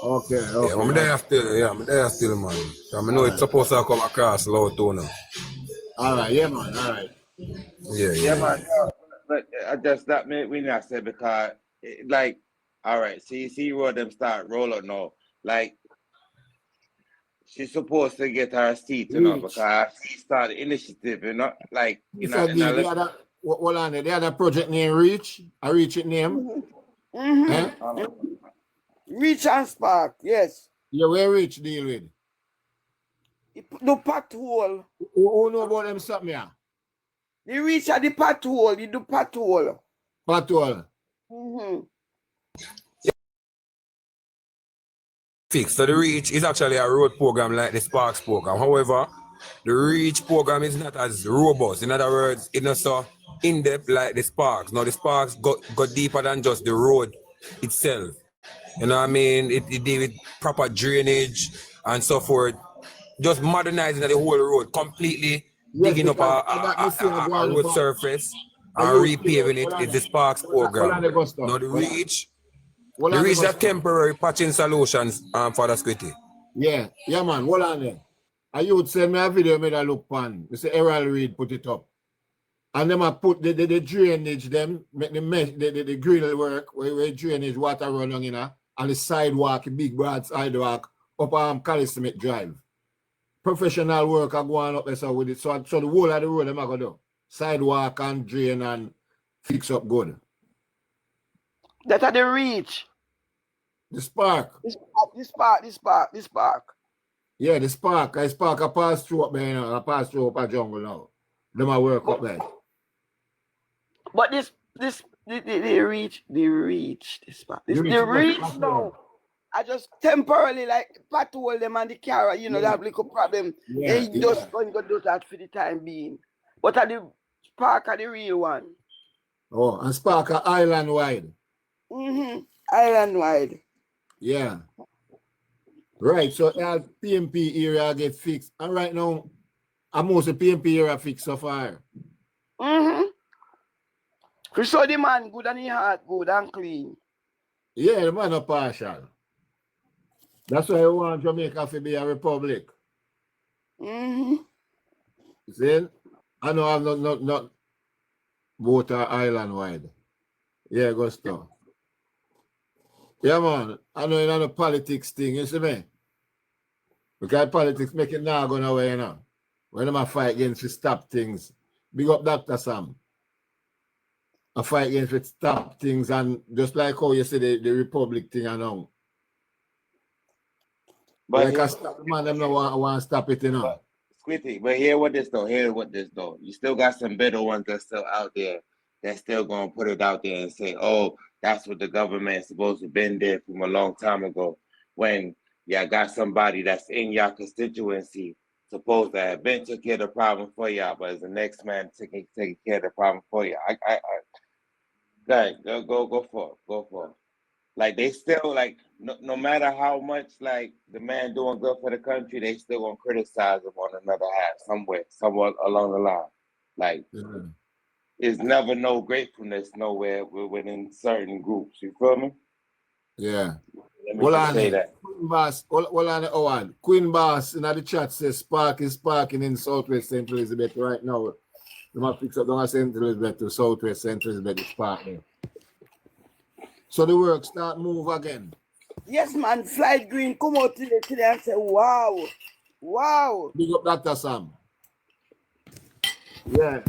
Okay. Yeah, I'm there still, man. I know it's supposed to come across low too now. All right, yeah, man. All right. Yeah, man. Yeah. But I just that we not say because like, all right, see what them start rolling now. Like she's supposed to get her seat, because she started initiative, like The other, hold on, the other project name Reach. I Reach it name. Reach and Spark, yes. Yeah, where Reach deal with? The patrol. Who know about them something here? The Reach at the patrol, you do patrol. Patrol. Fix. So the Reach is actually a road program like the Sparks program. However, the Reach program is not as robust. In other words, it's not so in-depth like the Sparks. Now the Sparks go deeper than just the road itself. You know what I mean? It deal with proper drainage and so forth. Just modernizing the whole road, completely digging up a road surface and repaving it is the Sparks program. Now the Reach that temporary patching solutions for the squitty. Yeah, man, hold on there. A youth send me a video made a look pan. It's a Errol Reed put it up. And them I put the drainage them, make the grill work, where drainage water run on, and the sidewalk, big broad sidewalk, up Calismet Drive. Professional work are going up there so with it. So the whole of the road them are going to do. Sidewalk and drain and fix up good. That are the Reach. The Spark. The Spark. Yeah, the Spark. I Spark I pass through up there, I pass through up a jungle now. Them I work up there. But the Reach, the Spark. The Reach now. I just temporarily like patrol them and the car, that little problem. Yeah, they just going to do that for the time being. But at the Spark are the real one. Oh, and Spark are island wide. Island wide. Yeah. Right, so our PMP area get fixed. And right now, almost the PMP area fixed so far. We saw the man good and he heart good and clean. Yeah, the man are partial. That's why I want Jamaica to be a republic. See? I know I'm not both are island wide. Yeah, Gusto. Yeah, man. I know it's not a politics thing, you see me? Because politics make it now going away, When I'm a fight against to stop things. Big up Dr. Sam. A fight against to stop things, and just like how you say the republic thing, But like I stop, man, them don't want to stop it, Squitty, but hear what this though. You still got some better ones that's still out there that's still gonna put it out there and say, oh, that's what the government's supposed to have been there from a long time ago. When you got somebody that's in your constituency supposed to have been took care of the problem for y'all, but as the next man taking care of the problem for you. Go for it. Like they still like no matter how much like the man doing good for the country, they still gonna criticize him on another half somewhere along the line. Like it's never no gratefulness nowhere within certain groups. You feel me? Yeah. Let me say that. Queen Boss in the chat says Spark is sparking in Southwest St. Elizabeth right now. You must fix up down St. Elizabeth to Southwest St. Elizabeth is sparking. So the work start move again. Yes, man. Flight Green come out today and say, wow. Big up Dr. Sam. Yeah.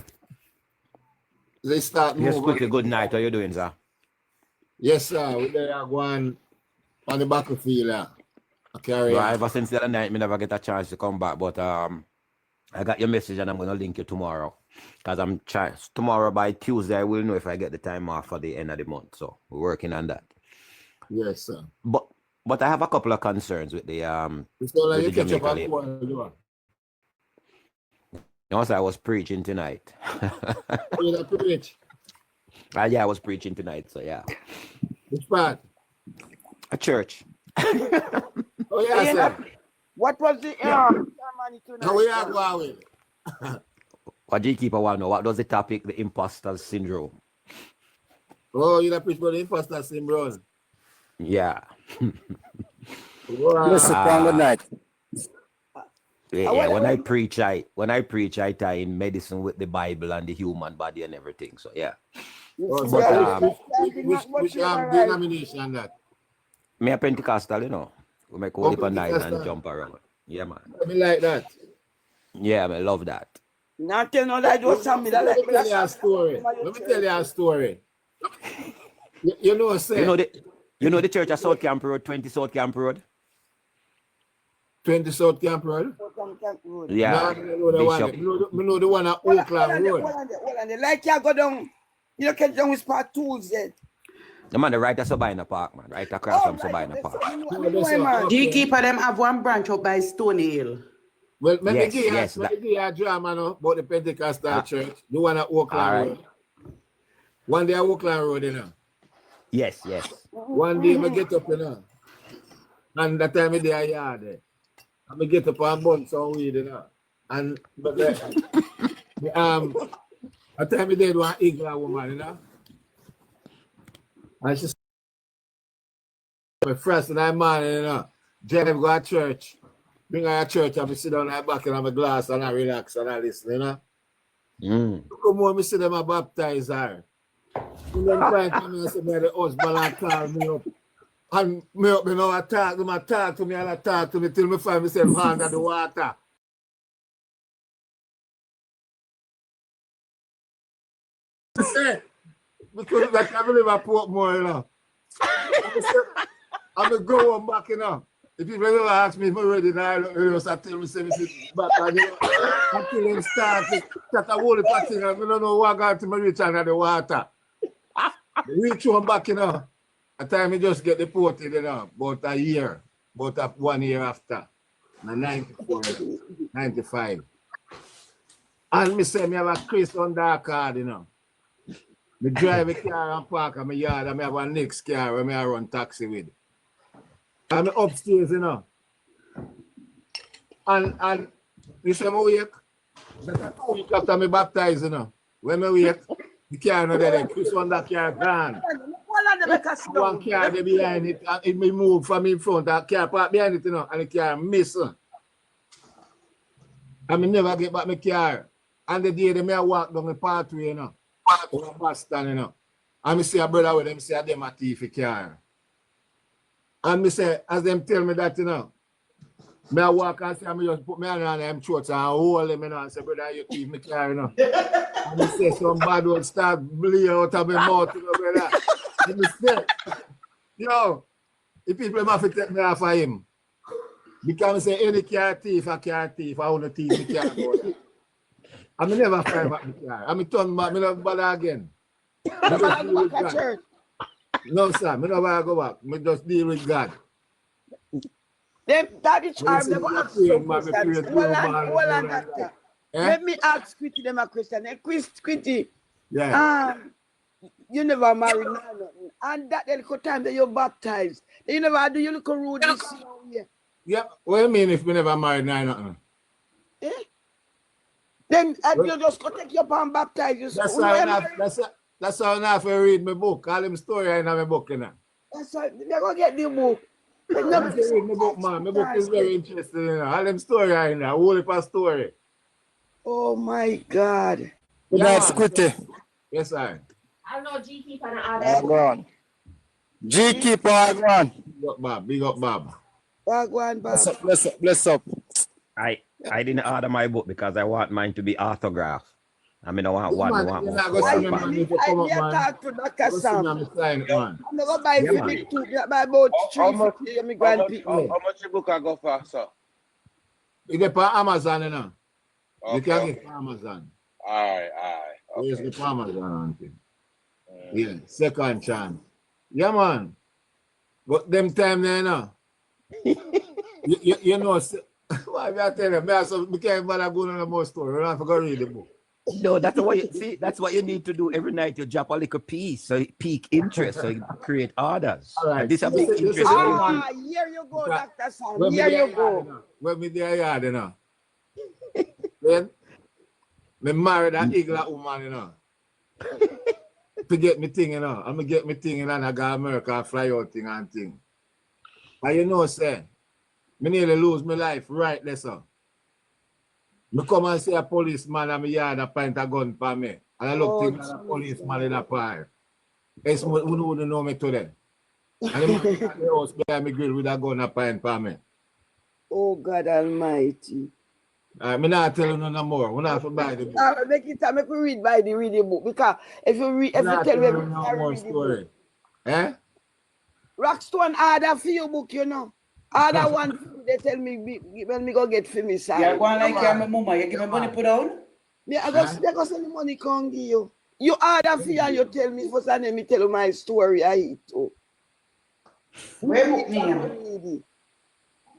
They start Yes, moving. quickly, good night. How you doing, sir? Yes, sir. We are going on the battlefield. Ever since the other night, I never get a chance to come back, but I got your message and I'm going to link you tomorrow. Because I'm trying tomorrow by Tuesday, I will know if I get the time off for the end of the month. So we're working on that. Yes, sir. But I have a couple of concerns with the Jamaica Labour. Also, I was preaching tonight. You preach? Yeah, I was preaching tonight. So yeah. Which part? A church. Oh yeah, sir. What was the ceremony tonight? How we are going? What do you keep a while now? What does the topic, the imposter syndrome? Oh, you preach about the imposter syndrome? Yeah. Bless you, and good night. Yeah, when I preach, I tie in medicine with the Bible and the human body and everything. So yeah. Which denomination that? Me a Pentecostal, you know. We make all the night and jump around. Yeah, man. Me like that. Yeah, I love that. Not tell no that was something that Let me tell you a story. Let me tell you a story. You know, say. You know the church at South Camp Road, 20 South Camp Road? 20 South Camp Road? Yeah. Bishop. Me know the one at Oakland Road. Like you go down, you know, catch down with part tools yet. The man, right at Sabina Park, man. Right across from Sabina Park. Keeper them have one branch up by Stony Hill. Well, let me give you a drama now about the Pentecostal church. The one at Oakland Road. One day at Oakland Road, you know. Yes. One day I get up, you know. And that time I day I yard there. I get up and bun some weed, you know. And but that time I did one English woman, you know. And she my first night man, you know. Jenny go to church. Bring her to church and I sit down at back in my glass and I relax and I listen, you know. Come on, I see them a baptize her. And then trying to me, I say, the husband and call me up. And me up, you know, I talk to me and I talk to me till me find myself under the water. Because I can't believe I put more, you know. I'm going to go on back, you know. If people ever ask me if I'm ready now, I tell me, say, back, and, you know, until them start to cut a whole thing, and I don't know what got to me reach under the water. Reach one back, you know. At time I just get deported, you know, about a year, about 1 year after, 94, 95. And me say, me have a Chris on dark card, you know. Me drive a car and park at my yard, and I have a next car where I run taxi with. I'm upstairs, you know. And you say, I wake. That's 2 weeks after me baptized, you know. When I wake, the car not there. Chris on that car gone. One car there behind it, and it may move from in front. That car park behind it, you know, and the car miss. And I never get back my car. And the day they walk down the pathway, you know, over Boston, you know. And I see a brother with them say them a thief car. And I say, as them tell me that, you know, I walk and say, I just put my hand on them throats and hold them, you know, and say, brother, you thief my car, you know. And I say, some bad one start bleeding out of my mouth, you know, brother. And I say, yo, the people have to take me off of him. Because I say, any car thief, I want to thief my car. I never find back my car. I turn back, I never bother again. No, sir, I never go back. I just deal with God. That is charm. Let me ask Quitty them a question. Quitty, yeah. You never married now, and that little time that you're baptized, you never do your little road this year. Yeah, what do you mean if we never married now, nothing? Eh? Then you just go take your palm baptize you. That's how I have to read my book. All them story in my book, you know. That's how they're going to get the book. I have to read my book, man. My book is very interesting, you know. All them story in there, whole heap of story. Oh my God. That's Quitty. Yes, sir. I know G keep on the Go on. G keep on. Big up, Bob. Bob. Bless up. I didn't order my book because I want mine to be autographed. I mean, I want one. I want I talk to Dr. Sam. I'm going to buy big two, buy about 350. How much the book I go for, sir? It's on Amazon, you know. Okay. You can get it on Amazon. All right. Okay. Yes, the Amazon. Yeah, second chance. Yeah, man. But them time there, you know. you know, why I tell you, we can't bother going on the more story. I forgot to read the book. No, that's what you see. That's what you need to do every night. You drop a little piece, so it pique interest, so you create orders. All right. This is a big interest. Here you go, Dr. Sam. Here you go. When me there, you know. Then, me married an English woman, you know. To get me thing, you know. I'm going to get me thing, and I go to America and fly out thing and thing. And you know, say, Me nearly lose my life right there, sir. Me come and see a policeman and me yard a pint a gun for me. And I look things like a policeman in a fire. It's who wouldn't know me today. And the man at the house behind me grill with a gun a pint for me. Oh God Almighty. Me not tell you no more. We not to buy the book. Make it time, make we read by the reading book. Because if you read, if you tell me no more story. Eh? Rockstone order for your book, you know. Order one, they tell me when me go get for me side. Yeah, go on like my mama. You give me money put down? Yeah, they go send the money come give you. You order for you and you tell me for Sunday, me tell you my story. I eat too. Where book me?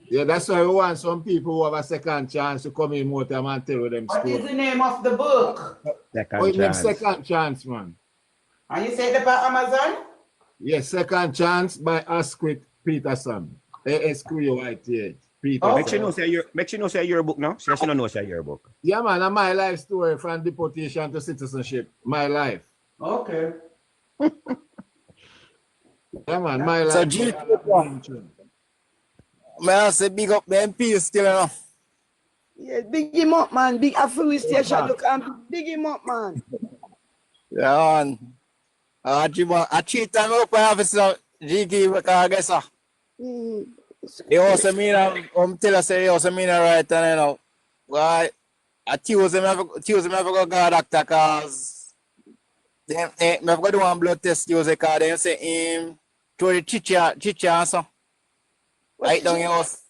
Yeah, that's why we want some people who have a second chance to come in more time and tell them What story. is the name of the book? Second chance. Second chance, man. And you say it about Amazon? Yes, Second Chance by Asquith Peterson. ASQUITH. Peterson. Oh, make sure you know say your book now. So she don't know say your book. Yeah, man, and my life story from deportation to citizenship. My life. Okay. Yeah, man, my life. So GK, may I say big up the MP still, you know? Yeah, big him up, man. Big Afro station. Look, big him up, man. Yeah, man. I cheat time up my office now. GK, because I guess he also mean, tell us he also mean right, and you know, why I choose him ever go doctor because they have got do one blood test use because they say him to the chicha and so. Right down your house.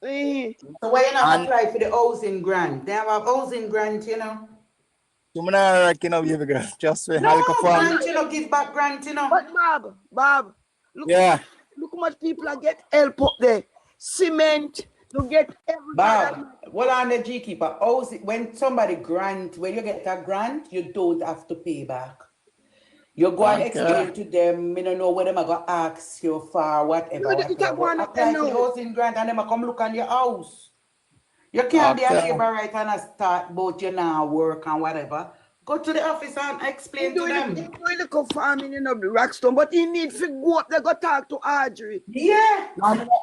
So why you not apply for the housing grant? They have a housing grant, you know. You may not reckon of you girl. Just for No, grant, you know, give back grant, you know. But Bob, look, yeah. Look how much people are get help up there. Cement, you get everything. Bob, well on the G keeper, when somebody grant, when you get a grant, you don't have to pay back. You go and explain to them, you don't know what them are going to ask you for, whatever. Apply for the housing grant and them are come look on your house. You can't be a labor right and start but you now work and whatever. Go to the office and explain to them. He's doing the co-farming in the Rockstone, but he need to go up there, go talk to Audrey. Yeah.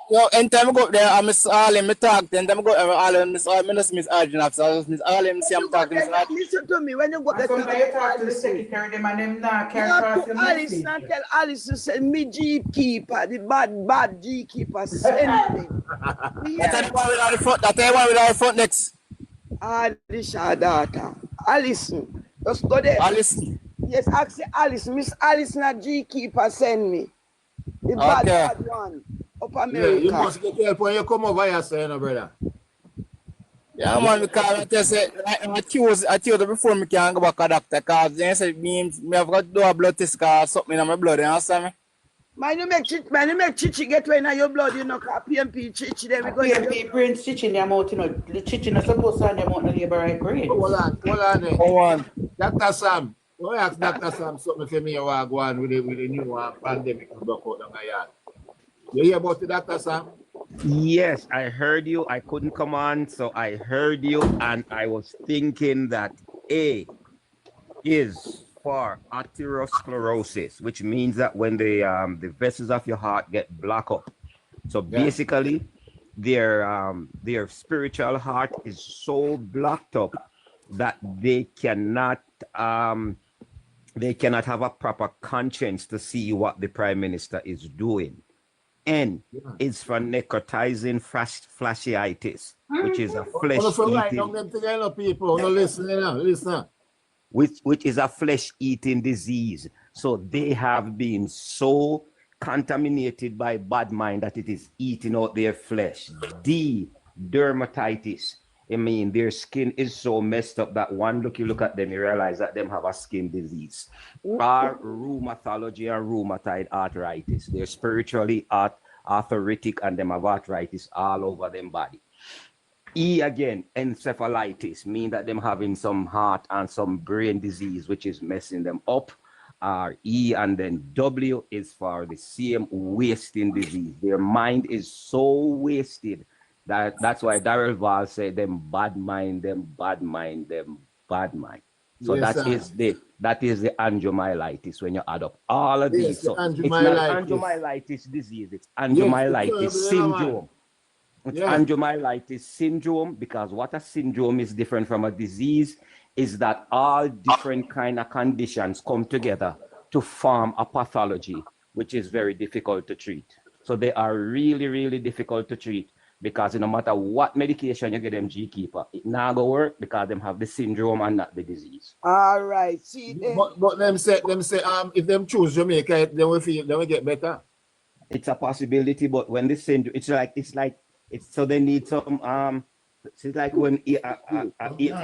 Yo, anytime I go up there, I miss Arlen, me talk, then I go to Arlen, Miss Arlen after, Miss Arlen, see I'm talking, Miss Arlen. Listen to me, when you go there, you talk to the secretary, them and them now can't cross your Alice, message. and tell Alice to send me G keeper, the bad G keeper, send me. That's the one without the front next. Alice, our daughter. Alice, just go there. Alice. Yes, ask Alice. Miss Alice, not G keeper, send me. The bad one. Up America. Yeah, you must get help when you come over here, sir, you know, brother. Yeah, man, because I just say, I choose before me can go back to doctor, because they say, me have got to do a blood test, because something in my blood, you understand me? Man, you make chichi get when your blood, you know, PMP chichi, then we go. PMP brains chichi in their mouth, you know, the chichi not supposed to have their mouth in the labor right brain. Hold on there. Hold on. Dr. Sam, go ask Dr. Sam something for me you want to go on with the new pandemic to block out my yard. You hear about the Dr. Sam? Yes, I heard you. I couldn't come on, so I heard you, and I was thinking that A is for atherosclerosis, which means that when the vessels of your heart get blocked up. So basically, their spiritual heart is so blocked up that they cannot have a proper conscience to see what the prime minister is doing. N is for necrotizing fasciitis, which is a which is a flesh-eating disease. So they have been so contaminated by bad mind that it is eating out their flesh. D, dermatitis. I mean, their skin is so messed up that one look, you look at them, you realize that them have a skin disease. R, rheumatology and rheumatoid arthritis. They're spiritually arthritic and them have arthritis all over them body. E again, encephalitis, mean that them having some heart and some brain disease, which is messing them up. E, and then W is for the same wasting disease. Their mind is so wasted that's why Darrell Val said them bad mind. So yes, that is the angiomyelitis when you add up all of these. So it's not angiomyelitis disease, it's angiomyelitis syndrome. It's Yeah. angiomyelitis syndrome, because what a syndrome is different from a disease is that all different kind of conditions come together to form a pathology, which is very difficult to treat. So they are really, really difficult to treat because no matter what medication you get them G keeper, it not gonna work because them have the syndrome and not the disease. All right. See then. But them say if them choose Jamaica, they will get better. It's a possibility, but when this syndrome, it's so they need some it's like when AIDS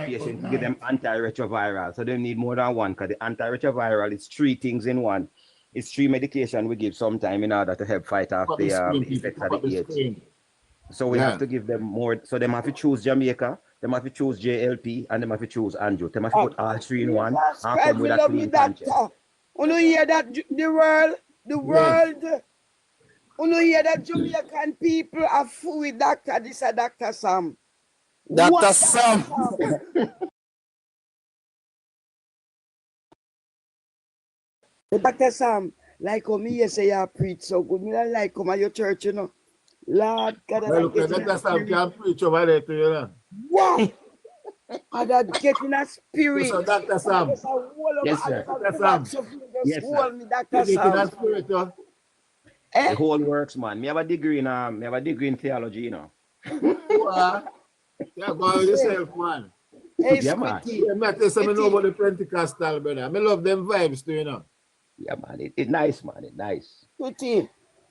patient give them antiretroviral, so they need more than one because the antiretroviral is 3 things in one. It's 3 medication we give sometime in order to help fight off the effects of the AIDS. So we have to give them more. So they have to choose Jamaica, they have to choose JLP, and they have to choose Andrew. They have to put all 3 in one and come with a clean conscience. You hear that the world, you hear that Jamaican people are full with Dr. This a Dr. Sam. Dr. Sam. Dr. Sam, like how me say you preach so good. Me don't like come at your church, you know. Lord God, Dr. Sam can preach over there to you know. Wow! And that getting a spirit. So Dr. Sam. Yes, sir. Dr. Sam. Yes, sir. Me, Dr. Getting a Sam. spirit, The whole works, man. Me have a degree in theology, you know. Yeah, go with yourself, man. Hey, Yeah, man. Yeah, me tell you, I know about the Pentecostal, brother. I love them vibes too, you know. Yeah, man. It's nice, man. It's nice. Tutti,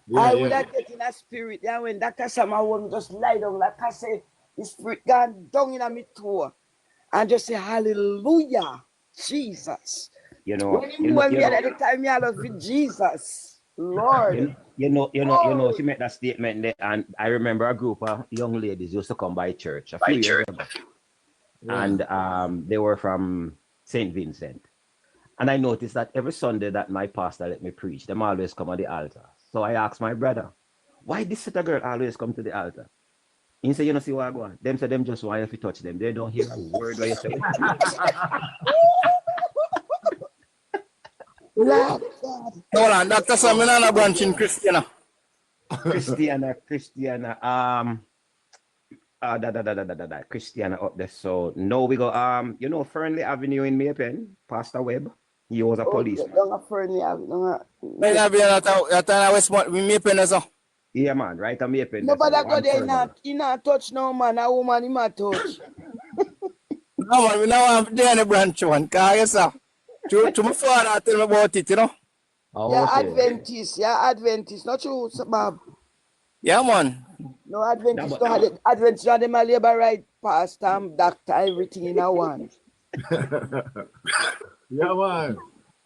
Yeah, I would have get in a spirit. Yeah, when Dr. Sam, I wouldn't just lie down like I say, the spirit gone down in me too. And just say, hallelujah, Jesus. You know, When you want me at the time, I love you, Jesus. Lord. You know, she made that statement there, and I remember a group of young ladies used to come by church a few years ago. And they were from St. Vincent. And I noticed that every Sunday that my pastor let me preach, them always come on the altar. So I asked my brother, why this little girl always come to the altar? He said, you know, see what I go on? Them say them just want you to touch them. They don't hear a word what you say. Hold on, Dr. Sam, I'm not a branch in Christiana. Christiana. Christiana up there. So no, we go you know, Fernley Avenue in Maypen, Pastor Webb. He was a policeman. Yeah, man, right on Maypen. Nobody go there, he not touch no man, a woman he might touch. No, man, we now have there in the branch one, because to my father, I tell me about it, you know. Yeah, Adventist, not true, Bob. Yeah, man. No, Adventist, no, Adventist, no, them a labor right, pastor, doctor, everything in a one. Yeah, man.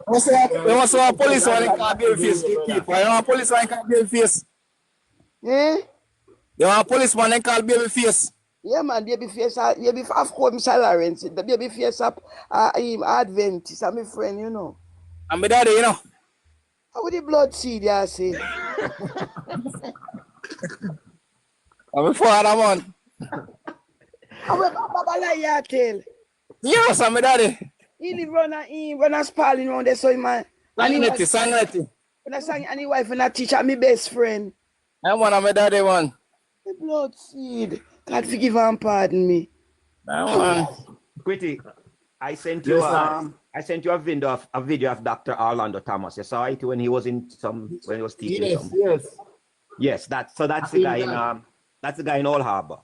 We also have a police one in Caribbean face. You want a police one in Caribbean face? Eh? You want a policeman in called baby face? Yeah, man, baby face, of course, Mr. Lawrence, the baby face up, him Adventist, I'm my friend, you know. I'm my daddy, you know. How would the blood seed, you say? I'm my father, man. How would Baba lie, you tell? Yes, I'm my daddy. He live run a spalling around there, so he man. Sangleti. When I sang, and his wife and a teacher, my best friend. I'm my daddy, man. The blood seed. God forgive and pardon me. Quitty, I sent you a video of Dr. Orlando Thomas. You saw it when he was when he was teaching Yes, that's the guy in Old Harbor.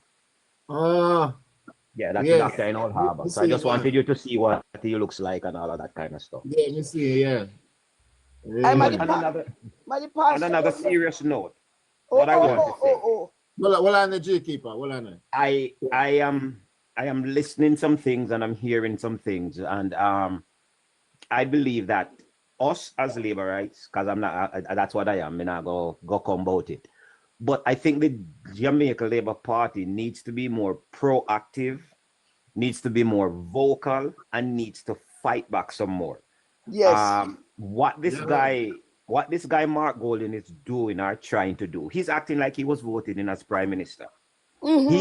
Yeah, that's the doctor in Old Harbor. So I just wanted you to see what he looks like and all of that kind of stuff. Yeah, let me see, On another serious note, what I want to say. Well, I'm the G keeper. Well, I am listening some things and I'm hearing some things, and I believe that us as laborites, because I'm not, that's what I am. I'm not go come about it. But I think the Jamaica Labour Party needs to be more proactive, needs to be more vocal, and needs to fight back some more. Yes. What this guy Mark Golden is doing or trying to do, he's acting like he was voted in as prime minister. Mm-hmm.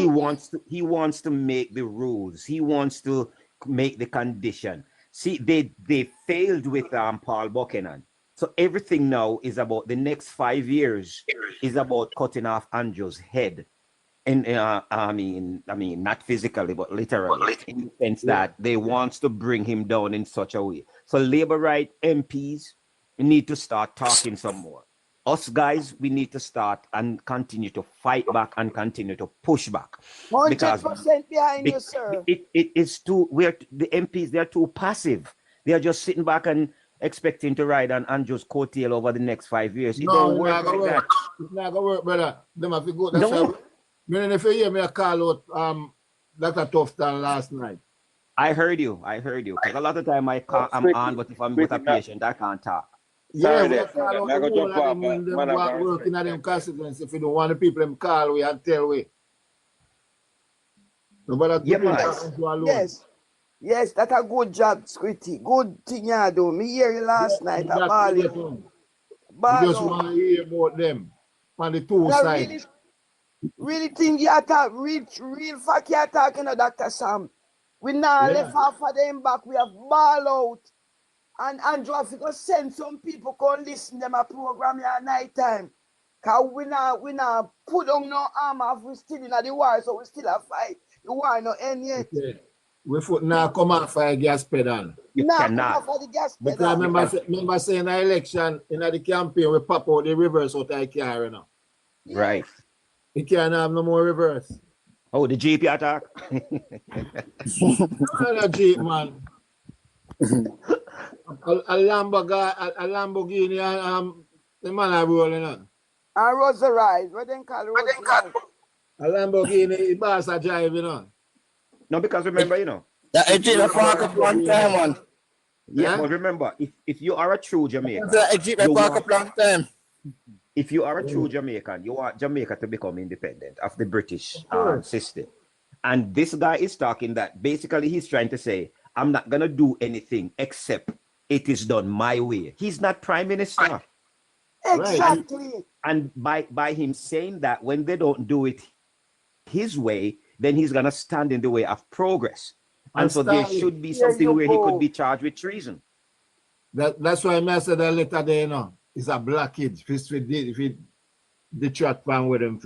He wants to make the rules. He wants to make the condition. See, they failed with Paul Buchanan. So everything now is about the next 5 years is about cutting off Andrew's head. I mean, not physically, but literally, in the sense that they wants to bring him down in such a way. So Labour right MPs need to start talking some more. Us guys, we need to start and continue to fight back and continue to push back. 100% behind you, sir. It is too, the MPs, they're too passive. They're just sitting back and expecting to ride on Andrew's coattail over the next 5 years. It don't work like that. It's not gonna work, brother. Them have to go. That's why. If you hear me, I call out Dr. Tufton last night. I heard you. Because a lot of time I'm on, but if I'm with a patient, I can't talk. Yeah, we call out the whole of them when them working at them constituents. If you don't want the people them call, we and tell we. Nobody Yes, that's a good job, Squitty. Good thing you do. Me hear you last night. You just want to hear about them on the two sides. Really think you talk real fact you talking to Dr. Sam. We now left half of them back. We have ball out. And Andrew, if you go send some people come listen them a program here at night time. Cause we now put on no armor if we still in the war, so we still a fight. The war no end yet. Okay. We foot now come off for a gas pedal. You cannot. For the gas pedal. Because remember saying the election in the campaign we pop out the reverse out of the car now. Right. You can't have no more reverse. Oh, the GP attack. No Jeep, man. a Lamborghini, the man are rolling on. And Rosarize, what they call Rosarize? A Lamborghini, the boss are driving on. No, because remember, That Jeep park up one time, man. Yeah, but remember, if you are a true Jamaican, That Jeep park up long time. If you are a true Jamaican, you want Jamaica to become independent of the British system. And this guy is talking that basically he's trying to say, I'm not going to do anything except it is done my way. He's not prime minister. Exactly. And by him saying that when they don't do it his way, then he's going to stand in the way of progress. And so there should be something where he could be charged with treason. That's why I said that letter there, It's a black kid. If the chat pan with him,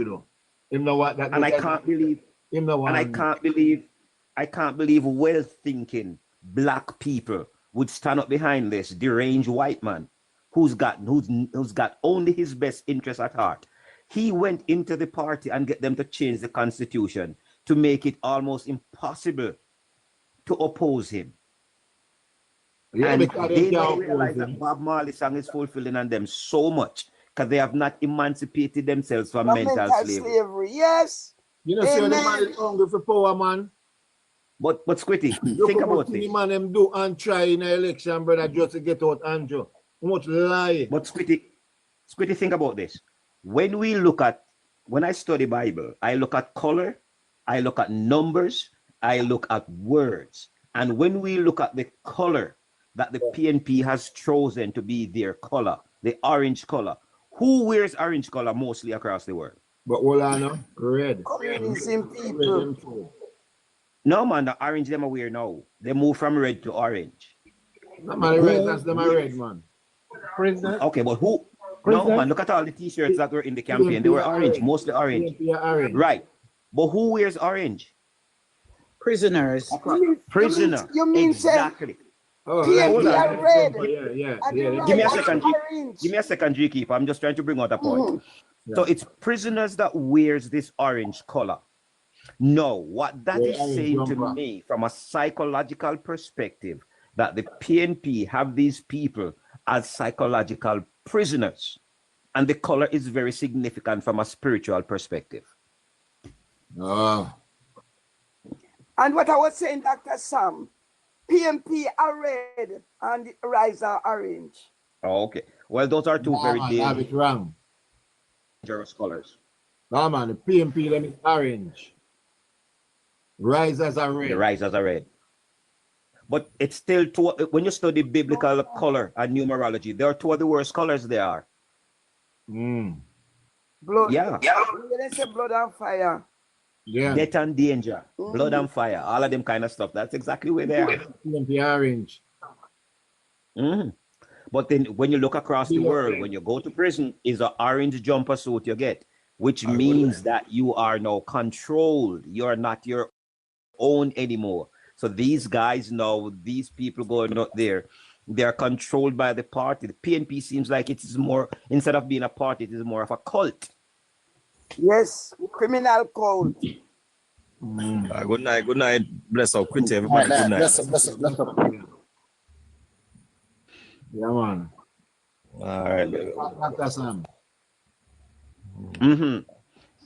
him know what that. And I can't believe. I can't believe well-thinking black people would stand up behind this deranged white man who's got only his best interest at heart. He went into the party and get them to change the constitution to make it almost impossible to oppose him. Yeah, and because they don't realize that Bob Marley's song is fulfilling on them so much because they have not emancipated themselves from mental slavery. Yes. See the man is hungry for power, man. But Squitty, think about this. Man them do and try in an election, brother, just to get out Andrew. How much lie. But Squitty, think about this. When I study Bible, I look at color, I look at numbers, I look at words. And when we look at the color that the PNP has chosen to be their color, the orange color, who wears orange color mostly across the world? But hold on, red. Communism people. No, man, the orange them are wear now. They move from red to orange. That's them are red, man. President. Okay, but who? No, man, look at all the t-shirts that were in the campaign. They were orange, mostly orange. Right. But who wears orange? Prisoners. Prisoner. You mean exactly. PNP are red. Yeah. Give me a second. Give me a second, G Keeper. I'm just trying to bring out a point. So it's prisoners that wears this orange color. No, what that is saying to me from a psychological perspective, that the PNP have these people as psychological prisoners. And the color is very significant from a spiritual perspective. Oh. And what I was saying, Dr. Sam, PNP are red and the Rise are orange. Oh, okay. Well, those are two very dangerous colors. No, man, the PNP them is orange. Risers are red. The risers are red. But it's still when you study biblical color and numerology, there are two of the worst colors there are. Blood. Yeah. They say blood and fire. Yeah. Death and danger, blood and fire, all of them kind of stuff. That's exactly where they are. PNP orange. But then when you look across the world, when you go to prison, is an orange jumper suit you get. which means that you are now controlled. You're not your own anymore. So these guys now, these people going out there, they're controlled by the party. The PNP seems like it is more, instead of being a party, it is more of a cult. Yes, criminal code. Good night. Bless up. Quit everybody. Good night. Bless up. Yeah, man. All right. Dr. Sam.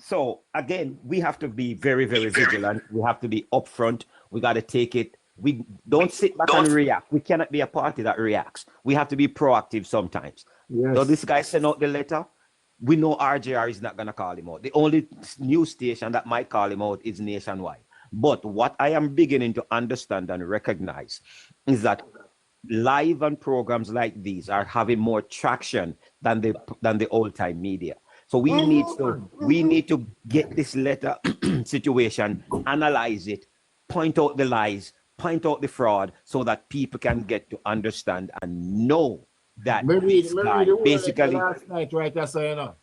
So again, we have to be very, very vigilant. We have to be upfront. We got to take it. We don't sit back and react. We cannot be a party that reacts. We have to be proactive sometimes. Yes. So this guy sent out the letter. We know RJR is not going to call him out. The only news station that might call him out is Nationwide. But what I am beginning to understand and recognize is that live and programs like these are having more traction than the old time media. So we need to get this letter situation, analyze it, point out the lies, point out the fraud, so that people can get to understand and know that this guy basically last night, right? That's you know.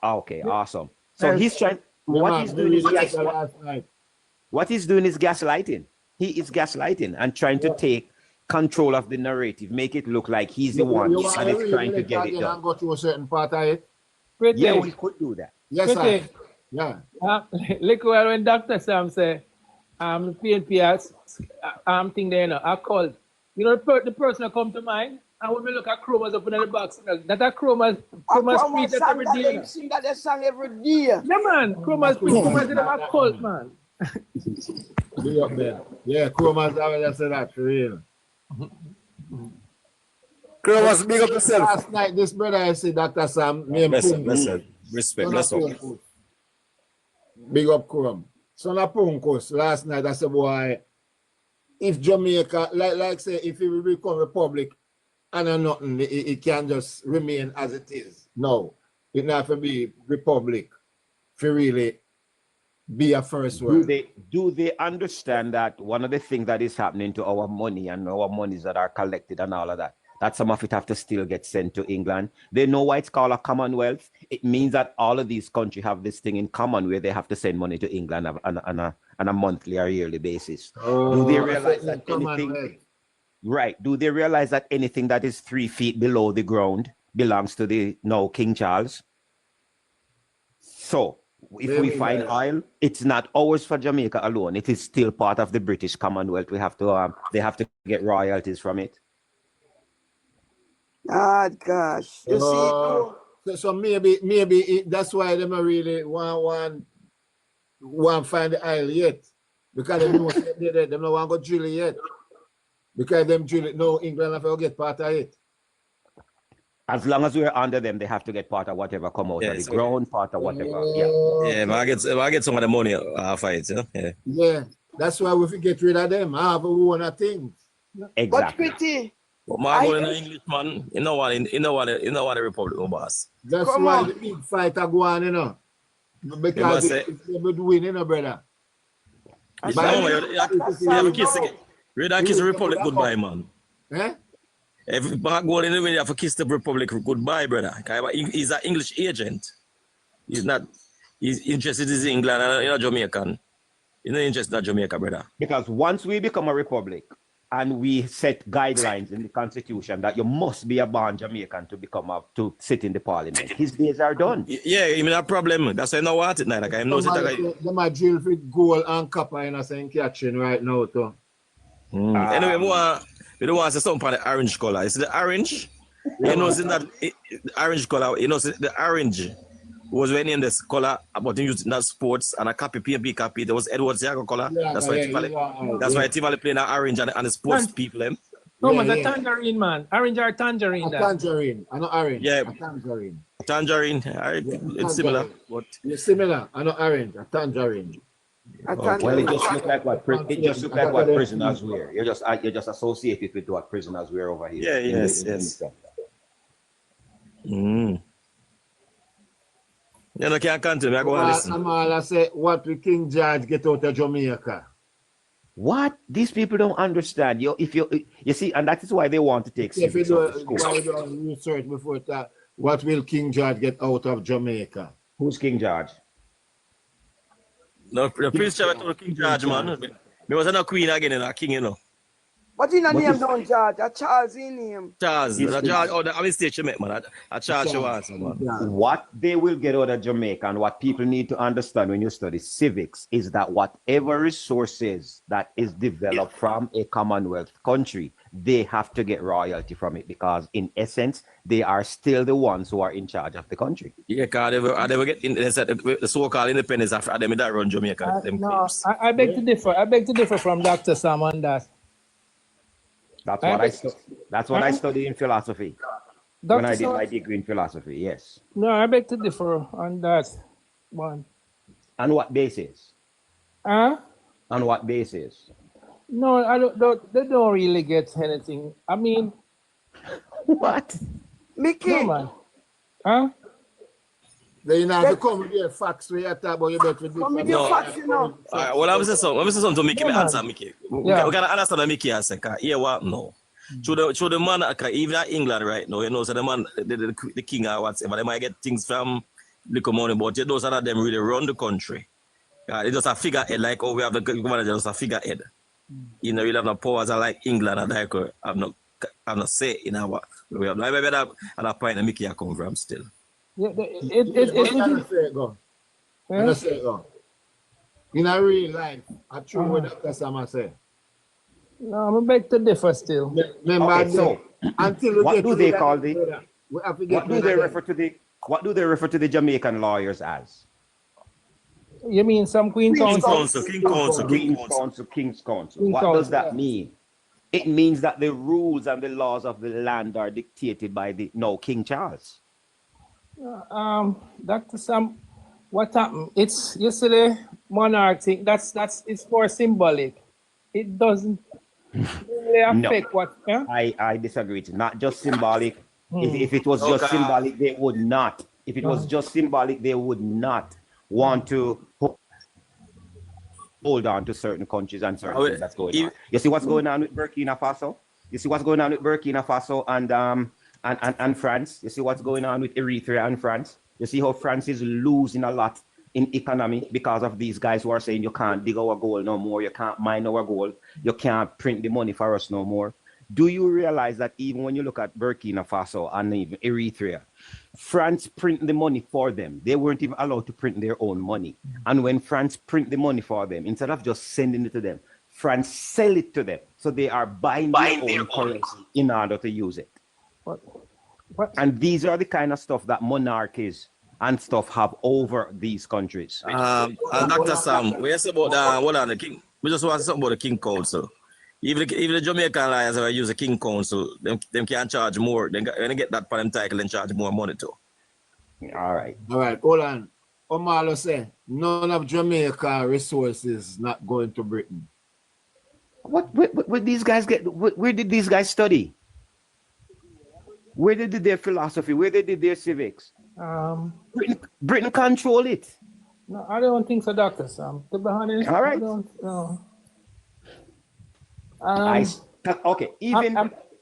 Okay, awesome. So he's trying. What he's doing is gaslighting. He is gaslighting and trying to take control of the narrative, make it look like he's the one and is trying to get it done. Go to a certain part of it. Pretty. Yeah, we could do that. Yes, sir. Yeah. Look when Dr. Sam say, the PNP has thing there, you know, I called. You know, the person that come to mind, and when we look at Chromas up in the box, that are Chromas preach that every day. Sing that song every day. Yeah, man. Chromas preach. Chromas in a cult, man. Be up there. Yeah, Chromas already said that for real. Chromas, big up yourself. Last night, this brother I see Dr. Sam. Bless. Respect. Bless up. Big up Chrome. Son of Punkos last night, I said, boy, if Jamaica, like say, if it will become republic and nothing, it can just remain as it is. No, it not to be republic for really be a first world. Do they understand that one of the things that is happening to our money and our monies that are collected and all of that some of it have to still get sent to England? They know why it's called a Commonwealth. It means that all of these countries have this thing in common where they have to send money to England on a monthly or yearly basis. Do they realize that anything? Right. Do they realize that anything that is 3 feet below the ground belongs to the now King Charles? So if we find oil, it's not ours for Jamaica alone. It is still part of the British Commonwealth. We have to they have to get royalties from it. Ah, gosh. You see, so maybe that's why they don't really want find the oil yet, because they know they don't want to go drill it yet, because them drill it. No, England have to get part of it. As long as we're under them, they have to get part of whatever come out of the ground, part of whatever. Yeah, I get some of the money off of it. Yeah, that's why we get rid of them. I have a one thing. Exactly. but pretty. But my going in English, man, you know what the Republic boss. That's why the big fight are going, you know. Because they would win, you know, brother. You have a kiss again. Read that kiss the Republic goodbye, man. Eh? If back going in the way, you have to kiss the Republic goodbye, brother. He's an English agent. He's interested in England and Jamaican. He's not interested in Jamaica, brother. Because once we become a republic and we set guidelines in the constitution that you must be a born Jamaican to sit in the parliament, his days are done. Yeah, I mean that problem. That's why I know what it now. Like I know that. They might drill with gold and copper in a saying catching right now too. Anyway, we don't want to say something for the orange color. You see the orange? You know, see that orange color. You know, see the orange was when in this color about using that sports and a copy PNP copy. There was Edward Siago color. That's why Tivoli playing that orange and the sports people. No, man, the tangerine, man. Orange or tangerine. Tangerine. I know orange. Yeah. A tangerine. Tangerine. It's similar. But it's similar. I know orange. A tangerine. Well, it just looks like what prisoners wear. You just associate it with what prisoners wear over here. Yeah, yes. You know, can't continue. I go and listen. Amala say, what will King George get out of Jamaica? What? These people don't understand. You see, and that is why they want to take if you do research before that, what will King George get out of Jamaica? Who's King George? No, the Prince Charles told King George, man. Me was not queen again, and a king, you know. But in a But name if- don't George, a Charles in name. Charles, It's- George, oh, I mistake you make, man. I Charles you answer, man. What they will get out of Jamaica and what people need to understand when you study civics is that whatever resources that is developed from a Commonwealth country, they have to get royalty from it because in essence, they are still the ones who are in charge of the country. Yeah, because I never get in the so-called independence after them that run Jamaica. Them No, claims. I beg to differ. I beg to differ from Dr. Sam on that. That's what I studied in philosophy. When I did my degree in philosophy, yes. No, I beg to differ on that one. On what basis? Huh? On what basis? No, they don't really get anything. I mean, what? Mickey. No, man. Huh? They not have to come with your facts where you talk about your bet with Come with No. your facts, you know. Well, I'm saying something to Mickey. Yeah, Me man. answer Mickey. Yeah. We gotta understand the Mickey answer. Yeah, what? No. Through the man, even in England right now, you know, so the man, the king or whatever, they might get things from little money, but you know, some of them really run the country. It's just a figurehead, like we have the government, just a figurehead. You know, you have no powers like England and like I'm not say in our we have no maybe that at that point Mickey I come from still. Yeah, In a real life, I true what Dr. Sama say. No, I'm beg to differ still. Remember, Okay, so until we what get do to they that, call the? we have to get What do they refer to the? What do they refer to the Jamaican lawyers as? You mean some Queen's King Council? Council. King's Council. King's What Council, does that yeah. mean? It means that the rules and the laws of the land are dictated by King Charles. Dr. Sam, what happened? It's yesterday monarch thing. That's it's more symbolic. It doesn't really affect what. Yeah? I disagree. It's not just symbolic. If it was just symbolic, they would not. If it was just symbolic, they would not want to hold on to certain countries and certain things that's going on. You see what's going on with Burkina Faso? You see what's going on with Burkina Faso and France? You see what's going on with Eritrea and France? You see how France is losing a lot in economy because of these guys who are saying you can't dig our gold no more, you can't mine our gold, you can't print the money for us no more. Do you realize that even when you look at Burkina Faso and even Eritrea, France print the money for them. They weren't even allowed to print their own money. And when France print the money for them, instead of just sending it to them, France sell it to them. So they are buying their own currency in order to use it. What? And these are the kind of stuff that monarchies and stuff have over these countries. And Dr. Sam, we say about what on the king. We just want something about the King Council. Even the Jamaican lawyers ever use the King Council, them can charge more. When they get that for them title, then charge more money too. All right. Hold on. Omalo say none of Jamaica resources not going to Britain. What these guys get? Where did these guys study? Where they did their philosophy? Where they did their civics? Britain control it. No, I don't think so, Dr. Sam. To be honest, All right. I don't know. Okay.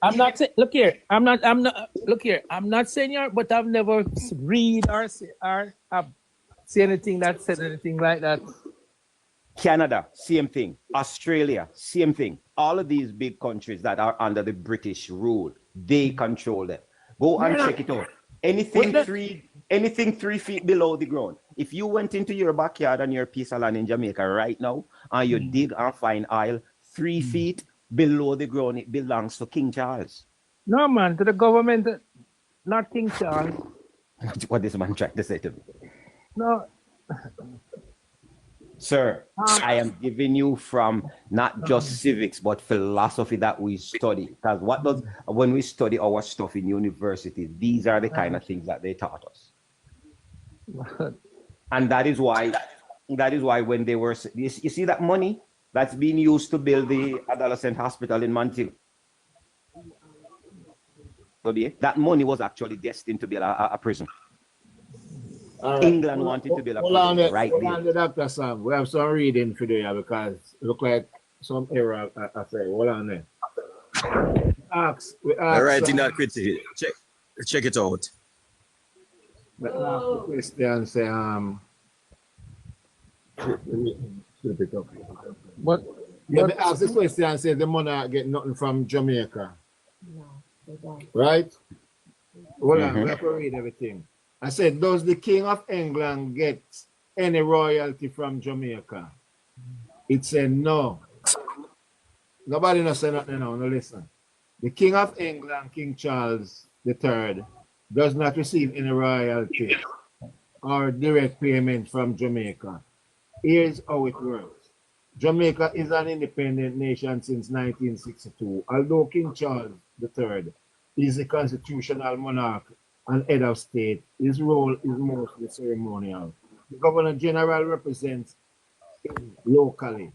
I'm not saying. Look here. I'm not. Look here. I'm not saying you, but I've never read or see anything that said anything like that. Canada, same thing. Australia, same thing. All of these big countries that are under the British rule, they control them. Go and check it out. Anything 3 feet below the ground. If you went into your backyard on your piece of land in Jamaica right now, and you dig and find oil 3 feet below the ground, it belongs to King Charles. No, man, to the government, not King Charles. What this man trying to say to me? No. Sir, I am giving you from not just civics, but philosophy that we study. Because when we study our stuff in university, these are the kind of things that they taught us. And that is why when they were, you see that money that's being used to build the adolescent hospital in Montego, that money was actually destined to build a prison. England wanted to build a prison right there. Dr. Sam, we have some reading for you because it look like some error. I say, hold on there. All right, in that critique, check it out. But now the question say flip it up. But Yeah, but ask this question say the monarch get nothing from Jamaica. No, they don't. Right? Hold on, we have to read everything. I said, does the King of England get any royalty from Jamaica? It said no. Nobody no say nothing now, no listen. The King of England, King Charles III, does not receive any royalty or direct payment from Jamaica. Here's how it works. Jamaica is an independent nation since 1962. Although King Charles III is the constitutional monarch and head of state, his role is mostly ceremonial. The Governor General represents him locally,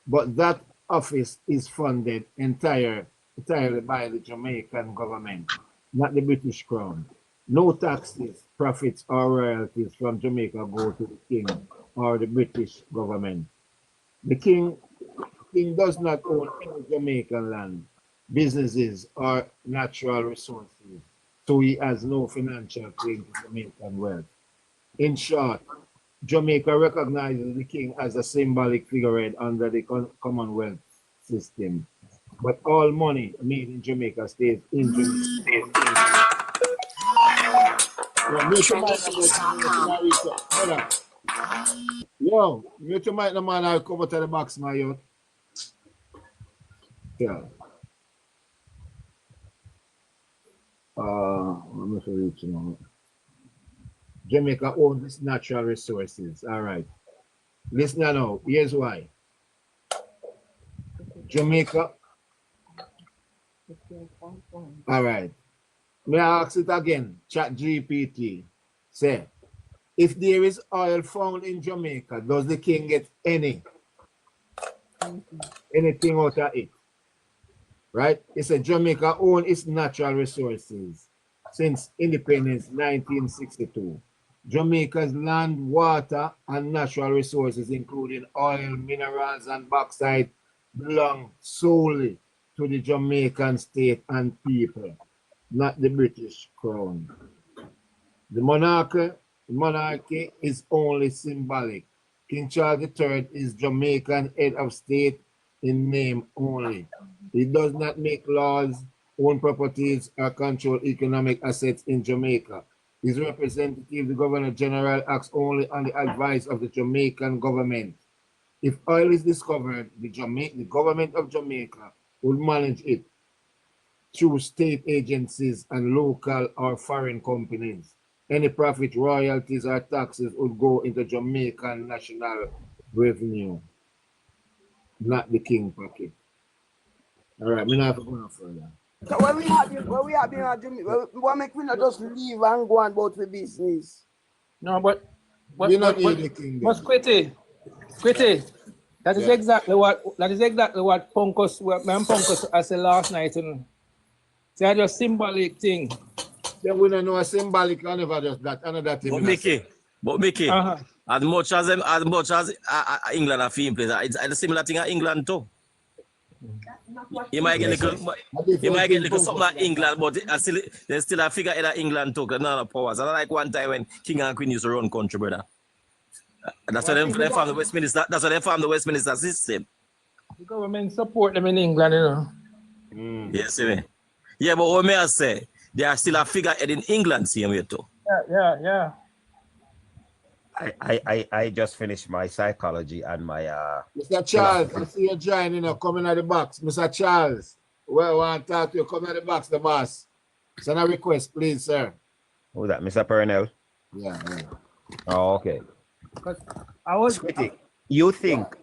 but that office is funded entirely by the Jamaican government, not the British Crown. No taxes, profits, or royalties from Jamaica go to the King or the British government. The King does not own any Jamaican land, businesses, or natural resources, so he has no financial claim to Jamaican wealth. In short, Jamaica recognizes the King as a symbolic figurehead under the Commonwealth system, but all money made in Jamaica stays in Jamaica. Yo, mute your mic, no man. I'll come out of the box, my youth. Yeah. I'm not reaching out. Jamaica owns its natural resources. All right. Listen now. Here's why. Jamaica. All right. May I ask it again? Chat GPT. Say, if there is oil found in Jamaica, does the King get anything out of it? Right? It said Jamaica owns its natural resources since independence 1962. Jamaica's land, water, and natural resources, including oil, minerals, and bauxite, belong solely to the Jamaican state and people, not the British Crown. The monarchy is only symbolic. King Charles III is Jamaican head of state in name only. He does not make laws, own properties, or control economic assets in Jamaica. His representative, the Governor General, acts only on the advice of the Jamaican government. If oil is discovered, the government of Jamaica will manage it through state agencies and local or foreign companies. Any profit, royalties, or taxes would go into Jamaican national revenue, not the King pocket. All right, we not have to go no further. So when we have Jamaica, what make we not just leave and go on about the business? No, but we not need the King. But Quitty, that is exactly what Punkos, man Punkos I said last night, you know. It's a just symbolic thing. Yeah, we don't know a symbolic, I never just that, another thing. But Mickey, as much as England are feeling place, it's a similar thing in England too. You might get little something like England, but there's still a figure in England too, because none of powers. And like one time when King and Queen used to run country, brother. That's why they found the Westminster. That's why they found the Westminster system. The government support them in England, you know. Yes, man. Yeah, but what may I say? There are still a figure in England, same way too. Yeah. I just finished my psychology and my Mr. Charles, I see you joining, coming at the box. Mr. Charles, we want to talk to you. Come at the box, the boss. Send a request, please, sir. Who's that, Mr. Purnell? Yeah. Oh, okay. I was. You think?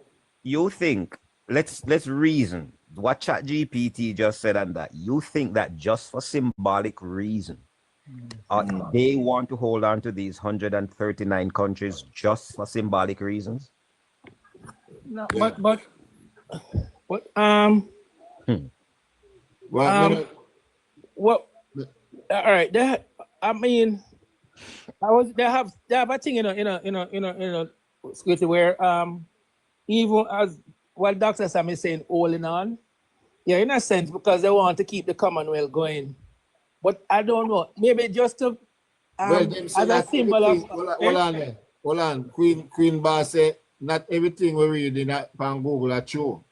Let's reason. What ChatGPT just said and that. You think that just for symbolic reason, they want to hold on to these 139 countries just for symbolic reasons? No, yeah. but what? All right. They have a thing, where even as what Dr. Sam is saying, all in all, yeah, in a sense, because they want to keep the Commonwealth going. But I don't know, maybe just to Well, them say as a that symbol of everything, hold on. Queen Bar say not everything we read in that on Google are true.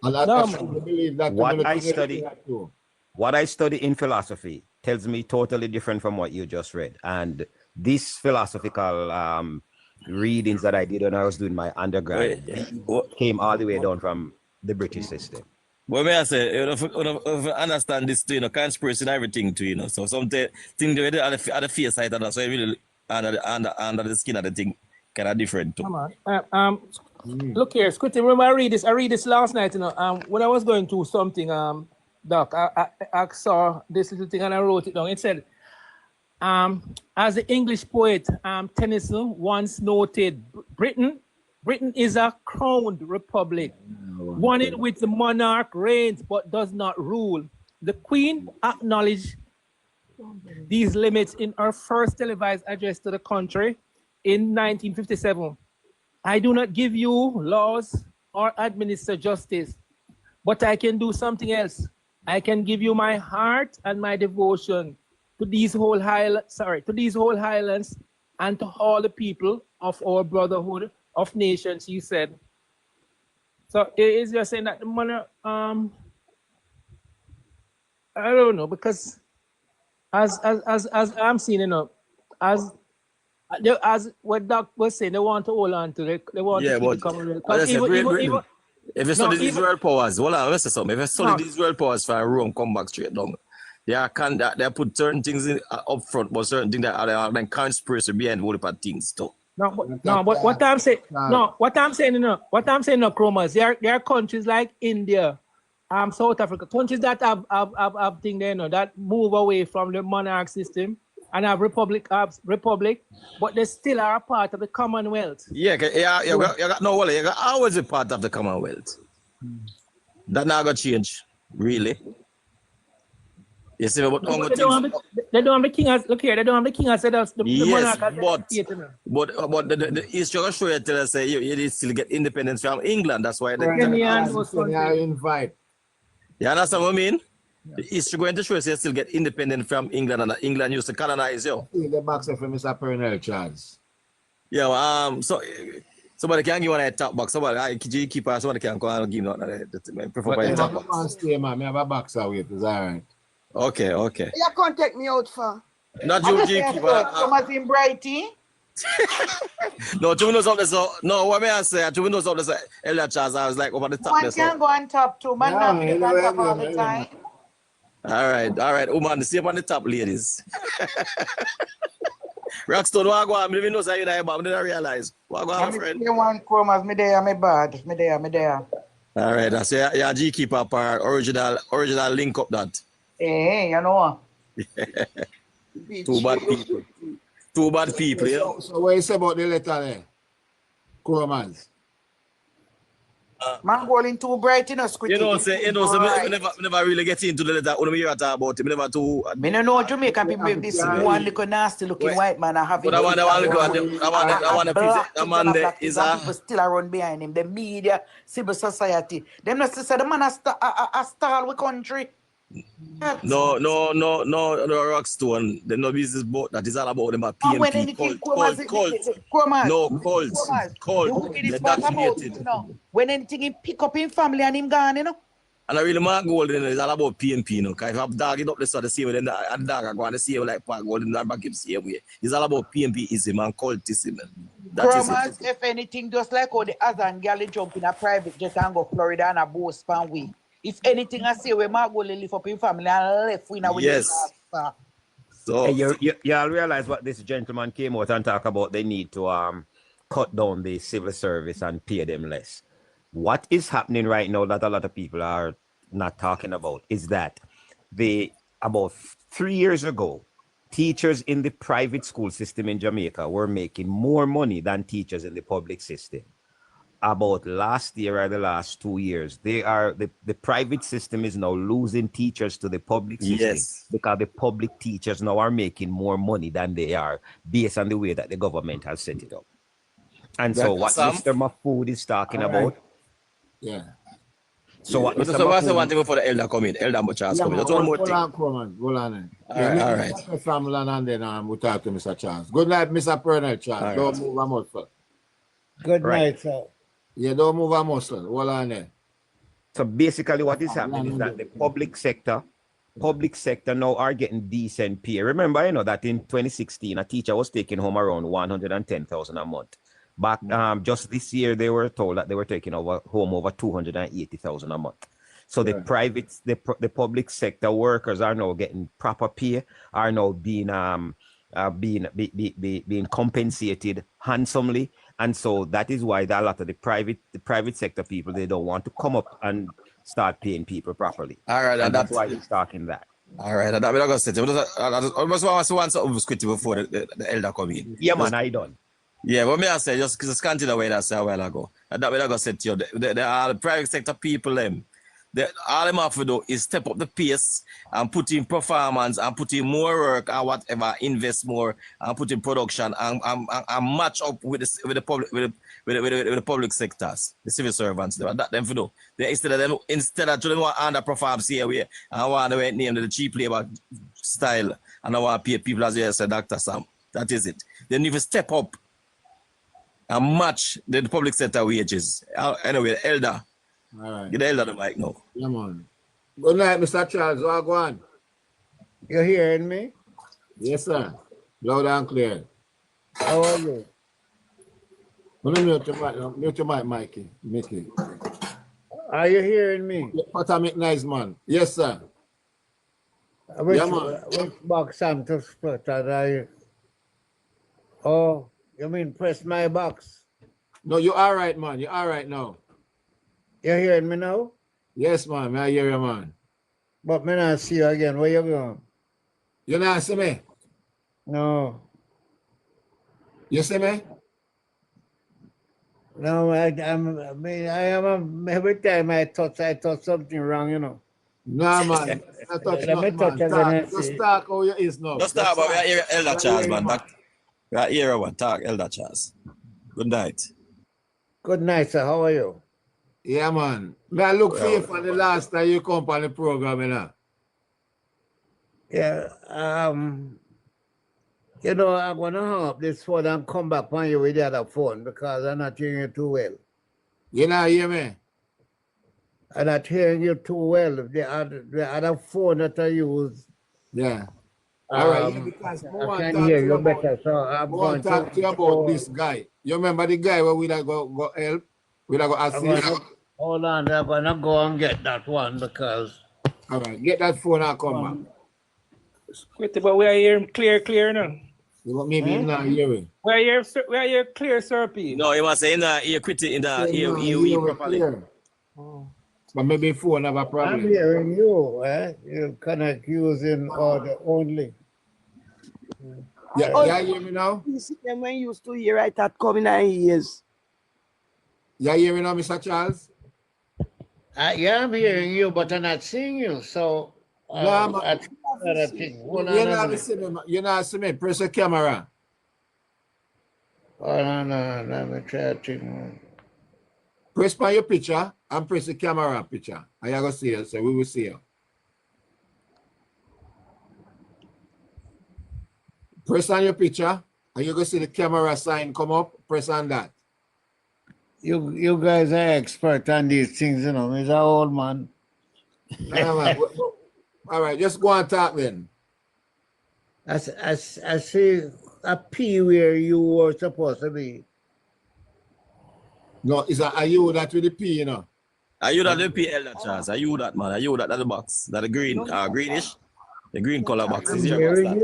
And I no, truly believe that What I everything study, are true. what I study in philosophy tells me totally different from what you just read. And these philosophical readings that I did when I was doing my undergrad came all the way down from the British system. Well, may I say, if you understand this too, conspiracy and everything too, so something things at the face side and so it really under the skin of the thing kind of different too. come on. Look here, Scotty, remember I read this last night, when I was going through something, Doc, I saw this little thing and I wrote it down. It said, as the English poet Tennyson once noted, Britain is a crowned republic, one in which the monarch reigns but does not rule. The Queen acknowledged these limits in her first televised address to the country in 1957. I do not give you laws or administer justice, but I can do something else. I can give you my heart and my devotion to these whole highlands and to all the people of our brotherhood of nations, you said. So is you're saying that the money, I don't know, because as I'm seeing, as what Doc was saying, they want to hold on to it. They want to keep the Commonwealth. If you study these world powers, hold on, let's say something. If you study these world powers for Rome, come back straight down. They put certain things up front, but certain things that are then conspiracy behind all the things too. But what I'm saying, Chromas, there are countries like India, South Africa, countries that have things there, that move away from the monarch system and have republic, but they still are a part of the Commonwealth. You got always a part of the Commonwealth. That not gonna change, really. You see, but they don't have the king as, look here, they don't have the king as the monarch as but the history show you tell us say you still get independence from England. That's why they invite. You understand what I mean? The history going to show us you still get independent from England, and England used to colonize you. The box of Mr. Pernell Charles. Yeah, so somebody can give one a top box. Somebody keep somebody can go and give a top box. Stay, man. I have a box away. It's all right. Okay. You can't take me out for. Not you, keeper. Thomas in Brighty. No, two windows up there. So no, what may I say? Two windows up there. Earlier, Charles, I was like over the top. One can go on top too. Man, not be on top all the time. All right. Woman, the same on the top, ladies. Rockstone, what go on? I didn't know say you there, but I didn't realize. What go on, friend? Me one Chromas, me there, me bad. Me there. All right, that's your G keeper part original link up that. Hey, you know. Two bad people. Yeah. So what you say about the letter there? Chromas. Man going too bright, Squiddy. We never really get into the letter. When we hear talk about it, we never too. Me no know Jamaican people make this one little nasty looking white man. I have it. But I want to present the man there is people still around behind him. The media, civil society. Them not say the man a star with country. No, Rockstone. The no business about that is all about them a PMP cult. They're documented. When anything he pick up in family and him gone, And I really mark Golden is all about PMP, Because if I'm dogging up the same way, then and dog are going to see like Park Golden and back him same way. It's all about PMPism and cultism. Chromas, if anything, just like how the Azan girl jump in a private jet and go Florida and a boat span way. If anything I say, we might go live up in family and left with yes. So you all realize what this gentleman came out and talk about. They need to cut down the civil service and pay them less. What is happening right now that a lot of people are not talking about is that about 3 years ago, teachers in the private school system in Jamaica were making more money than teachers in the public system. About last year or the last 2 years, the private system is now losing teachers to the public system because the public teachers now are making more money than they are based on the way that the government has set it up. And so what Mr. Mahfoud is talking about, So what? But so what's the one thing before the elder come in? Elder Charles come in. That's one more thing. Hold on. All right. Family and then we'll talk to Mr. Charles. Good night, Mr. Pernell Charles. All Don't right. move a muscle. Good Right. night, sir. Yeah, don't move a muscle. Hold on there. So basically what is happening is that the public sector now are getting decent pay. Remember, that in 2016, a teacher was taking home around 110,000 a month. Back just this year, they were told that they were taking home over 280,000 a month. So the public sector workers are now getting proper pay, are now being compensated handsomely, and so that is why a lot of the private sector people, they don't want to come up and start paying people properly. All right, and that's why he's talking that. All right, I'm not gonna say. I must want something squitty before the elder come in. Yeah, man, I done. Yeah, what me I say, just continue the way that I said a while ago. And that way I got said to you, the private sector people, all them have to do is step up the pace and put in performance and put in more work and whatever, invest more and put in production and match up with the public sectors, the civil servants. That them for do. Instead of them want underperform CAA and want to name the cheap labor style and I want to pay people as you said, Dr. Sam. That is it. They need to step up and match the public sector wages. Anyway, elder. All right. Get the elder the mic now. Yeah, man. Good night, Mr. Charles. Go on. You hearing me? Yes, sir. Loud and clear. How are you? Mute your mic, Mikey. Mickey. Are you hearing me? What I make nice, man. Yes, sir. Which box I'm to split? Oh, you mean press my box? No, you're all right, man. You're all right now. You hearing me now? Yes, man. I hear you, man. But me not see you again. Where you going? You not see me? No. You see me? No, every time I touch something wrong, No, man. I touch nothing, man. Just talk how you is now. Just talk about we are here, Elder Charles, man. We are here, one. Talk, Elder Charles. Good night. Good night, sir. How are you? Yeah, man. May I look for you for the last time you come on the program, Yeah, I'm gonna hang up this phone and come back on you with the other phone because I'm not hearing you too well. You not hear me? I'm not hearing you too well. The other phone that I use. Yeah. All right. Yeah, because I can hear you better. So I'm going to talk to you about this guy. You remember the guy where we go help? We go assist. Hold on, I'm gonna go and get that one because. All right, get that phone and come back. Wait, but we are hearing clear now. Maybe not hearing. We are here clear, Sir P. No, you must say in the ear quitting in the ear properly. But maybe phone have a problem. I'm hearing you, You're connect using audio only. Yeah, you hear me now? You see them when you used to hear right at coming in ears. You hear me now, Mr. Charles? Yeah, I'm hearing you, but I'm not seeing you. So you're not seeing me. Press the camera. Oh, no, let me try to. Press on your picture and press the camera picture. And you're going to see it, so we will see you. Press on your picture and you're going to see the camera sign come up. Press on that. You guys are expert on these things, He's an old man. All right, just go and talk then. I see a P where you were supposed to be. No, are you that with the P, Are you that the P, Elder Charles? Are you that, man? Are you that the box? That the green, greenish? The green color box is your box. I'm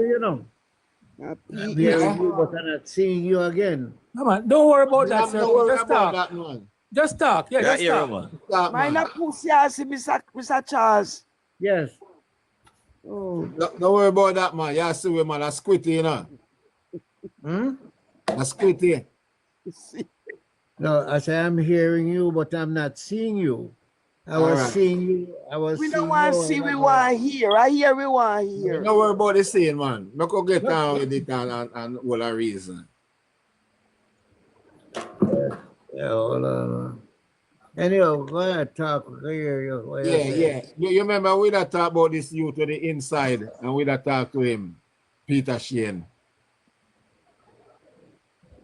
hearing you, but I'm not seeing you again. No, man, don't worry about that, sir. Just talk. That, man. Just talk. Yeah, just talk. Mine a pussy, I see Mr. Charles. Yes. Oh. Don't worry about that, man. You see we, man. That's squitty, That's squitty. No, I say I'm hearing you, but I'm not seeing you. I was seeing you. We don't want to see, we want to hear. I hear, we want to hear. Don't worry about the saying, man. Don't go get down with it and all a reason. Yeah, hold on. Anyway, go ahead, talk. I hear you. What you say? Yeah. You remember we that talk about this youth to the inside and we that talk to him, Peter Shane.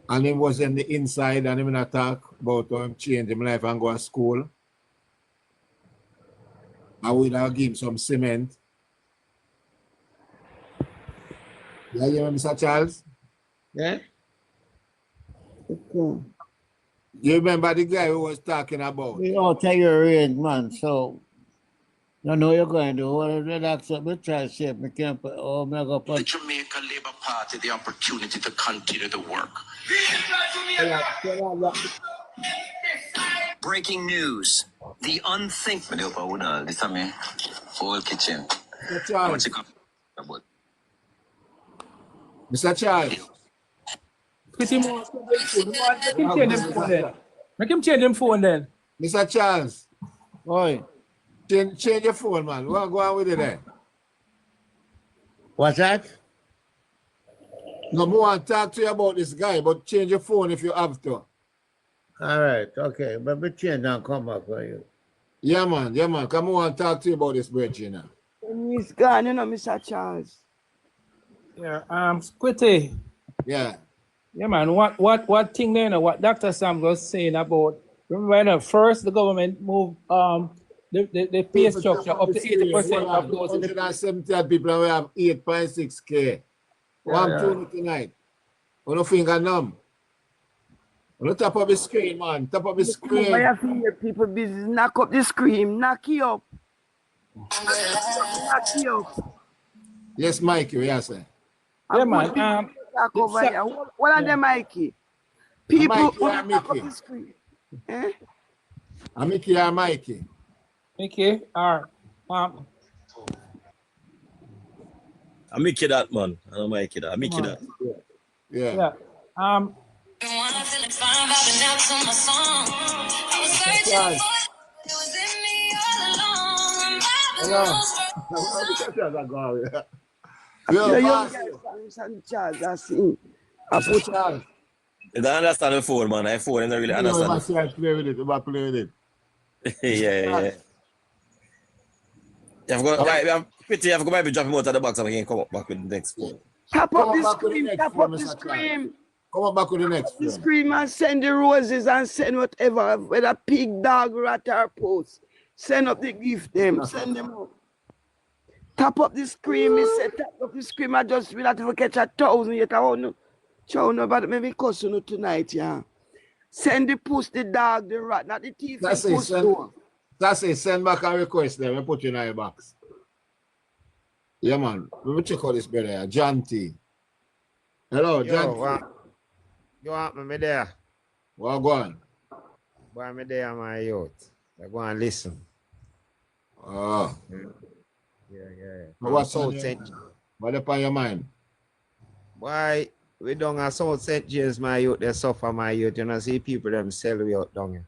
And him was in the inside and him that talk about how him change his life and go to school. And we that give him some cement. Yeah, you know, Mr. Charles? Yeah? Okay. You remember the guy who was talking about? We all take your range, man. So, you know you're going to do. What relax up, we try to shape me camp. Oh, me go The put. Jamaica Labour Party the opportunity to continue the work. Breaking news. The unthinkable. This time, full kitchen. Mr. Charles. Mr. Charles. Pretty much. Make him change him phone then. Make him change him phone then. Mr. Charles. Oi. Change your phone, man. What go on with it there? What's that? No, I want to talk to you about this guy, but change your phone if you have to. All right, okay. But we change and come back for you. Yeah, man. Come on and talk to you about this bridge, you know. He's gone, you know, Mr. Charles. Yeah, Squitty. Yeah. Yeah, man. What thing there, you know, what Dr. Sam was saying about, remember, you know, first the government moved the pay structure up to 80% of those. 170 people and we have 8.6K. What I'm doing tonight. On the finger numb. On the top of the screen, man. Top of the screen. Why you feel people busy? Knock up the screen. Knock you up. Knock you up. Yes, Mikey, what you say? Yeah, man. Knock over here. What are they, Mikey? People Mikey, who yeah, knock up Mickey. the screen. Eh? I'm Mickey or Mikey. Okay, all right. I make it that, man. I don't make it that. I make it that. Yeah. Charles, I see. I put Charles. You don't understand the phone, man. I phone, I don't really understand. Play with it. Yeah. I've got pretty. I've got maybe drop him out of the box and I can come up back with the next phone. Tap up the screen. Tap up the screen. Come on back with the next The phone. screen and send the roses and send whatever, whether pig, dog, rat, or post. Send up the gift them. Send them up. Tap up the screen. Me say tap up the screen. I just will have to catch 1,000 yet. I won't know. Chow no, but maybe cuss you tonight, yeah. Send the puss, the dog, the rat, not the thief. That's it. Send back a request there. We put you in our box. Yeah, man. Let me check out this brother. John T. Hello, John T. You want me there? What go on? Why me there, my youth? I go and listen. Oh. Yeah. What's on your mind? Why we don't have South St. James, my youth, they suffer, my youth. You know, see people them sell we out down here.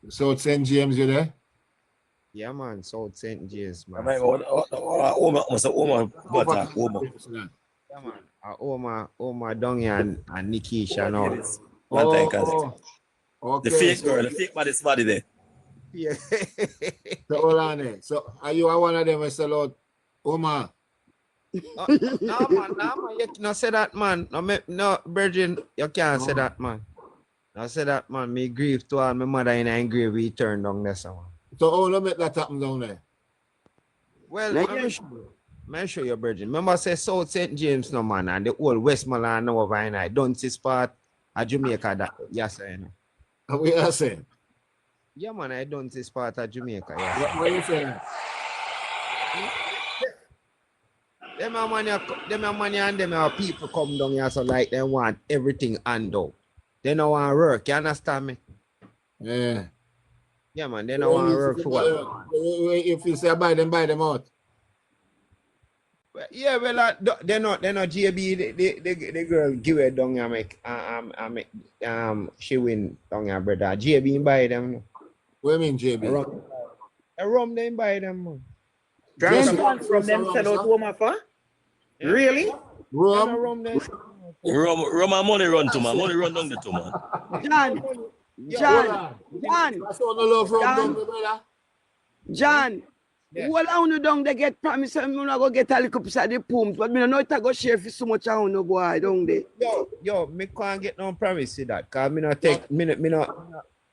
South St. James, you there? Yeah, man, South St. James, man. Yeah, man. Oma down here and Nikisha now. Okay. The fake girl, the fake body there. Yeah. So hold on there. So are you one of them who sell out Oma? No, man, you can't say that, man. No, Virgin, you can't say that, man. I say that, man. Me grieve to all my mother in a grave we turn down there, man. So how do make that happen down there? Well, let me show you, Virgin. Remember, I say South St. James, no, man, and the old Westmoreland now over and I don't see spot at Jamaica that, yes, I know. What are you saying? Yeah, man, I don't see spot at Jamaica, yes. What are you saying? Them are money and them are people come down here so like they want everything handled. They don't want to work, you understand me? Yeah. Yeah, man, they don't want to work for what? If you say buy them out. Yeah, well, they're not JB, the girl give it down here, make she win down here, brother. JB buy them. What do you mean, JB? A rum they buy them, man. From them sell out woman for? Really? Rum? Rum and money run to man. Money run down the to man. John, That's all the love from them, brother. John. Yeah. Well, I want down they get promise I'm gonna go get a little piece of the pumps, but me don't know if I go share for so much I want to go I down there. Yo, me can't get no promise to that, cause me not take me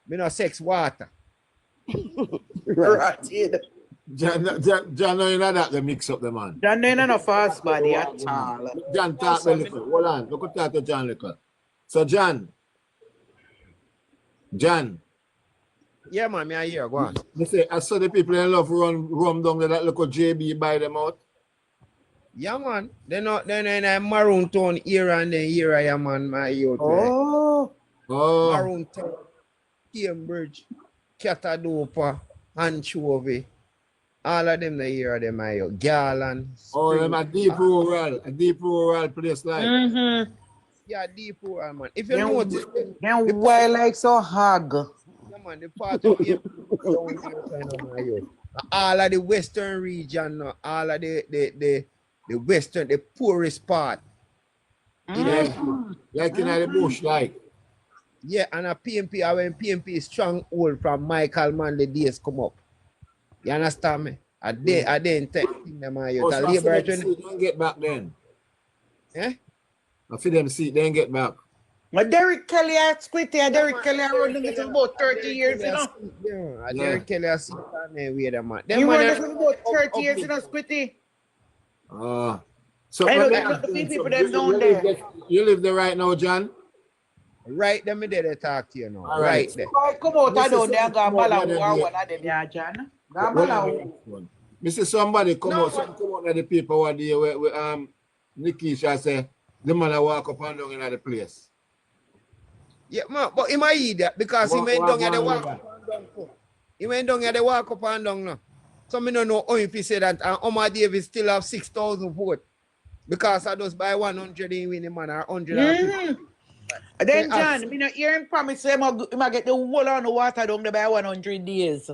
not sex water. Right. John, you know that they mix up the man. John, ain't no fast body at all. John, talk a little. Hold on, look at that to John little. So John. Yeah, man, me I hear, go on. They say, I saw the people in love rum down there that look at JB buy them out. Yeah, man. They're in a Maroon Town era and then here I am on my youth. Oh. Maroon Town, Cambridge, Catadopa, Anchovy. All of them the here them my youth. Garland. Oh, them a deep rural place like. Mm-hmm. Yeah, deep rural, man. If you notice, then why like so hard? Man, the part of it, all of the western region, all of the western, the poorest part. Like in the bush, like. Yeah, and a PMP, when PMP is stronghold from Michael Manley days come up. You understand me? I didn't take them out. Oh, so I don't get back then. Eh? I feel them see, they get back. But Derek Kelly at Squitty, Derek Kelly running it for about 30 years, you know. Yeah, Derek Kelly has seen that way, man. You run it for about 30 years, you know, Squitty. So I know there's a few people that down there. You live there right now, John? Right there, me there to talk to you now. All right there. Come out down there and go Bala War, one of them, yeah, John. Mr. Somebody come out of the people one day where Nikisha say the man walk up and down in the place. Yeah, man, but he might eat that because he went down and walk up and down. He went down and walk up and down now. So I don't know how if he said that Omar Davis still have 6,000 votes because I just buy 100 in winning man or 100. Then John, me not hear him promise say he might get the whole on the water down there by 100 days.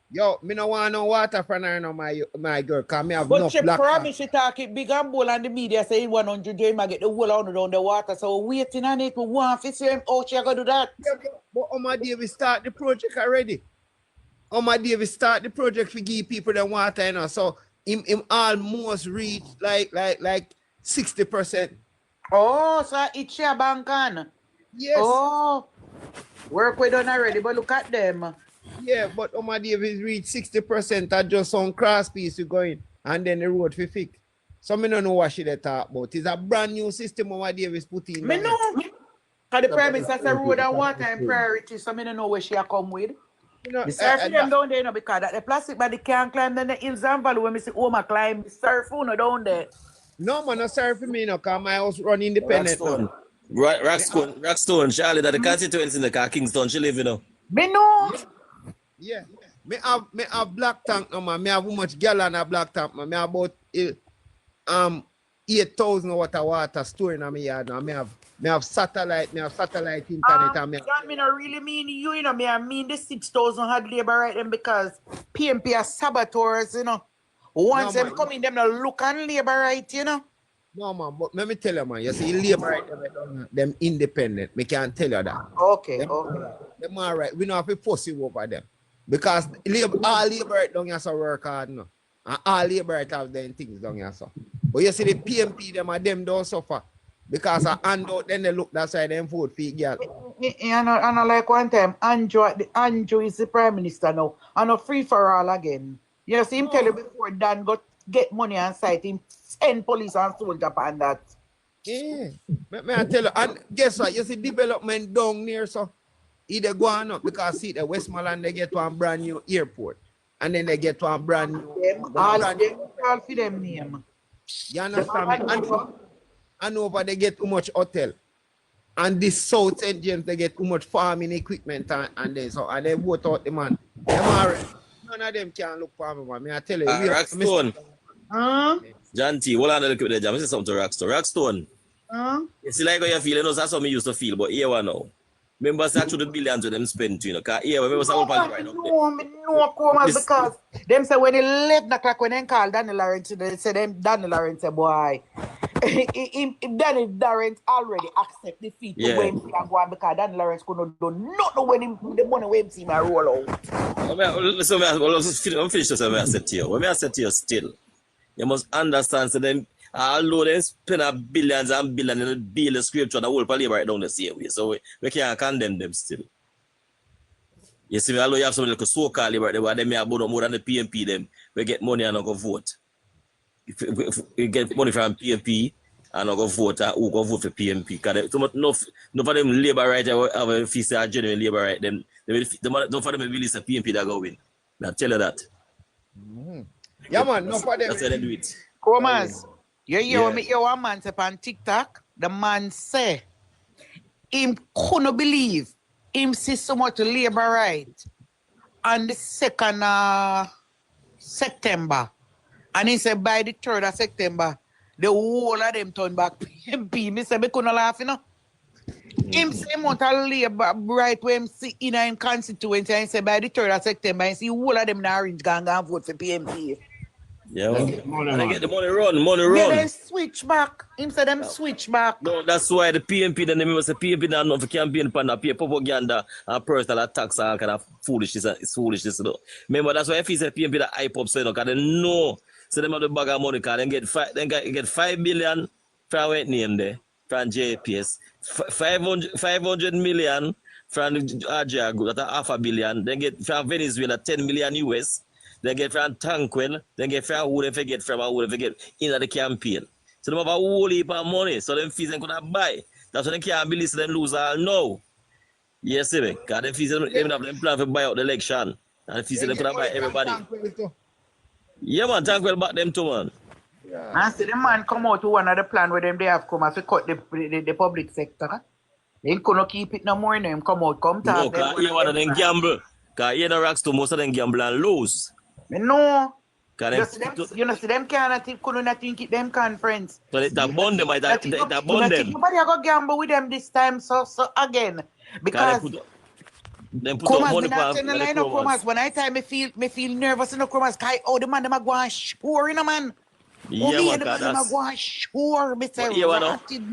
Yo, me no want no water from her no my girl, cause me have but enough she black. promise she talk it big and bold and the media say 100 days might get the whole on down the water. So waiting on it, we want to see him how she gonna do that. Yeah, but Omar Davis start the project already. Omar Davis start the project to give people the water, you know. So him almost reach like 60%. Oh, so it's your bank on. Yes. Oh, work we done already, but look at them. Yeah, but Omar Davis reached 60% at just some cross piece going and then the road for fix. So I don't know what she talk about. It's a brand new system Omar Davis put in. Me know. Because the premise that's a road and water and priority, so I don't know where she come with. You know, the surf them down there, you know, because that the plastic body can't climb down the hills and valley when I see Oma climb the surf down there. No man, no surf for me, no, because my house run independent. Rockstone, Charlie, that the constituency in the car, Kingston, she live, you know. Me know. Yeah. Me have black tank no man. Me have how much gallon a black tank, man. Me have about 8,000 water storing in my yard now. Me have satellite internet and me. John, me not really mean you know, me I mean the 6,000 hard labor right them because PMP are saboteurs, you know. Once them come in, them not look and labor right, you know. No man, but let me tell you, man. You see, labor right them independent. Me can't tell you that. Okay, them all right. We don't have to fuss you over them. Because all labor right down here so work hard, no. And all labor right have them things down here so. But you see the PMP them don't suffer. Because I hand out, then they look that side them vote for girl. And I like one time, Andrew is the Prime Minister now. And a free for all again. You see him tell you before Dan got get money on site, him send police and soldier upon that. Yeah. May I tell you, and guess what? You see development down near so either go on up because see the Westmoreland they get one brand new airport. And then they get one brand new all for them name. You understand me? And over they get too much hotel. And this South St. James they get too much farming equipment and then so and they vote out the man. None of them can look for me, man. May I tell you. Rockstone. John T, hold on a little bit there. I say something to Rockstone. Rockstone. You see like how you feel, you know, that's how me used to feel, but here one now. Remember that to the billions of them spent, you know, because here, remember some right now. No, because them say when 11 o'clock when they call Daniel Lawrence, they say them Daniel Lawrence say, boy, Danny Lawrence already accept defeat to when he can go on because Danny Lawrence couldn't do nothing when the money when team are roll out. Listen, I'm finished with what I said to you. What I said to you still, you must understand so them although they spend billions and billions in the bill scripture, the whole labor right down the same way. So we can't condemn them still. You see, although you have some like so-called labor, they may have more than the PMP them. We get money and not go vote. If we get money from PMP and not go vote, who go vote for PMP? Because no for them labor right have a fee say genuine labor right. Them don't for them release a PMP that go win. I tell you that. Yeah, man, no for them. That's how they do it. Comas, you hear me? You one man say on TikTok. The man say him couldn't believe him see so much labor right on the 2nd September, and he said by the 3rd of September, the whole of them turn back PMP. Me say me couldn't laugh, you know. Him say amount of labor right when him see in a constituency, and he say by the 3rd of September, he see whole of them in Orange gang and vote for PMP. Yeah, well, they get the money run. Yeah, they switch back. Him say them switch back. No, that's why the PMP, then they must say PMP not enough for campaign pan pay propaganda and personal attacks and kind of foolishness. It's foolishness, you know. Remember, that's why if he say PMP that hype up, so you know, because they know, so they have the bag of money, because they get 5 billion from what name there, from JPS, 500 million from Algeria group, that's $500 million. They get from Venezuela 10 million US. They get from Tanquil, they get from who they get from who they get in the campaign. So they have a whole heap of money, so them fees they could have buy. That's why they can't believe them lose all now. Yes, see me, because them fees they don't have them plan to buy out the election. And the fees they could have buy everybody. Yeah, man, Tanquil back them too, man. Yeah. And see the man come out to one of the plan where them they have come as to cut the public sector. They couldn't keep it no more, him come out, come talk. No, because you want them gamble. Because you know racks to most of them gamble and lose. No. You know, see them couldn't not keep them conference. So that bond them, that bond them. Nobody go gamble with them this time, so again. Because them put up money for the Chromas. When I time me feel nervous in the Chromas, because the man them are going sure, you know, man. Yeah, man, the man them are going sure, Mr.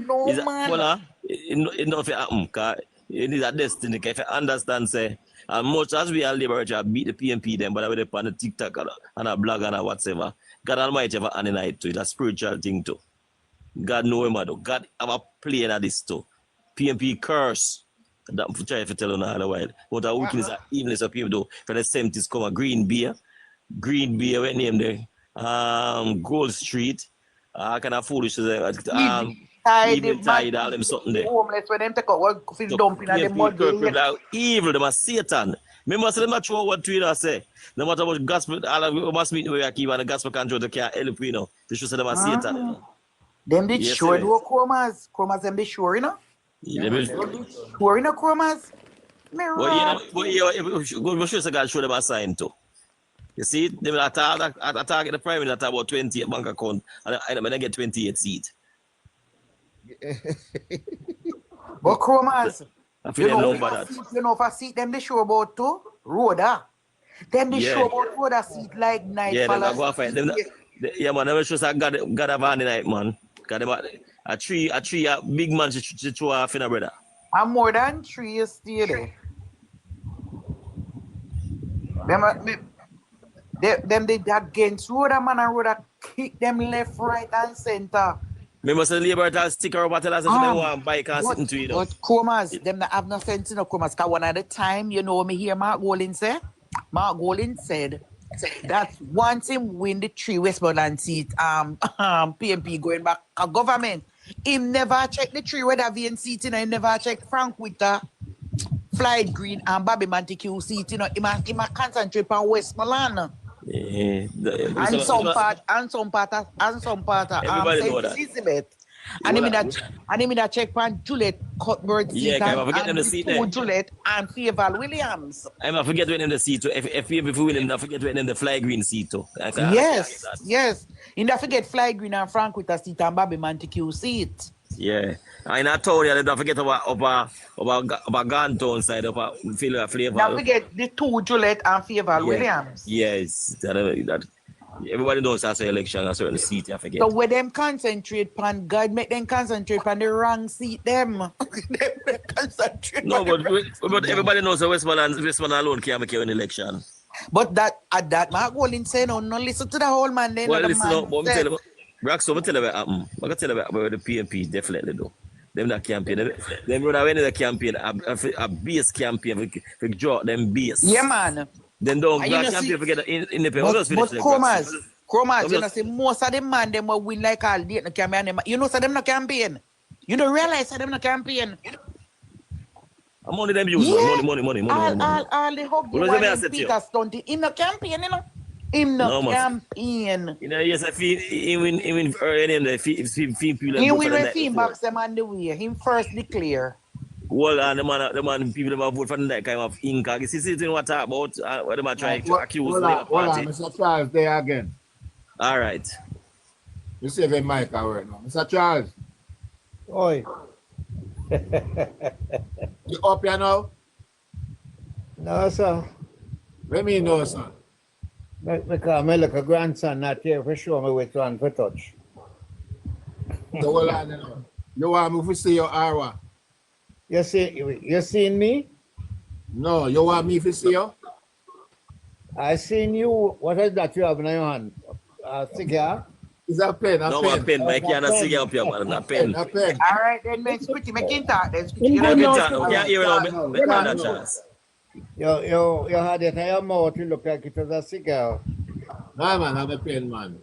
No, man. It's not for happen, because it is a destiny. If you understand, say, and much as we are liberal, beat the PMP them, but I will on the TikTok and a blog and a whatever. God Almighty have an night to it, a spiritual thing too. God know him, God have a play in this too. PMP curse. That I'm trying to tell you now otherwise. But the weakness and evilness of people do. For the 70s come a Green Beer, what name there? Gold Street. Kind of foolish. Even tied all them something there. Homeless when them take out what dumping at them mud. Evil, them are Satan. Remember, so them not sure what Twitter say. No matter what gospel, all of you must meet where you keep and the gospel control they can't help you know. They should say them are Satan. Them did sure do Chromas. Chromas them they sure, you know? Yeah, they sure, you know, Chromas? We should say God show them a sign too. You see, they will target the prime minister about 28 bank account and they get 28 seats. But Chromas, you know if I see them they show about too, Rhoda. Them they show about Rhoda seat like night. Yeah, they go fight them. Yeah, man, never show say God have on the night, man. Cause them a big man to throw off in a brother. And more than 3 is still there. Them they against Rhoda, man, and Rhoda kick them left, right, and center. Remember, the Labour Party sticker over tell us that they want bike and sitting to you. But Chromas, them not have no sense in the Chromas. Because one at a time, you know me hear Mark Golding say. Mark Golding said that once him win the 3 Westmoreland seat, PMP going back to government, him never check the 3 Weathervane seat, you know, he never check Frank Witter, Floyd Green, and Bobby Montague seat, you know, he must concentrate on Westmoreland. Yeah, and some part of Elizabeth. And he mean that check on Juliet Cuthbert seat and Juliet and Fayeval Williams. I'm not forget when in the seat too. If we win him, not forget when in the Fly Green seat too. Yes. You don't forget Fly Green and Frank with a seat and Bobby Montague seat. Yeah. And I told you, don't forget about Ganton side, about Flavor. Don't forget the 2 Juliet and Fayeval Williams. Yes. Everybody knows that's an election, a certain seat, you forget. So where them concentrate on God, make them concentrate on the wrong seat, them. Them concentrate No, on the but everybody knows the Westmoreland alone can't make an election. But that at that my goal in saying no listen to the whole man then Well, the listen man up, but said. tell you, Braxton, tell you what happened. I'm going to tell you about the PNP definitely do. Them that campaign, them run away in the campaign, a base campaign for draw them base. Yeah, man. Then don't And go you know, campaign for get independent. but Chromas, you know, just- say most of them man them will win like all day in the campaign. You know, so them no campaign. You don't realize that them no campaign. I'm only them use Yeah. money. All the hug What you does it mean I want said to you? Peter Stunt in the campaign, you know. Him no No, man. campaign. You know, yes, I feel he win early in the people. He will when he box them on the way. Him first declare. Well, and the man, people them vote for that kind of inca. You see what I talk about? What them are trying to accuse Labour Hold on, Party. Mr. Charles, there again. All right. You see the mic right now. Mr. Charles, Oi. you up here now? No, sir. Let me know, sir. Because my little grandson not here for show me which one for touch. So hold on now. You want me to see your Arwa? You seen me? No, you want me to see you? I seen you. What is that you have in your hand? A cigar? It's a pen, No, a pen. Mike, you can't see up here, man. A pen. A pen. All right, then make Squitty, make him talk. Then Squitty, You you know, can't hear it now. Make that chance. You had it in your mouth. You look like it was a cigar. No, man, I'm a pen, man.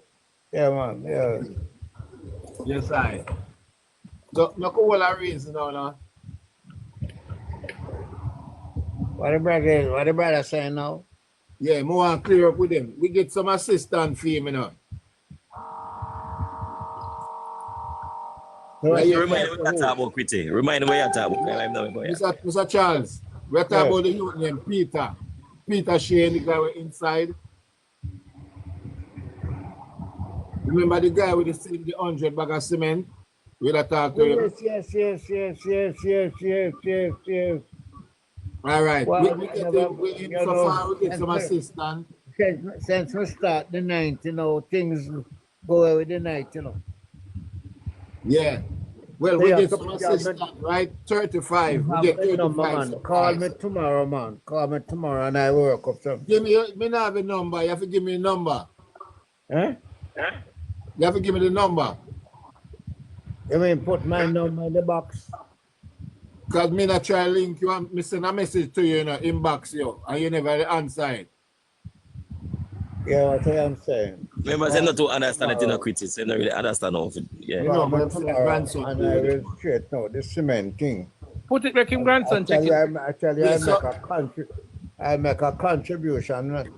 Yeah, man. Yeah. Yes, I. So, no cool reason now. What the brother saying now? Yeah, more and clear up with him. We get some assistant for him, you know. Remind me what you talk about, Quitty. Remind me what you talk about. Mr. Charles, we're talking about the youth named Peter. Peter Shane, the guy with inside. Remember the guy with the 100 bag of cement? We'll talk to him. Yes. All right. Well, we get so far, we get some assistant. Since we start the night, you know, things go away with the night, you know. Yeah. Well, we get some assistant, right? 35. We get 35. Man. Call me tomorrow, man. Call me tomorrow and I work up something. Give me not have a number. You have to give me a number. Huh? You have to give me the number. You mean put my number in the box? Because me not try to link you and me send a message to you, you know, inbox you, and you never answer it. Yeah, what I'm saying. Remember, say not to understand it in a Quitty. Say not really understand how it, yeah. You know, but I'm saying grandson. And I will straight now, the cement thing. Put it, make him grandson check it. Actually, I make a contribution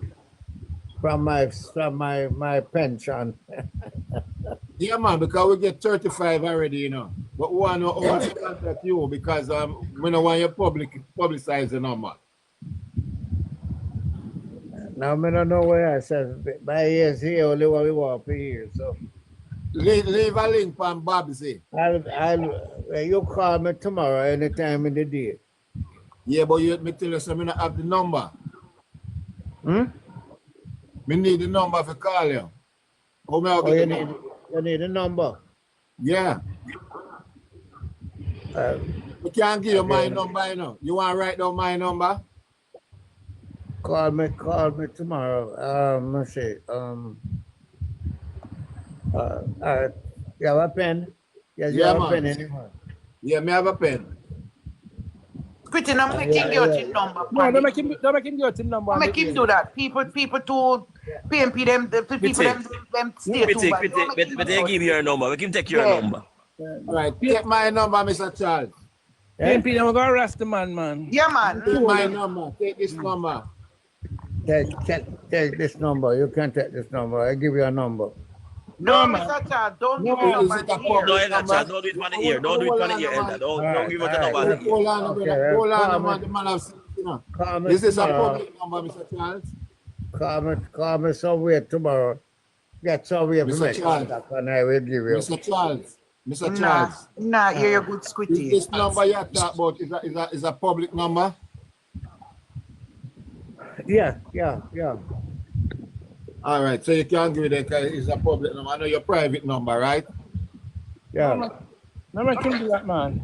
from my pension. Yeah, man, because we get 35 already, you know. But we want to also contact you because we don't want you publicize the number. Now, I don't know where I said, my ears here, only what we want for here, so. Leave a link from Babsy. You call me tomorrow, anytime in the day. Yeah, but me tell you something, I don't have the number. Me need the number for call you. You need a number? Yeah. We can't give you my number, you know. You want to write down my number? Call me tomorrow. Let's see. You have a pen? Yes, you have a pen anymore. Yeah, me have a pen. Quitting, I'm making your team number. No, don't make him give your team number. Make him do that. People to PMP them, the people them stay too bad. But they give you your number. We can take your number. Right, take my number, Mr. Charles. PMP, I'm going to arrest the man. Yeah, man. Take my number. Take this number. Take this number. You can take this number. I give you a number. No, Mr. Charles, don't give me number here. Don't do it on the ear. Don't do it on the ear, Elder. Don't give it the number. Hold on, brother. Hold on, man. The man have seen, you know. This is a public number, Mr. Charles. Call me somewhere tomorrow. Get somewhere for me. And I will give you. Mr. Charles. Mr. Charles. Nah, you're a good Squitty. This number you talk about is a public number? Yeah. All right, so you can't give it because it's a public number. I know your private number, right? Yeah. No man can do that, man.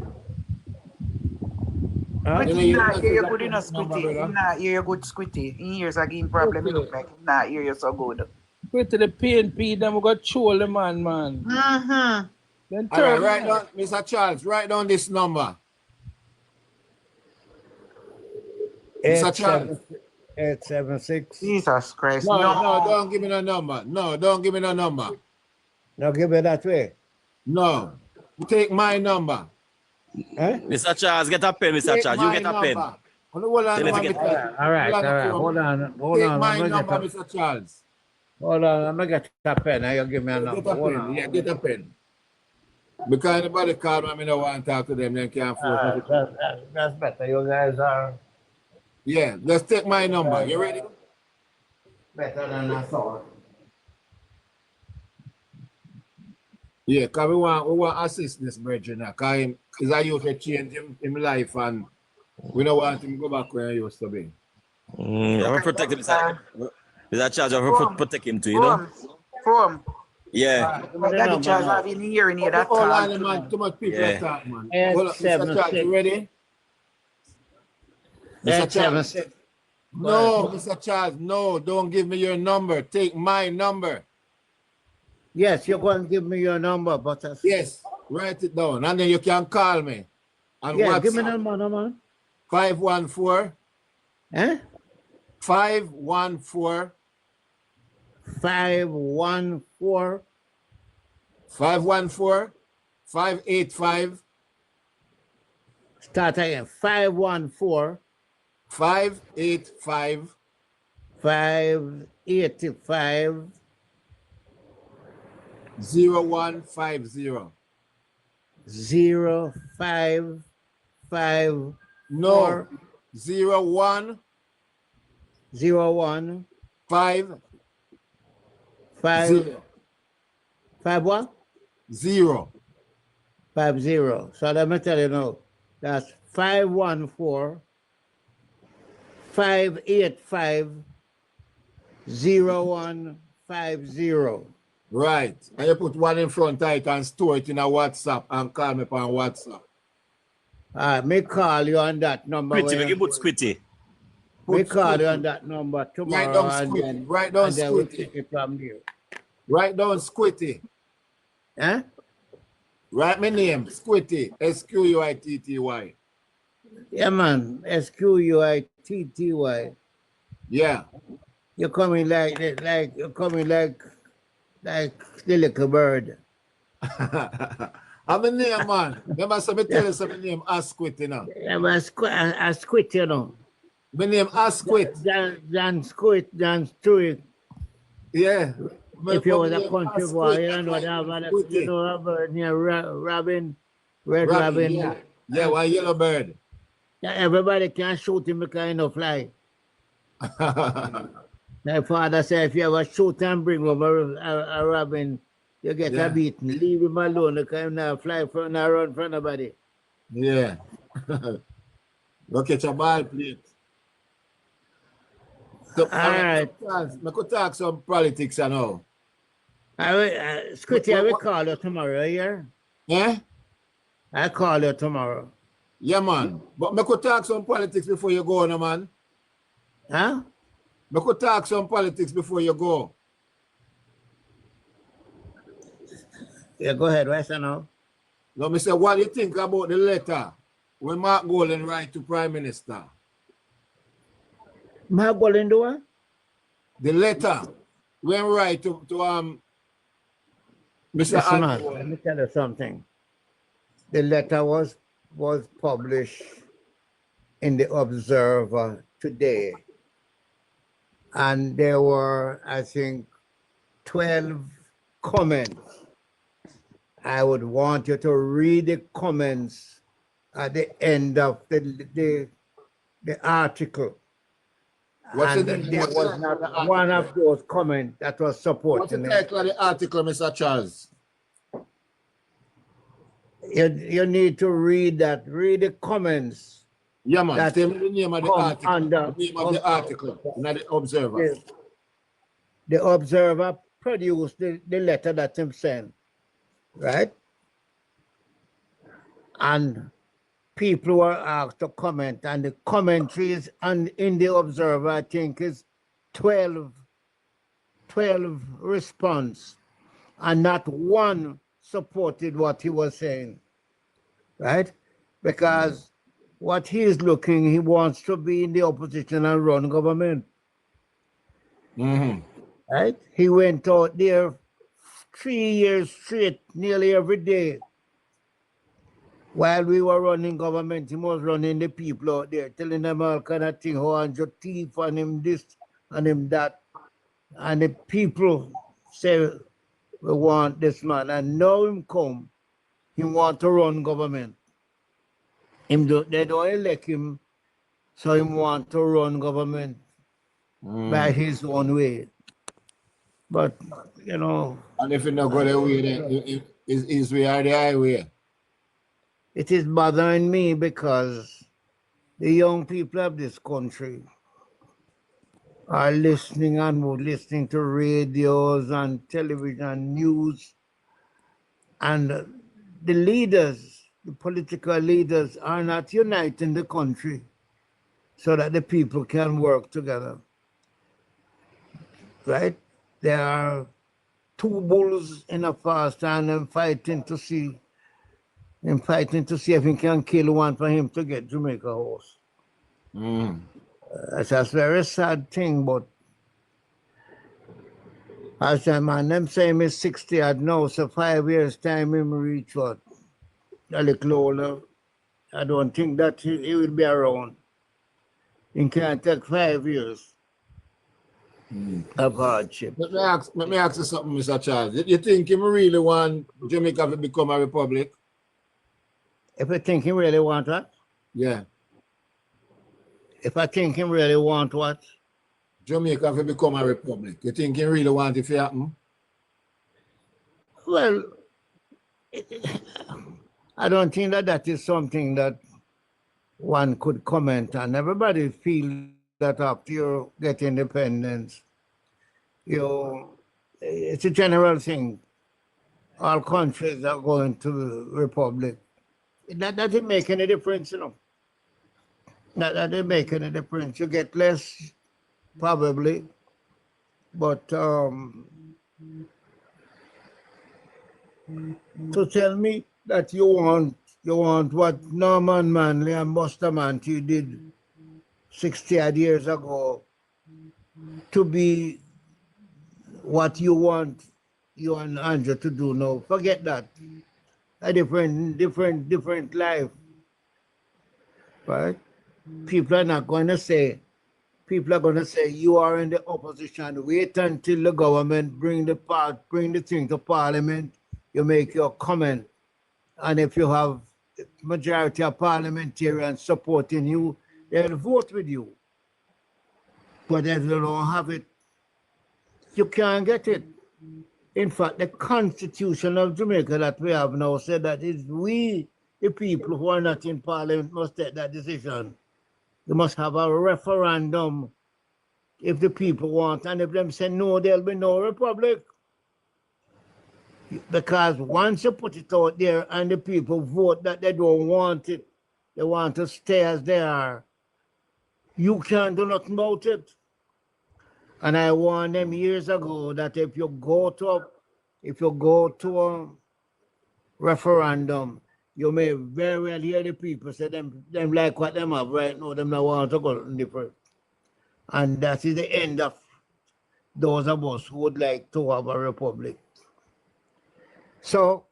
Huh? But You know, he you not can't hear use you a good enough, public number, Squitty. He brother. not hear you good, Squitty. He hears again problem. He look like he not hear you so good. Wait to the PNP, then we got troll the man, man. Mm-hmm. Then All right, turn write down, Mr. Charles, write down this number. Mr. Charles. 876. Jesus Christ. No, No. don't give me no number. No, don't give me no number. Now give it that way. No, take my number. Huh? Mr. Charles, get a pen, Mr. Take Charles. You my get a pen. number. Hold on, Then if you Mr. get- All right. Hold on. Hold Take on. my I'm gonna number, get Mr. Charles. Hold on. I'm gonna get a pen. Now you give me a number. Get a Hold pen. on. Yeah, get a pen. Because anybody call me, I don't want to talk to them. They can't force me. That's better. You guys are Yeah, let's take my number. You ready? better than I thought. Yeah, because we want assist this brethren now. Because he's a youth to change him life and we don't want him to go back where he used to be. I'm going to protect him, Mr. Charles. I'm going to protect him too, you know? From. Yeah. Daddy Charles having hearing here that Hold talk. on, man. Too much people Yeah. talk, man. Hold on, Mr. Charles, you ready? Mr. Charles. 876. No, Mr. Charles, no, don't give me your number. Take my number. Yes, you're going to give me your number, but Yes, write it down. And then you can call me. And yeah, WhatsApp. give me the number, man. 514 Eh? 514 514 514 585 Start again. 514 585 585 0150. 0554 No, 01 01 5 5 0 5 what? 0. 50. So let me tell you now. That's 514 585 0150. Right. And you put one in front of it and store it in a WhatsApp and call me on WhatsApp. Me call you on that number. Squitty, we can put Squitty. Me call you on that number tomorrow. Write down and Squitty. then, Write down and then we'll Squitty. take it from there. Write down Squitty. Huh? Write my name, Squitty. Squitty. Yeah, man. Squitty. Yeah. You're coming like you're coming like the little bird. I'm a name, man. Remember, so me tell you some name Asquit, you know. Yeah, but I squid, you know. My name Asquit. John Squid, John Stewart. Yeah. If you was a country boy, you know that, you know a bird near Robin, Red Robin. Yeah, one yellow bird. Yeah, everybody can shoot him because he no fly. My father said if you ever shoot and bring over a robin, you get a beating. Leave him alone because he not fly for not run for nobody. Yeah. Go catch a ball plate. So, All right. I could talk some politics and all. Squitty, I will call you tomorrow, yeah? Yeah? I'll call you tomorrow. Yeah, man. But I could talk some politics before you go, no, man. Huh? I could talk some politics before you go. Yeah, go ahead. What's that now? Let me say, what do you think about the letter when Mark Golden write to Prime Minister? Mark Golden do what? The letter when write to Mr. Listen, man, Andrew. let me tell you something. The letter was published in the Observer today. And there were, I think, 12 comments. I would want you to read the comments at the end of the article. What's And there was not one of those comments that was What's the supporting it. title of the article, Mr. Charles? You need to read that. Read the comments. Yeah, man. that Tell me the name of the come article. under- The name of the article, not the Observer. the Observer produced the letter that him sent, right? And people were asked to comment, and the commentaries in the Observer, I think, is 12 response, and not one supported what he was saying, right? Because what he is looking, he wants to be in the opposition and run government. Right? He went out there 3 years straight, nearly every day. While we were running government, he was running the people out there, telling them all kind of things, how and your thief and him this and him that. And the people say, we want this man. And now him come, he want to run government. They don't elect him, so he want to run government by his own way. But, you know. And if you not go the way, then is we are the highway. It is bothering me because the young people of this country are listening to radios and television news, and the leaders, the political leaders, are not uniting the country so that the people can work together. Right? There are two bulls in a fast and them fighting to see if he can kill one for him to get Jamaica House. That's a very sad thing, but as a man, them say him is 60 odd now, so 5 years time him reach what? A little older. I don't think that he will be around. It can take 5 years of hardship. Let me ask you something, Mr. Charles. You think him really want Jamaica to become a republic? If I think he really want what? Yeah. If I think he really want what? Jamaica to become a republic. You think he really want it to happen? Well, I don't think that is something that one could comment on. Everybody feels that after you get independence, it's a general thing. All countries are going to the republic. That doesn't make any difference, you know. That doesn't make any difference. You get less, probably, but to tell me that you want what Norman Manley and Buster Manty did 60 odd years ago to be what you want you and Andrew to do now, forget that. A different life, right? People are going to say you are in the opposition. Wait until the government bring the thing to parliament. You make your comment, and if you have majority of parliamentarians supporting you, they'll vote with you. But if you don't have it, you can't get it. In fact, the Constitution of Jamaica that we have now said that it's we, the people who are not in parliament, must take that decision. You must have a referendum if the people want, and if them say no, there'll be no republic. Because once you put it out there and the people vote that they don't want it, they want to stay as they are, you can't do nothing about it. And I warned them years ago that if you go to a referendum, you may very well hear the people say them like what them have right now, them not want to go different. And that is the end of those of us who would like to have a republic. So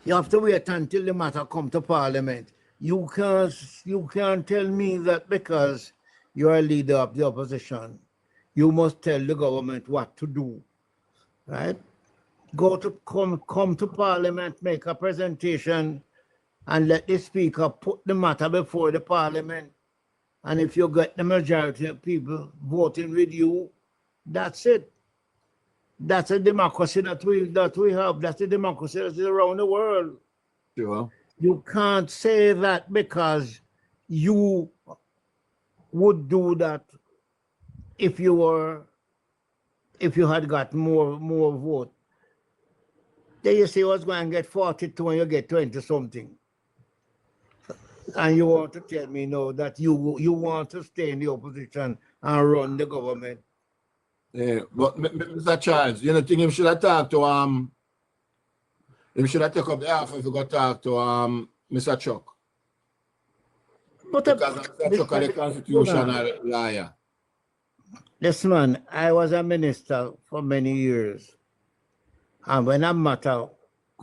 you have to wait until the matter come to parliament. You can't tell me that because you're a leader of the opposition, you must tell the government what to do, right? Come to parliament, make a presentation, and let the speaker put the matter before the parliament. And if you get the majority of people voting with you, that's it. That's a democracy that we have. That's a democracy that is around the world. Sure. You can't say that because you would do that if you were if you had got more vote. Then you say you was going to get 42 and you get 20 something. And you want to tell me now that you want to stay in the opposition and run the government. Yeah, but Mr. Charles, you know, think him should have talked to him should have taken up the offer if you got talk to Mr. Chuck. But because Mr. Chuck is the constitutional lawyer. Listen, man, I was a minister for many years. And when a matter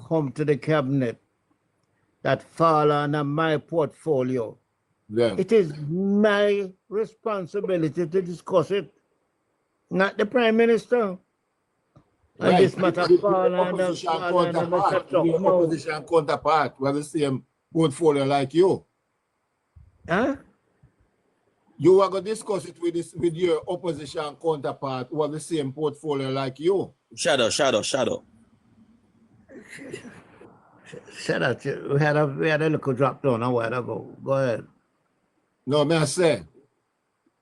come to the cabinet that fall under my portfolio, it is my responsibility to discuss it, not the Prime Minister. And this matter fall under Mr. Chuck. The opposition counterpart who have the same portfolio like you. Huh? You are going to discuss it with your opposition counterpart who have the same portfolio like you. Shadow. Shut up. We had a little drop down a while ago. Go ahead. No, may I say,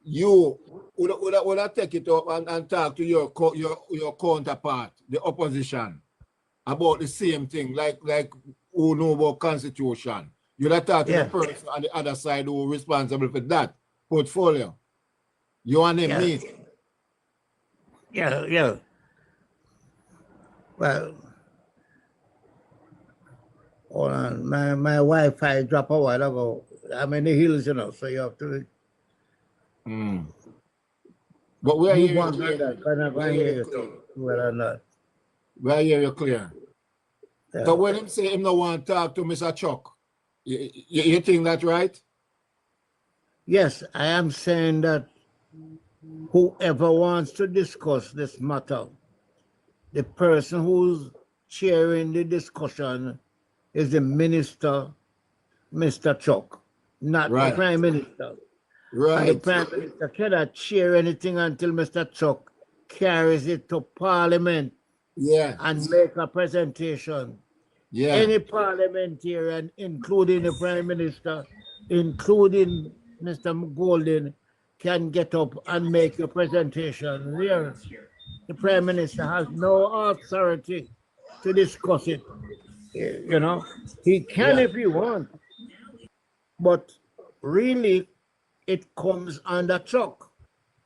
you would I take it up and talk to your counterpart, the opposition, about the same thing, like who know about constitution. You'd have talked to the person on the other side who is responsible for that portfolio. You and him meet. Yeah. Well, hold on. My Wi-Fi dropped a while ago. I'm in the hills, you know, so you have to. But where are you clear? Whether or not. Where are you clear? Yeah. So when him say him no want to talk to Mr. Chuck, you think that's right? Yes, I am saying that whoever wants to discuss this matter, the person who's chairing the discussion is the minister, Mr. Chuck, not the Prime Minister. Right. And the Prime Minister cannot chair anything until Mr. Chuck carries it to Parliament and make a presentation. Yeah. Any parliamentarian, including the Prime Minister, including Mr. Golden, can get up and make a presentation. There, the Prime Minister has no authority to discuss it. You know, he can if he wants, but really, it comes under Chuck.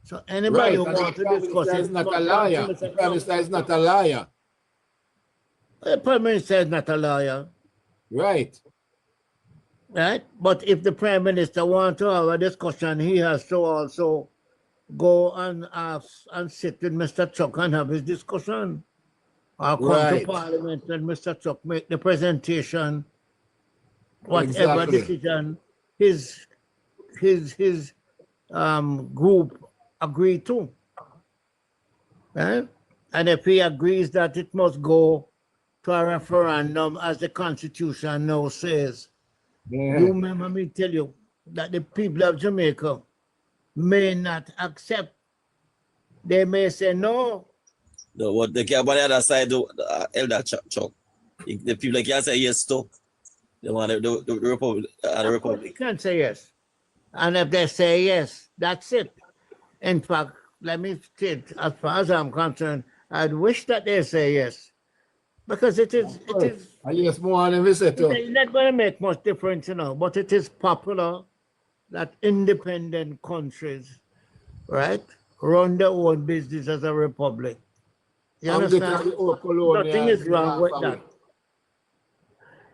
So anybody who wants to discuss it is not a liar. The Prime Minister is not a liar. The Prime Minister is not a lawyer. Right. But if the Prime Minister wants to have a discussion, he has to also go and ask and sit with Mr. Chuck and have his discussion. Or come to Parliament and Mr. Chuck make the presentation, whatever decision his group agree to. And if he agrees that it must go to a referendum, as the Constitution now says, you remember me tell you that the people of Jamaica may not accept. They may say no. No, what they care about the other side, Elder Chuck. The people can say yes to. They want the Republic. The Republic can't say yes. And if they say yes, that's it. In fact, let me state, as far as I'm concerned, I'd wish that they say yes. Because it is yes, more than we said. It's not going to make much difference, you know, but it is popular that independent countries, run their own business as a republic. You understand? Nothing is wrong with that.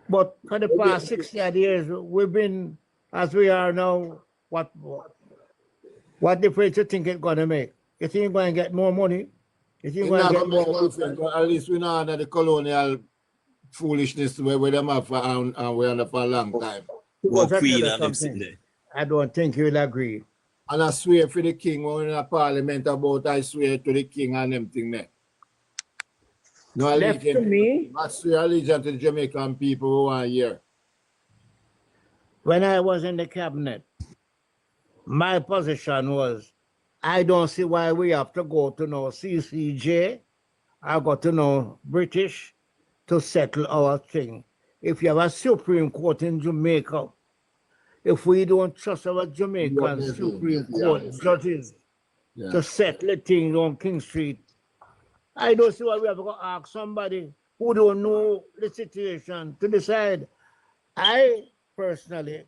But for the past 60 years, we've been, as we are now, what difference you think it's going to make? You think you're going to get more money? You think you're going to get more money? At least we're not under the colonial foolishness where them have and we're under for a long time. I don't think you'll agree. And I swear for the king, when we're in a parliament about, I swear to the king and them thing there. No left to me. I swear allegiance to the Jamaican people who are here. When I was in the cabinet, my position was, I don't see why we have to go to no CCJ. I got to know British to settle our thing. If you have a Supreme Court in Jamaica, if we don't trust our Jamaican Supreme Court judges to settle things on King Street, I don't see why we have to ask somebody who don't know the situation to decide. I personally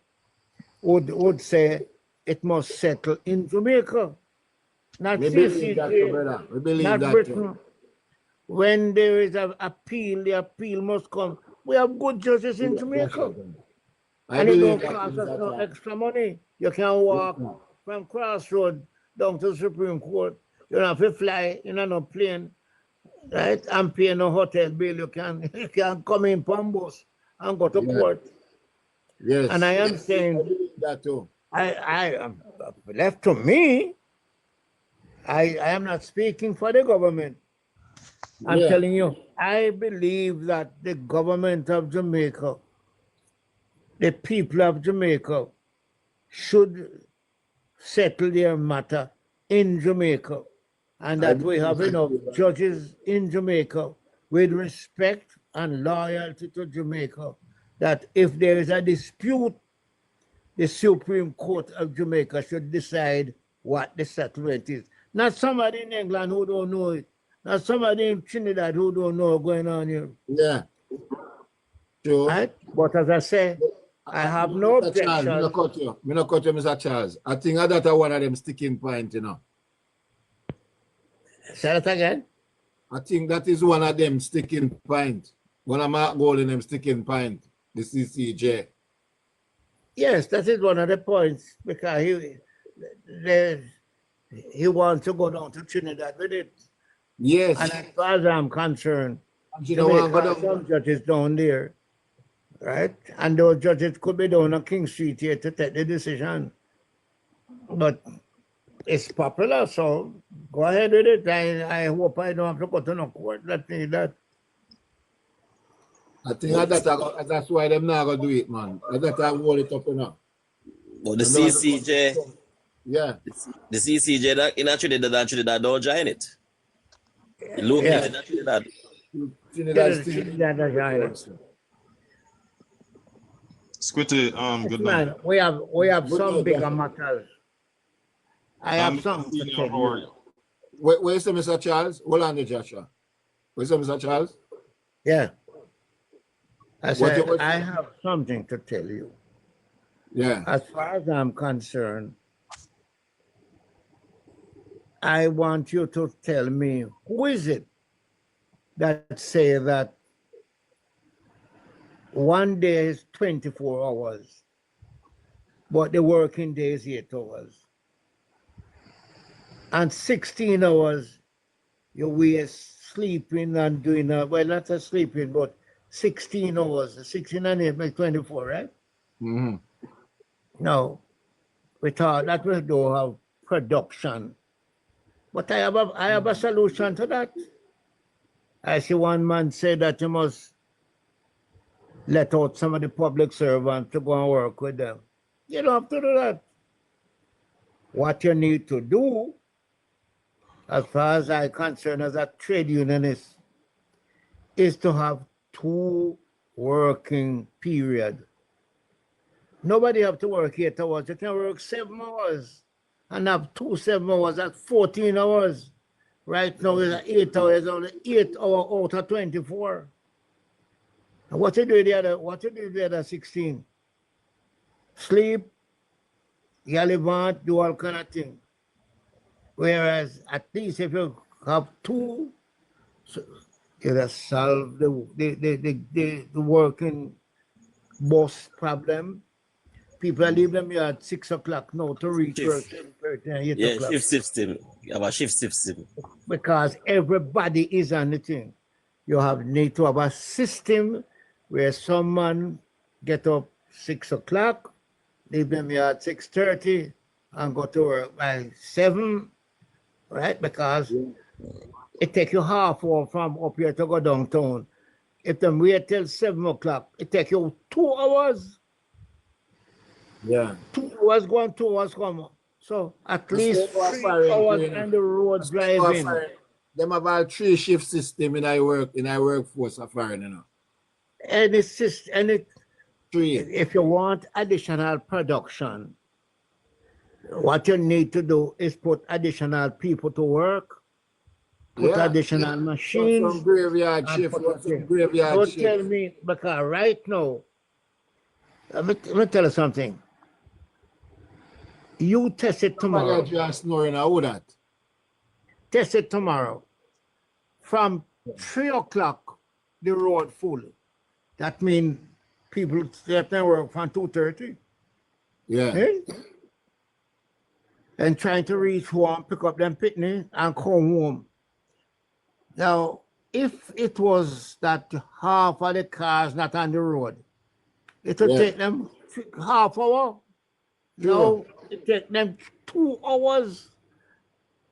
would say it must settle in Jamaica, not We believe that, CCJ, brother. We believe not that. Britain. When there is an appeal, the appeal must come. We have good judges in Jamaica. And it don't cost us no extra money. You can walk from Crossroad down to the Supreme Court. You don't have to fly in a plane, right? And pay no hotel bill. You can come in Pambos and go to court. Yes. And I am saying that too. I am left to me. I am not speaking for the government. I'm telling you, I believe that the government of Jamaica, the people of Jamaica, should settle their matter in Jamaica, and that we have enough judges in Jamaica with respect and loyalty to Jamaica, that if there is a dispute, the Supreme Court of Jamaica should decide what the settlement is. Not somebody in England who don't know it. Not somebody in Trinidad who don't know what's going on here. Yeah. Sure. Right? But as I say, I have no objection. Charles, me no cut you, Mr. Charles. I think that's one of them sticking point, you know. Say that again? I think that is one of them sticking point. One of Mark Golden them sticking point, the CCJ. Yes, that is one of the points, because he wants to go down to Trinidad with it. Yes. And as far as I'm concerned, some judges down there, right? And those judges could be down on King Street here to take the decision. But it's popular, so go ahead with it. I hope I don't have to go to no court. That. I think that's why them not gonna do it, man. That's why I hold it up enough. But the CCJ, yeah, the CCJ that in Trinidad don't join it. Look at Trinidad. Squitty, good man. We have some bigger matters. I have some to tell you. Where's Mr. Charles? Hold on, Joshua. Where's Mr. Charles? Yeah. I said, I have something to tell you. Yeah. As far as I'm concerned, I want you to tell me, who is it that say that one day is 24 hours, but the working day is 8 hours. And 16 hours, you waste sleeping and doing, well, not a sleeping, but 16 hours, 16 and 8 make 24, right? Mm-hmm. No, we thought that we don't have production. But I have a solution to that. I see one man say that you must let out some of the public servants to go and work with them. You don't have to do that. What you need to do, as far as I'm concerned as a trade unionist, is to have 2 working periods. Nobody have to work 8 hours. You can work 7 hours and have 2 7 hours. That's 14 hours. Right now it's 8 hours, only 8 hours out of 24. And what you do the other 16? Sleep, gallivant, do all kind of things. Whereas at least if you have 2, so you just solve the working bus problem. People leave them here at 6 o'clock now to reach work. Yeah, shift system. You have a shift system. Because everybody is on the thing. You need to have a system where someone get up 6 o'clock, leave them here at 6:30 and go to work by 7, right? Because it takes you half hour from up here to go downtown. If them wait till 7 o'clock, it takes you 2 hours. Yeah. 2 hours going, 2 hours come. So at least 3 hours on the road driving. Them have a 3 shift system in our workforce of foreign, you know. And if you want additional production, what you need to do is put additional people to work put Yeah. additional Some machines. graveyard and shift. put it Some in. graveyard Don't shift. tell me, because right now, let me tell you something. You test it tomorrow. Somebody just snoring. How that? Test it tomorrow. From 3 o'clock, the road full. That means people start their work from 2:30. Yeah. Eh? And trying to reach home, pick up them picnic and come home. Now, if it was that half of the cars not on the road, it would take them half hour. No, it take them 2 hours.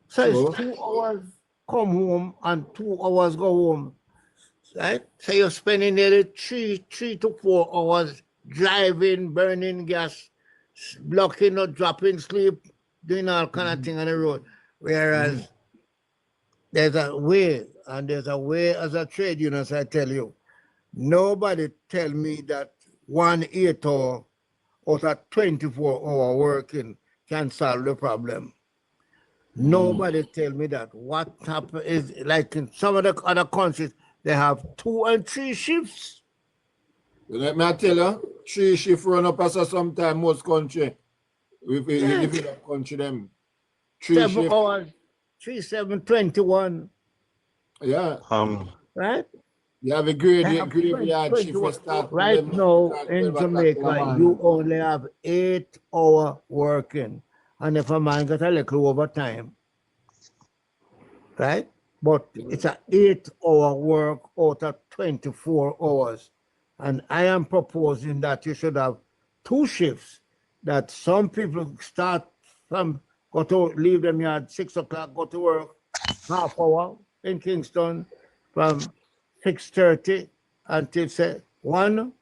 So it's 2 hours come home and 2 hours go home. Right? So you're spending nearly three to 4 hours driving, burning gas, blocking or dropping sleep, doing all kind of thing on the road. Whereas there's a way, and there's a way as a trade union, I tell you. Nobody tell me that 1 8 hour out of 24-hour working can solve the problem. Nobody tell me that. What happen is, like in some of the other countries, they have 2 and 3 shifts. Let me tell you, 3 shift run up as sometimes most country. If you live in that country, them 3 7 shift. hours, 3, 7, 21. Yeah. Right? You have a graveyard shift for start. Right now in Jamaica, you only have 8 hours working. And if a man got a little overtime, right? But it's an 8-hour work out of 24 hours. And I am proposing that you should have 2 shifts, that some people start from, leave them here at 6 o'clock, go to work, half hour in Kingston from 6:30 until say 1.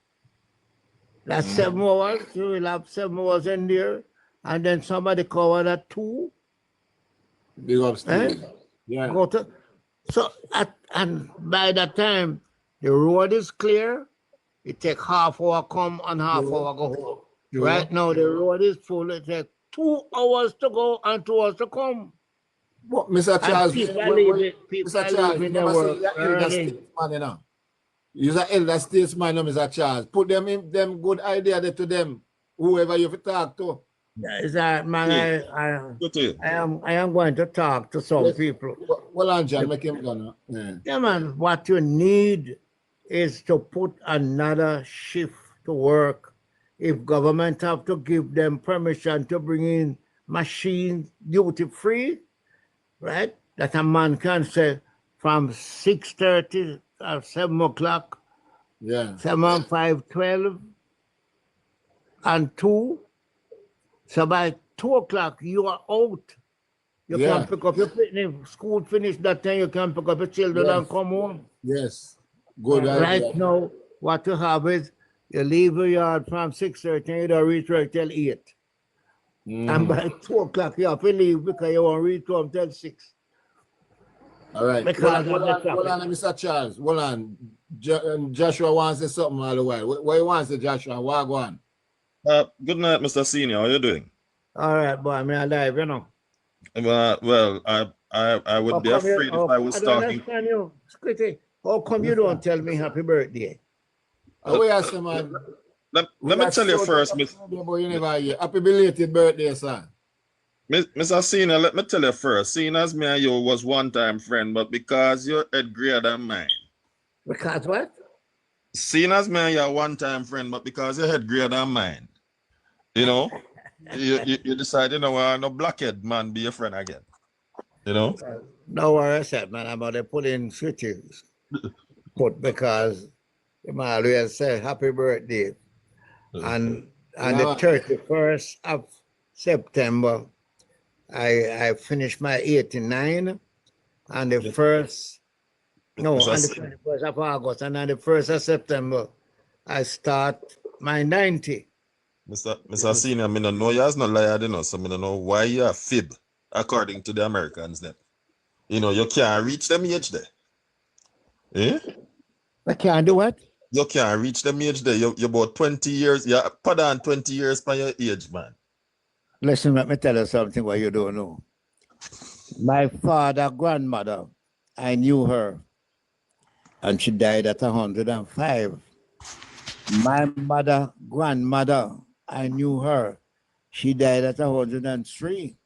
That's 7 hours. You will have 7 hours in there. And then somebody cover that 2. Big upstairs. Yeah. Go to, so and by that time the road is clear. It take half hour come and half hour go home. Right now the road is full. It take 2 hours to go and 2 hours to come. But Mr. Charles, people are leaving their work early. You're an elder statesman, Mr. Charles. Put them in them good idea there to them, whoever you talk to. Is that man? I am going to talk to some people. Well, on, John, make him go now. Yeah, man. What you need is to put another shift to work. If government have to give them permission to bring in machines duty free, right? That a man can say from 6:30 or 7 o'clock. Yeah. 7, 5, 12, and 2. So by 2 o'clock, you are out. You can pick up your picnic. School finished that time, you can pick up your children and come home. Yes. Good idea. Right now, what you have is you leave your yard from 6:30 and you don't reach work till 8. And by 2 o'clock, you have to leave because you won't reach home till 6. All right. Because hold on, Mr. Charles. Hold on. Joshua wants to say something all the while. What you want to say, Joshua? What go on? Good night, Mr. Senior. How you doing? All right, boy. I'm alive, you know. Well, I would be afraid if I was talking. I don't understand you. Squitty, how come you don't tell me happy birthday? Man. Let me tell you first, Miss. Happy belated birthday, sir. Mr. Senior, let me tell you first. Seeing as me and you was one-time friend, but because you're head greater than mine. Because what? Seeing as me and you're one-time friend, but because you're head greater than mine. You know, you decide, you know, no blackhead man be your friend again. You know? No worry, I said, man, I'm about to put in switches. Put because you might always say happy birthday. And on the 31st of September, I finished my 89, and the first, no, on the 21st of August, and on the 1st of September, I start my 90. Mr. Senior, I don't know you're not liar, you know, so I don't know why you're fib, according to the Americans then. You know, you can't reach them age there. Eh? I can't do what? You can't reach them age there. You're about 20 years, you're pardon 20 years by your age, man. Listen, let me tell you something what you don't know. My father, grandmother, I knew her, and she died at 105. My mother, grandmother, I knew her. She died at 103.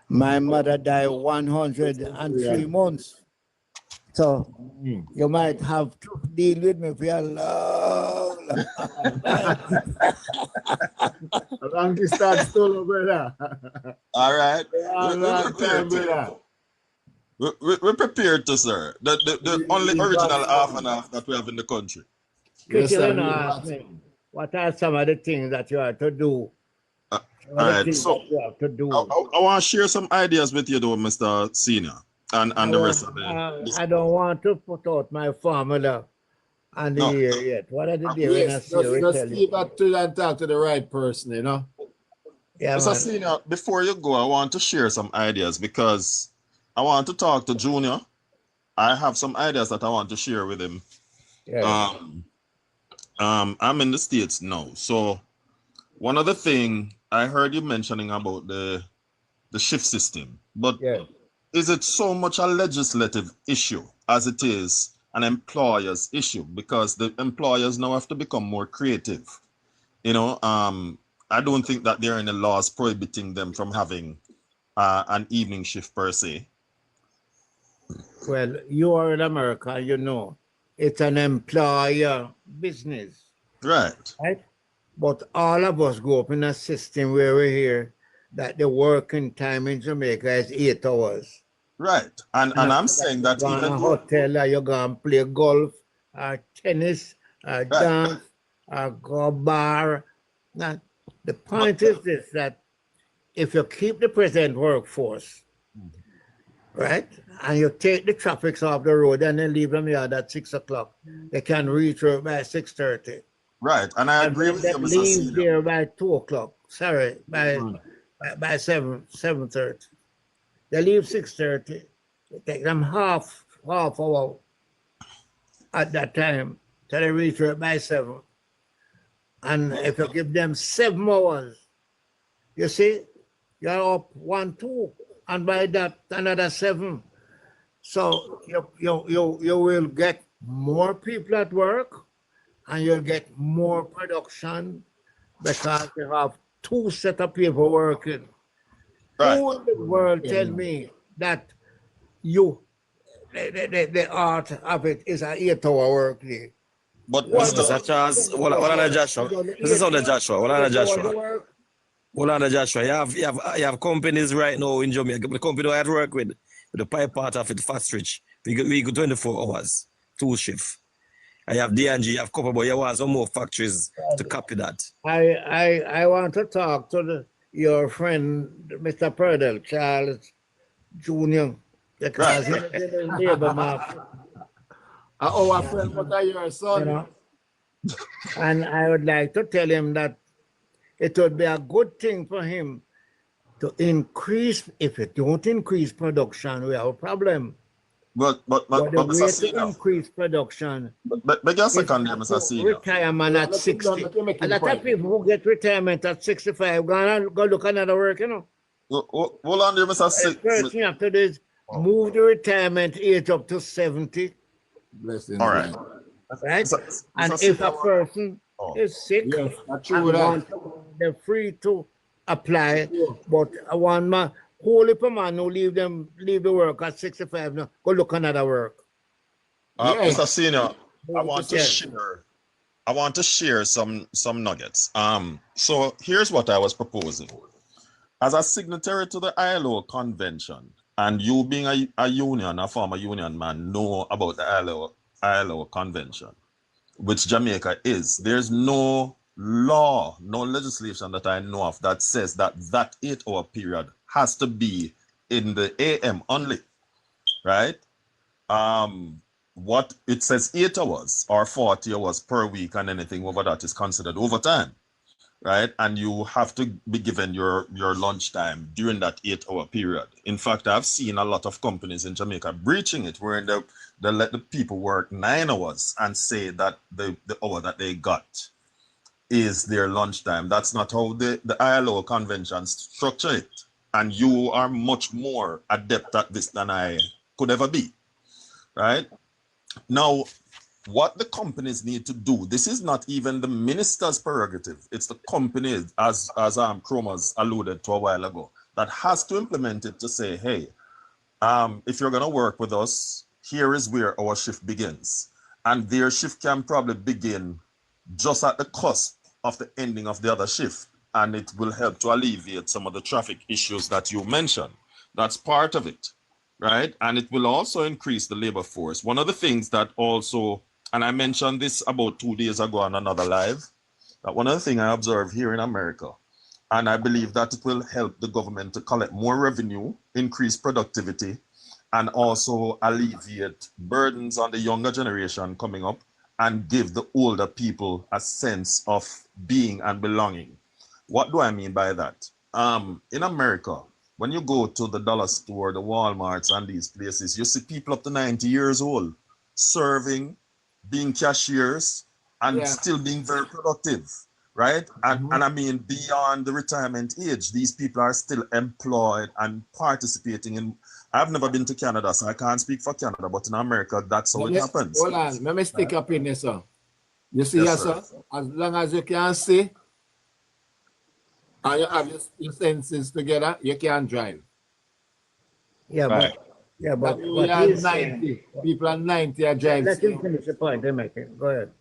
My mother died 103 months. So you might have to deal with me for a long, long time. Long distance still, brother. All right. Long time, brother. We're prepared to, sir. The only original half and half that we have in the country. Yes, ask me, what are some of the things that you have to do? All right. So you have to do. I want to share some ideas with you, though, Mr. Senior, and the rest of it. I don't want to put out my formula on the air yet. What are the day when I Yes, see you just tell you? keep it to and talk to the right person, you know. Yeah, Mr. Senior, before you go, I want to share some ideas because I want to talk to Junior. I have some ideas that I want to share with him. Yeah. I'm in the States now. So one of the things I heard you mentioning about the shift system, but is it so much a legislative issue as it is an employer's issue? Because the employers now have to become more creative. You know, I don't think that there are any laws prohibiting them from having an evening shift per se. Well, you are in America, you know, it's an employer business. Right. Right? But all of us grew up in a system where we hear that the working time in Jamaica is 8 hours. Right. And I'm saying that even even a hotel, or you go and play golf, or tennis, or dance, or go bar. Now, the point is this, that if you keep the present workforce, right, and you take the traffic off the road and then leave them here at 6 o'clock, they can reach work by 6:30. Right, and I agree with you, Mr. Leave Senior. there by 2 o'clock. Sorry, by 7:30. They leave 6:30. It take them half hour at that time till they reach work by 7. And if you give them 7 hours, you see, you're up 1, 2, and by that another 7. So you will get more people at work, and you'll get more production because you have 2 set of people working. Right. Who in the world tell me that the art of it is an 8-hour work day? But Mr. Charles, what on Joshua? This is on the Joshua. What on Joshua? What on Joshua? You have companies right now in Jamaica. The company I work with the pipe part of it, Fast Rich. We go 24 hours, 2 shifts. I have D&G, you have Copper, but you want some more factories to copy that. I want to talk to your friend, Mr. Purdell, Charles Jr., because he's in his labor market. Our friend, what are your son? You know? And I would like to tell him that it would be a good thing for him to increase. If it don't increase production, we have a problem. But the Mr. way to Senior, increase production but just a second there, Mr. Senior. retirement at 60. A lot of people who get retirement at 65 go look another work, you know. Hold on there, Mr. The first thing you have to do is move the retirement age up to 70. All right. Right? And Mr. if a person is sick, they're free to apply. But one man, whole heap of man who leave the work at 65 now, go look another work. Mr. Senior, I want to share some nuggets. So here's what I was proposing. As a signatory to the ILO convention, and you being a former union man, know about the ILO convention, which Jamaica is, there's no law, no legislation that I know of that says that 8-hour period has to be in the AM only, right? What it says 8 hours or 40 hours per week, and anything over that is considered overtime, right? And you have to be given your lunchtime during that 8-hour period. In fact, I've seen a lot of companies in Jamaica breaching it, where they let the people work 9 hours and say that the hour that they got is their lunchtime. That's not how the ILO convention structure it. And you are much more adept at this than I could ever be. right? Now, what the companies need to do, this is not even the minister's prerogative. It's the companies, as Chromas alluded to a while ago, that has to implement it to say, hey, if you're going to work with us, here is where our shift begins. And their shift can probably begin just at the cusp of the ending of the other shift. And it will help to alleviate some of the traffic issues that you mentioned. That's part of it, right? And it will also increase the labor force. One of the things that also, and I mentioned this about 2 days ago on another live, that one of the things I observed here in America, and I believe that it will help the government to collect more revenue, increase productivity, and also alleviate burdens on the younger generation coming up and give the older people a sense of being and belonging. What do I mean by that? In America, when you go to the dollar store, the Walmarts and these places, you see people up to 90 years old serving, being cashiers, and still being very productive, right? And I mean, beyond the retirement age, these people are still employed and participating in. I've never been to Canada, so I can't speak for Canada, but in America, that's how it happens. Hold on, let me stick up in there, sir. You see, yes, sir. As long as you can see, and you have your senses together, you can drive. Yeah, right. but we are 90. People are 90 are driving. Let him finish the point, go ahead.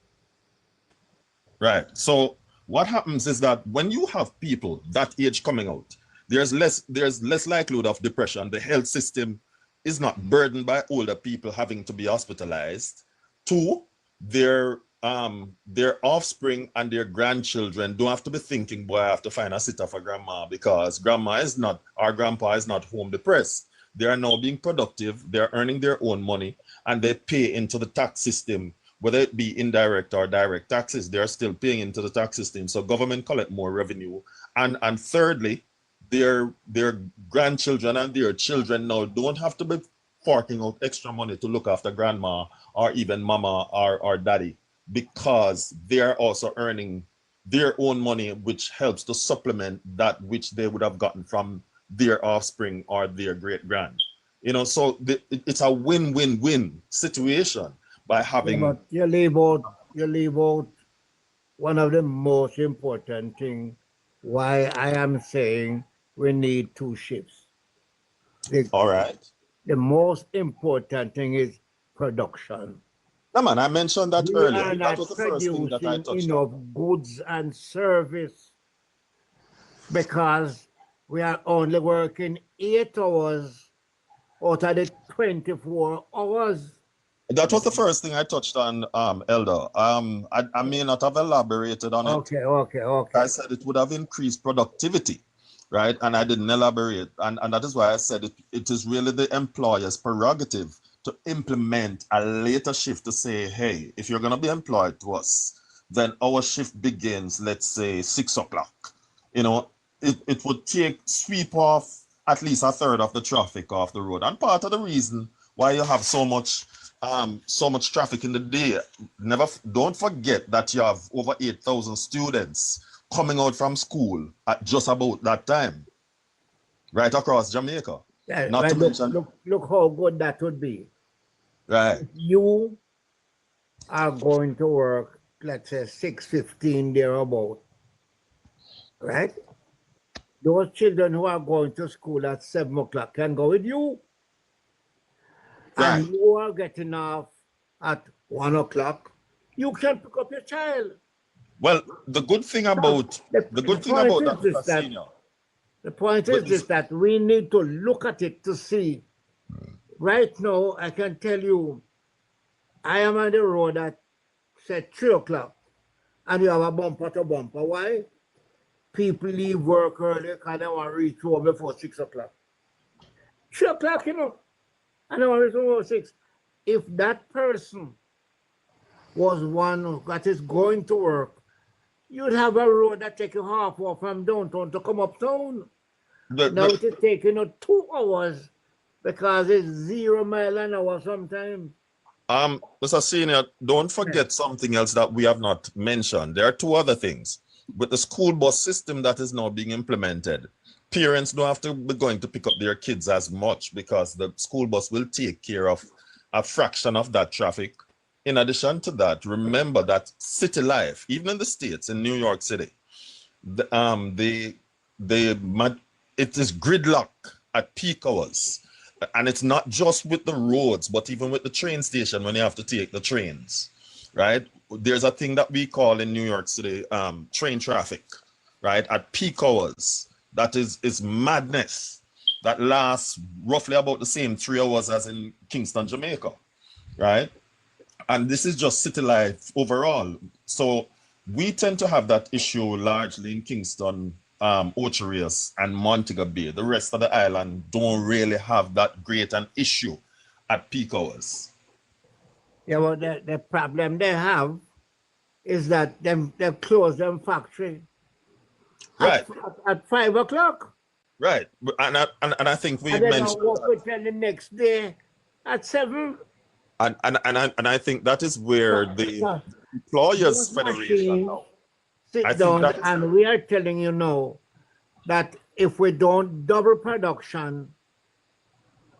Right. So what happens is that when you have people that age coming out, there's less likelihood of depression. The health system is not burdened by older people having to be hospitalized. Two, their offspring and their grandchildren don't have to be thinking, boy, I have to find a sitter for grandma because grandma is not, or grandpa is not home depressed. They are now being productive, they're earning their own money, and they pay into the tax system, whether it be indirect or direct taxes, they're still paying into the tax system. So government collect more revenue. And thirdly, their grandchildren and their children now don't have to be forking out extra money to look after grandma or even mama or daddy, because they're also earning their own money, which helps to supplement that which they would have gotten from their offspring or their great grand. You know, so it's a win-win-win situation by having. But you leave out one of the most important things why I am saying we need two shifts. All right. The most important thing is production. No, man, I mentioned that We earlier. are That not was the first thing that I touched enough on. goods and service because we are only working 8 hours out of the 24 hours. That was the first thing I touched on, Elder. I may not have elaborated on it. Okay. I said it would have increased productivity, right? And I didn't elaborate. And that is why I said it is really the employer's prerogative to implement a later shift to say, hey, if you're going to be employed to us, then our shift begins, let's say 6 o'clock. You know, it would sweep off at least a third of the traffic off the road. And part of the reason why you have so much traffic in the day, don't forget that you have over 8,000 students coming out from school at just about that time, right across Jamaica. Yeah, Not to mention, look how good that would be. right. If you are going to work, let's say 6:15 thereabout, right? Those children who are going to school at 7 o'clock can go with you. Right. And you are getting off at 1 o'clock, you can pick up your child. Well, the good thing about that, the point is this, that we need to look at it to see. Right now, I can tell you, I am on the road at, say, 3 o'clock, and you have a bumper to bumper. Why? People leave work early because they want to reach home before 6 o'clock. 3 o'clock, you know, and they want to reach home before 6. If that person was one that is going to work, you'd have a road that takes you half hour from downtown to come uptown. Now it is taking you 2 hours because it's 0 miles an hour sometimes. Mr. Senior, don't forget something else that we have not mentioned. There are two other things. With the school bus system that is now being implemented, parents don't have to be going to pick up their kids as much because the school bus will take care of a fraction of that traffic. In addition to that, remember that city life, even in the States, in New York City, it is gridlock at peak hours. And it's not just with the roads, but even with the train station when you have to take the trains, right? There's a thing that we call in New York City train traffic, right? At peak hours. That is madness. That lasts roughly about the same 3 hours as in Kingston, Jamaica, right? And this is just city life overall. So we tend to have that issue largely in Kingston, Ocho and Montego Bay. The rest of the island don't really have that great an issue at peak hours. Yeah, well, the problem they have is that they close them factory Right. at 5 o'clock. Right. And I think we and they mentioned don't work until the next day at 7. and I think that is where the employers Those federation machines now. sit I think down, that is and we are telling you now that if we don't double production,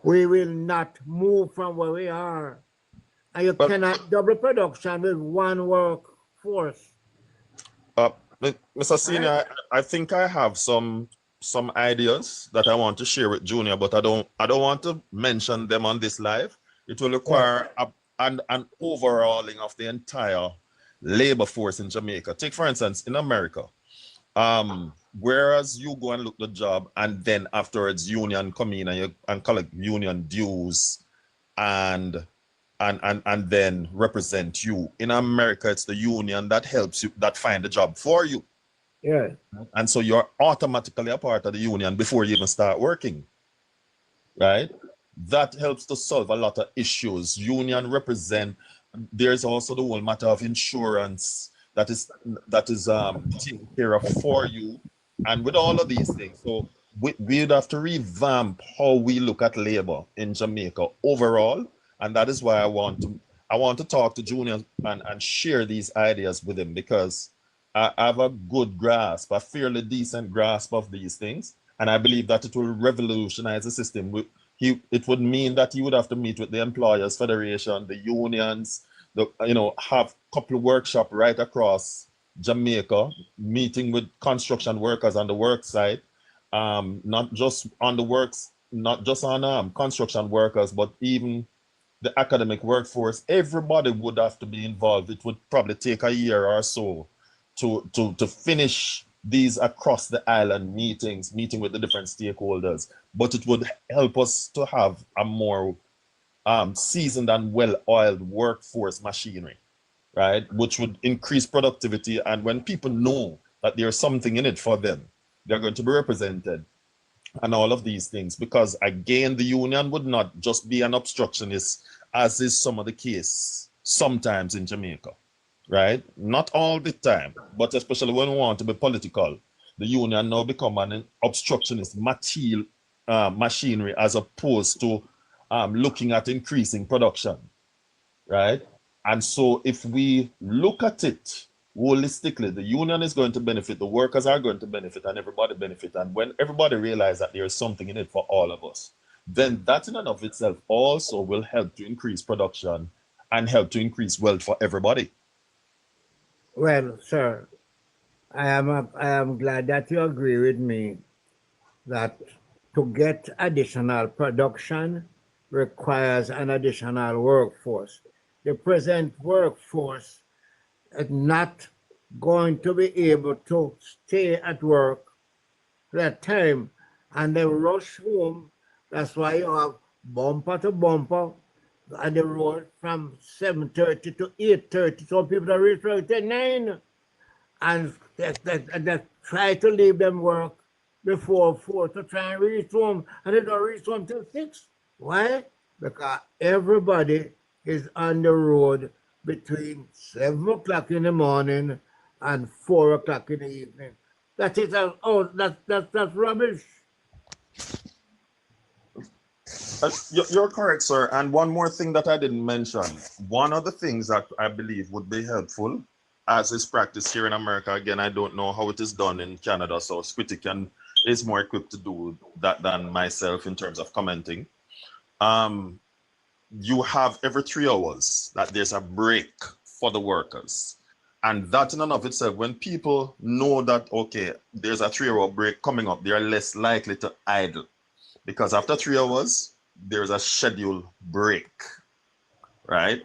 we will not move from where we are. And you cannot double production with one workforce. Mr. Senior, I think I have some ideas that I want to share with Junior, but I don't want to mention them on this live. It will require an overhauling of the entire labor force in Jamaica. Take, for instance, in America, whereas you go and look the job and then afterwards union come in and collect union dues and then represent you. In America, it's the union that helps you, that find the job for you. Yeah. And so you're automatically a part of the union before you even start working, right? That helps to solve a lot of issues. Union represent, there's also the whole matter of insurance that is taken care of for you. And with all of these things, so we'd have to revamp how we look at labor in Jamaica overall. And that is why I want to talk to Junior and share these ideas with him, because I have a good grasp, a fairly decent grasp of these things. And I believe that it will revolutionize the system. It would mean that he would have to meet with the Employers Federation, the unions, have a couple of workshops right across Jamaica, meeting with construction workers on the work site, not just on the works, not just on construction workers, but even the academic workforce. Everybody would have to be involved. It would probably take a year or so to finish these across the island meeting with the different stakeholders. But it would help us to have a more seasoned and well-oiled workforce machinery, right? Which would increase productivity. And when people know that there's something in it for them, they're going to be represented and all of these things. Because again, the union would not just be an obstructionist, as is some of the case sometimes in Jamaica, right? Not all the time, but especially when we want to be political, the union now become an obstructionist machinery as opposed to looking at increasing production, right? And so if we look at it holistically, the union is going to benefit, the workers are going to benefit, and everybody benefit. And when everybody realizes that there is something in it for all of us, then that in and of itself also will help to increase production and help to increase wealth for everybody. Well, sir, I am glad that you agree with me that to get additional production requires an additional workforce. The present workforce is not going to be able to stay at work that time, and they rush home. That's why you have bumper to bumper on the road from 7:30 to 8:30. Some people are reach work at 9, and they try to leave them work before 4 to try and reach home, and they don't reach home till 6. Why? Because everybody is on the road between 7 o'clock in the morning and 4 o'clock in the evening. That is that's rubbish. You're correct, sir. And one more thing that I didn't mention. One of the things that I believe would be helpful, as is practiced here in America, again, I don't know how it is done in Canada, so Squitty is more equipped to do that than myself in terms of commenting. you have every 3 hours that there's a break for the workers. And that in and of itself, when people know that, okay, there's a 3-hour break coming up, they are less likely to idle. Because after 3 hours, there's a scheduled break, right?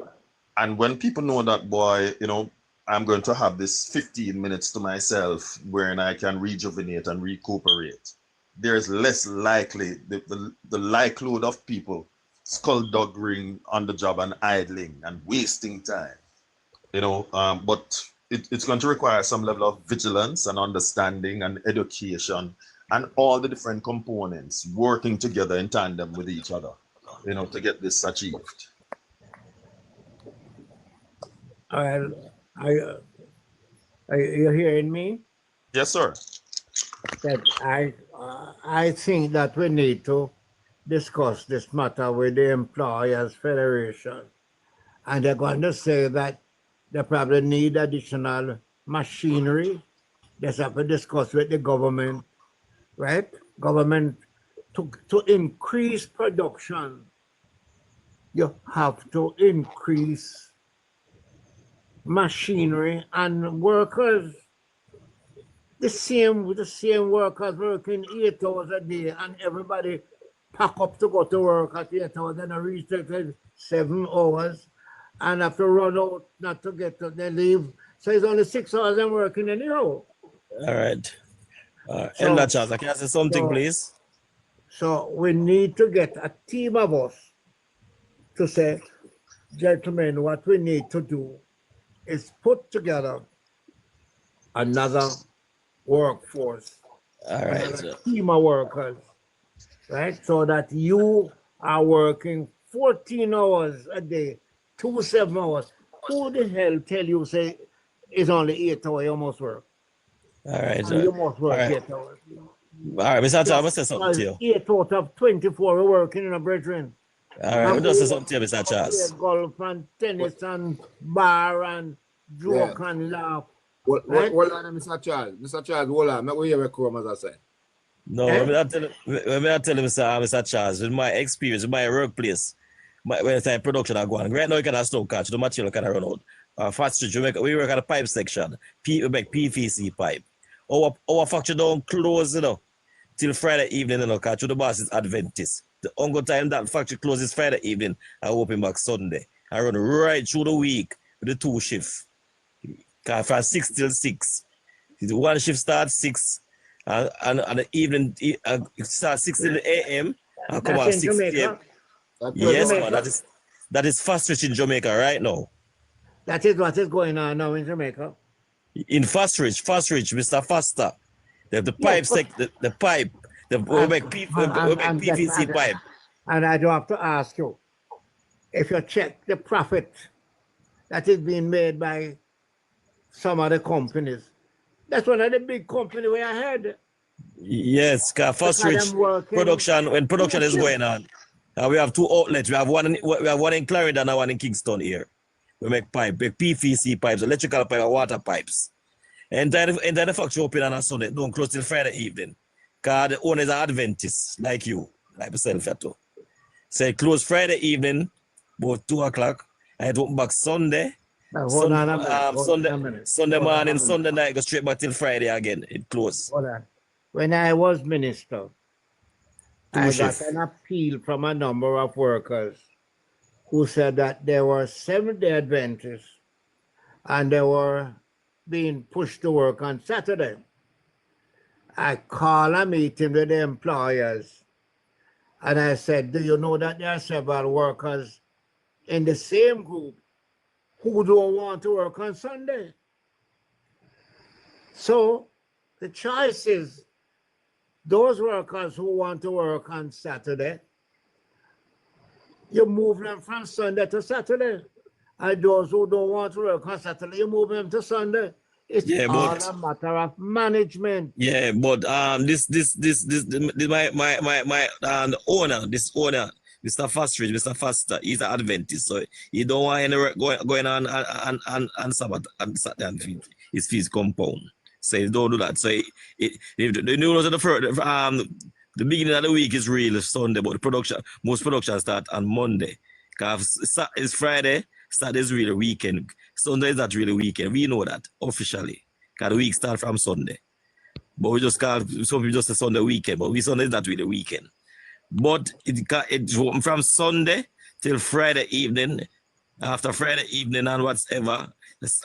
And when people know that, boy, you know, I'm going to have this 15 minutes to myself wherein I can rejuvenate and recuperate, there's less likely, the likelihood of people skullduggery on the job and idling and wasting time. You know, but it's going to require some level of vigilance and understanding and education and all the different components working together in tandem with each other, you know, to get this achieved. Are you hearing me? Yes, sir. That I think that we need to discuss this matter with the Employers Federation, and they're going to say that they probably need additional machinery. They have to discuss with the government, right? Government to increase production. You have to increase machinery and workers. The same workers working 8 hours a day, and everybody pack up to go to work at 8 hours, then I reach 7 hours, and have to run out not to get to they leave. So it's only 6 hours I'm working anyhow. All right. Elder Charles, can I say something, please? So we need to get a team of us to say, gentlemen, what we need to do is put together another workforce, another team of workers, right? So that you are working 14 hours a day, 2 7 hours. Who the hell tell you say it's only 8 hours you must work? All right. And you must work 8 hours. All right, Mr. Charles, I must say something to you. 8 out of 24 are working in a brethren. All right, let's say something to you, Mr. Charles. Golf and tennis and bar and joke and laugh. Hold on, Mr. Charles. Mr. Charles, hold on. Let me hear what Chrome as I say. No, let me not tell you, Mr. Charles, with my experience, with my workplace, when time production are going. Right now, you can have snow catch, the material can run out. Fast Street, Jamaica, we work at a pipe section. We make PVC pipe. Our factory don't close, you know, till Friday evening, you know, catch the boss is Adventist. The only time that factory closes Friday evening, I open back Sunday. I run right through the week with the 2 shifts. From 6 till 6. The 1 shift starts 6, and the evening it starts 6 in the AM and come out 6 PM. Yes, man, that is Fast Rich in Jamaica right now. That is what is going on now in Jamaica. In Fast Rich, Mr. Faster. The pipes, we make PVC pipe. And I do have to ask you, if you check the profit that is being made by some of the companies, that's one of the big companies we are heard. Yes, Fast Rich production, when production is going on. We have 2 outlets. We have one in Clarendon and one in Kingston here. We make PVC pipes, electrical pipe, and water pipes. And then the factory open on a Sunday, don't close till Friday evening. Because the owners are Adventists, like you, like myself, too. So it close Friday evening, about 2 o'clock, and it open back Sunday. Sunday morning, Sunday night, go straight back till Friday again. It closed. Hold on. When I was minister, I got an appeal from a number of workers who said that they were Seventh-day Adventists and they were being pushed to work on Saturday. I called a meeting with the employers and I said, do you know that there are several workers in the same group who don't want to work on Sunday? So the choice is those workers who want to work on Saturday, you move them from Sunday to Saturday. And those who don't want to work on Saturday, you move them to Sunday. It's all a matter of management. Yeah, but the owner, Mr. Fastridge, Mr. Faster, he's an Adventist, so he don't want any work going on Sabbath and Saturday and his fees compound. So he don't do that. So the beginning of the week is really Sunday, but most production start on Monday. Because it's Friday, Saturday is really weekend. Sunday is not really weekend. We know that officially. Because the week starts from Sunday. But we just call, some people just say Sunday weekend, but Sunday is not really weekend. But it's from Sunday till Friday evening. After Friday evening and whatever,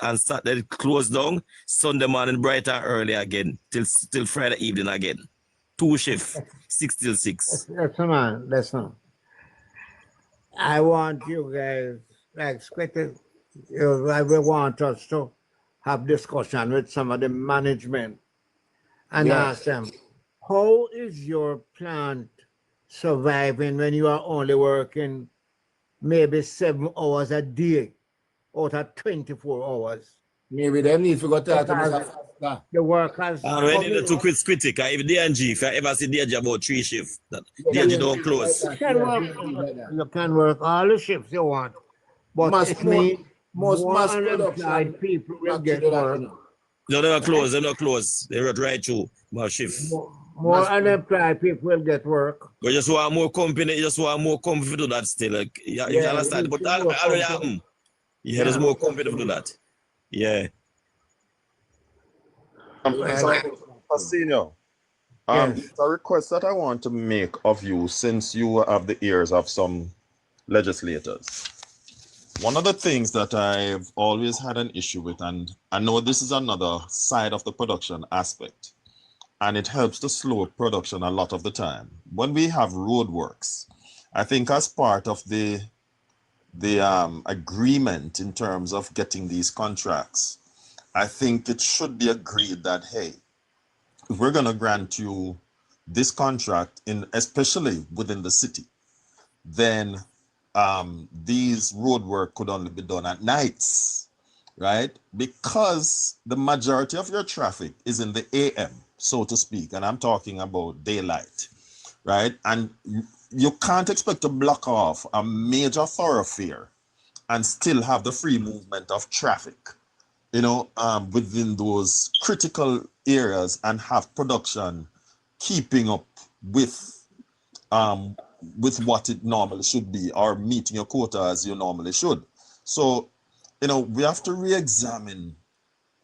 and Saturday close down, Sunday morning bright and early again, till Friday evening again. 2 shifts, 6 till 6. Listen. I want you guys, like, I will want us to have discussion with some of the management and ask them, how is your plant surviving when you are only working maybe 7 hours a day out of 24 hours? Maybe they need to go to the workers. We need to quit critic. If DNG, if I ever see DNG about 3 shifts, DNG don't close. You can work all the shifts you want, but it means more unemployed people will get work. They never close. They not close. They run right through more shifts. More unemployed people will get work. We just want more company. Just want more company to do that still. Like, you understand? But that already happen. Yeah, there's more company to do that. Yeah. Senior, it's a request that I want to make of you, since you have the ears of some legislators. One of the things that I've always had an issue with, and I know this is another side of the production aspect, and it helps to slow production a lot of the time. When we have roadworks, I think as part of the agreement in terms of getting these contracts, I think it should be agreed that, hey, if we're going to grant you this contract, especially within the city, then these road work could only be done at nights, right? Because the majority of your traffic is in the AM, so to speak, and I'm talking about daylight, right? And you can't expect to block off a major thoroughfare and still have the free movement of traffic, within those critical areas, and have production keeping up with what it normally should be, or meeting your quota as you normally should. So, we have to re-examine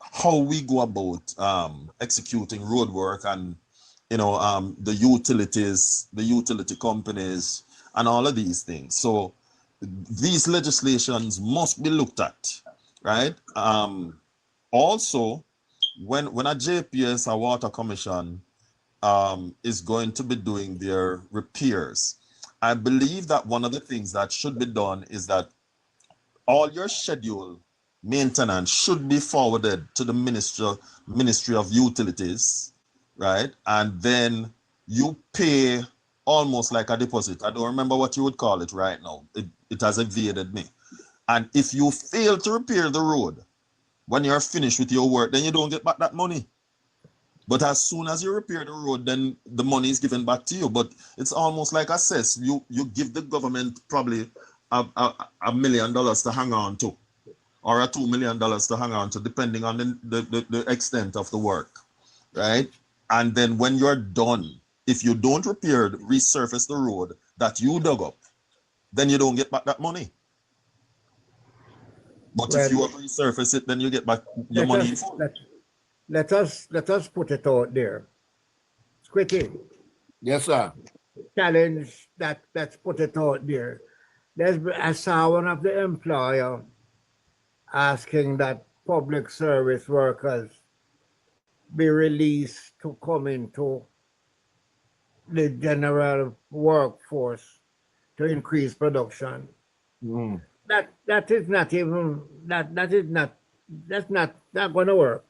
how we go about executing road work, and the utilities, the utility companies, and all of these things. So these legislations must be looked at, right? Also, when a JPS, a water commission, is going to be doing their repairs, I believe that one of the things that should be done is that all your schedule maintenance should be forwarded to the Ministry of Utilities, right? And then you pay almost like a deposit. I don't remember what you would call it right now. It has evaded me. And if you fail to repair the road when you're finished with your work, then you don't get back that money. But as soon as you repair the road, then the money is given back to you. But it's almost like a cess. You give the government probably $1 million to hang on to, or a $2 million to hang on to, depending on the extent of the work, right? And then when you're done, if you don't resurface the road that you dug up, then you don't get back that money. But if you resurface it, then you get back your money. Let us put it out there. Squitty. Yes, sir. Challenge let's put it out there. I saw one of the employer asking that public service workers be released to come into the general workforce to increase production. Mm. That's not going to work.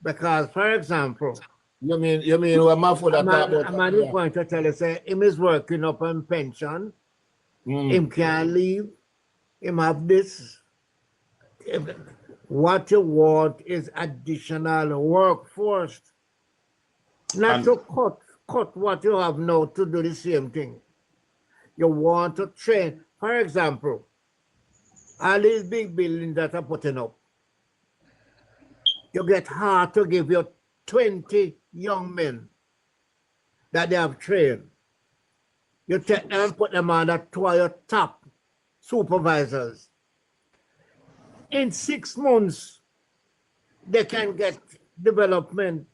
Because, for example, you mean what Maffola talk about? A man is going to tell you, say, him is working up on pension, him can't leave, him have this. What you want is additional workforce, not to cut what you have now to do the same thing. You want to train. For example, all these big buildings that are putting up, you get hard to give you 20 young men that they have trained. You take them and put them on that to your top supervisors. In 6 months, they can get development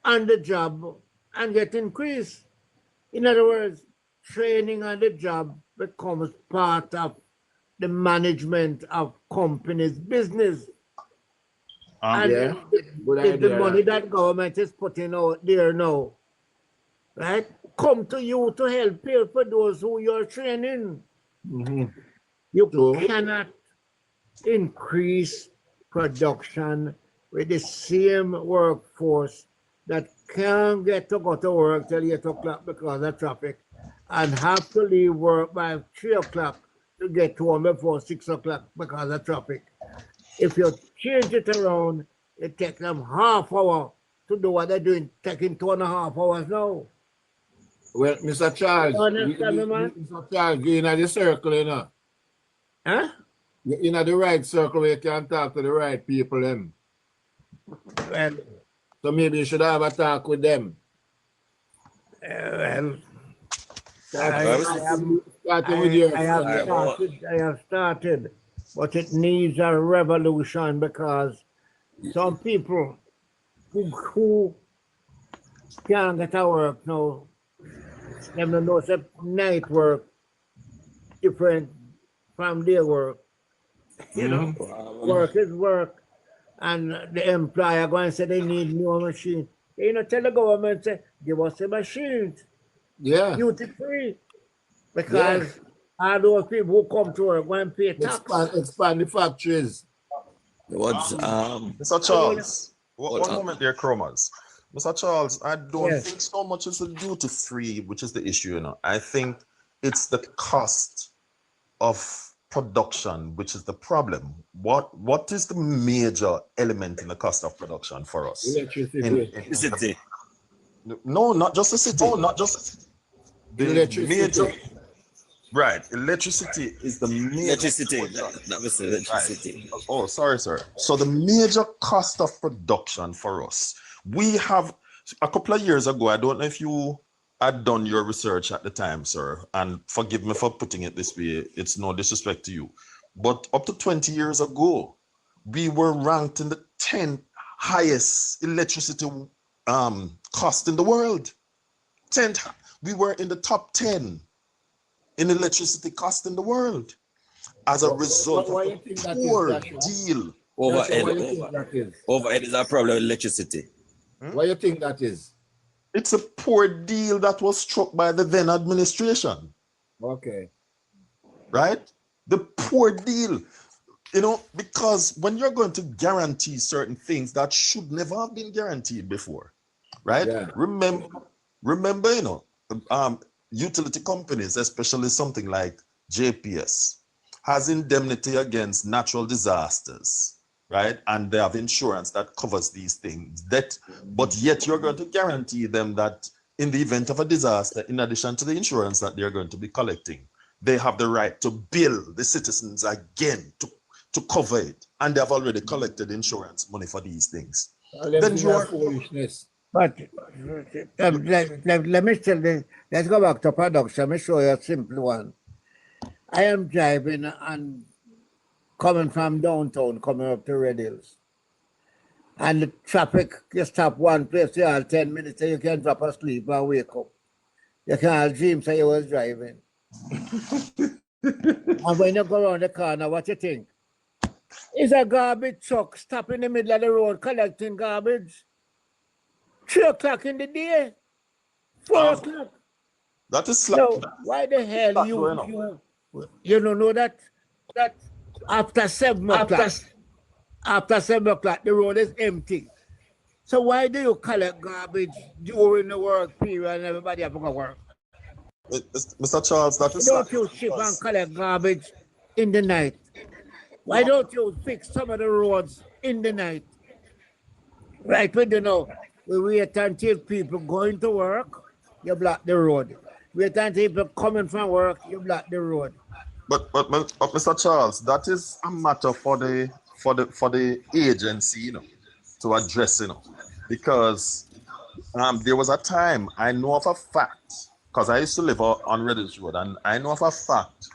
on the job and get increase. In other words, training on the job becomes part of the management of companies' business. And Yeah, good the idea. money that government is putting out there now, right, come to you to help pay for those who you're training. You cannot increase production with the same workforce that can't get to go to work till 8 o'clock because of traffic and have to leave work by 3 o'clock to get home before 6 o'clock because of traffic. If you change it around, it takes them half hour to do what they're doing, taking 2.5 hours now. Well, Mr. Charles, You understand me, man? Mr. Charles, you're in the circle, you know. Huh? You're in the right circle where you can talk to the right people, them. Well, so maybe you should have a talk with them. Well, I have started, but it needs a revolution because some people who can't get a work now, them don't know that night work different from day work. You know, work is work, and the employer going and say they need new machine. You know, tell the government say give us the machines. Yeah. Duty free. Because all those people who come to work want to pay tax. Expand the factories. What's Mr. Charles, one moment there, Chromas. Mr. Charles, I don't think so much is the duty free, which is the issue, you know. I think it's the cost of production, which is the problem. What is the major element in the cost of production for us? Electricity. No, not just the city. No, not just the major. Right, electricity is the major. Electricity, that was electricity. Right. Oh, sorry, sir. So the major cost of production for us, we have a couple of years ago, I don't know if you had done your research at the time, sir, and forgive me for putting it this way, it's no disrespect to you, but up to 20 years ago, we were ranked in the 10th highest electricity cost in the world. 10th, we were in the top 10 in electricity cost in the world as a result of a poor deal. Overhead is a problem with electricity. What do you think that is? It's a poor deal that was struck by the then administration. Okay. Right? The poor deal. You know, because when you're going to guarantee certain things that should never have been guaranteed before, right? Yeah. Remember, you know, utility companies, especially something like JPS, has indemnity against natural disasters, right? And they have insurance that covers these things. But yet you're going to guarantee them that in the event of a disaster, in addition to the insurance that they're going to be collecting, they have the right to bill the citizens again to cover it. And they have already collected insurance money for these things. Then you are foolishness. But let me tell you, let's go back to production. Let me show you a simple one. I am driving and coming from downtown, coming up to Red Hills. And the traffic, you stop one place, you have 10 minutes, and you can drop asleep and wake up. You can't dream say you was driving. And when you go around the corner, what you think? Is a garbage truck stopping in the middle of the road collecting garbage? 3 o'clock in the day, 4 o'clock. That is so why the hell you don't know that after 7 o'clock, after 7 o'clock the road is empty. So why do you collect garbage during the work period and everybody have to go work? Mr. Charles, that is don't you ship and collect garbage in the night? Why don't you fix some of the roads in the night? Right, but you know, we wait until people going to work, you block the road. Wait until people coming from work, you block the road. But Mr. Charles, that is a matter for the agency, you know, to address, you know, because there was a time I know of a fact, because I used to live on Redditch Road, and I know of a fact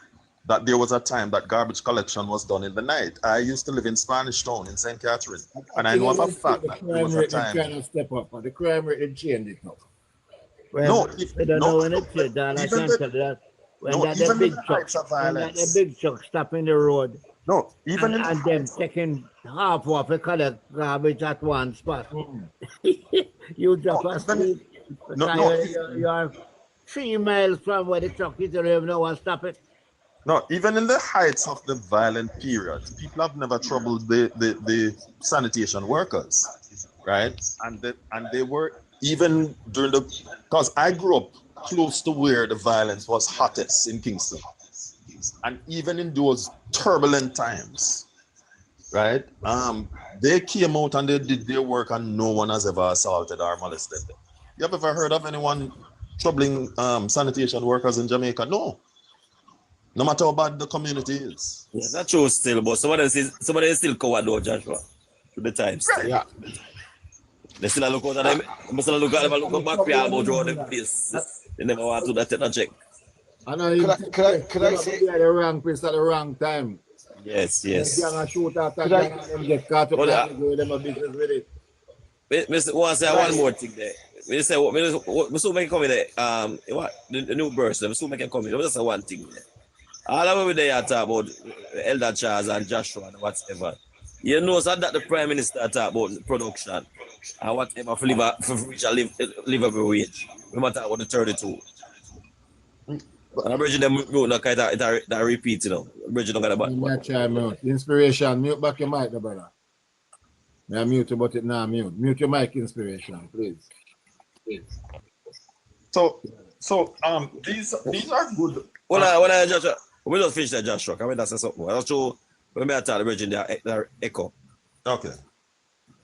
that there was a time that garbage collection was done in the night. I used to live in Spanish Town in St. Catherine, and I know of a fact that there was a time. Trying to step up, but the crime rate did change it now. Well, No, I don't know when it no, changed, all I even can the- tell you that when no, that the even big in the truck, heights of when that the violence. big truck stopping the road, No, even in and them taking half off a collect garbage at one spot. You drop asleep because you're 3 miles from where the truck is, you don't even know what stop it. No, even in the heights of the violent period, people have never troubled the sanitation workers, right? And they were even during because I grew up close to where the violence was hottest in Kingston. And even in those turbulent times, right? They came out and they did their work and no one has ever assaulted or molested them. You have ever heard of anyone troubling sanitation workers in Jamaica? No. No matter how bad the community is. Yeah, that's true still, but somebody is still coward though, Joshua. To the times. Yeah. They still look out at them. They still look at them and look back here about all the place. They never want to do that check. I know could I say at the wrong place at the wrong time. Yes, yes. Them shoot after them get caught up and go them a business with it. Mr. Want to say one more thing there. We say what so make come in there. What the new burst, so make come in. Just say one thing there. All of them there talk about Elder Charles and Joshua and whatever. You know so that the Prime Minister talk about production and whatever for reach a livable wage. We might talk about the 32. And Bridget them no kind of that repeat, you know. Bridget don't got about Inspiration, mute back your mic, brother. I mute you, but it now mute. Mute your mic, inspiration, please. So these are good. Well, Joshua, we just finish that Joshua. Can we just say something? I'll show when we tell the Bridget their echo. Okay.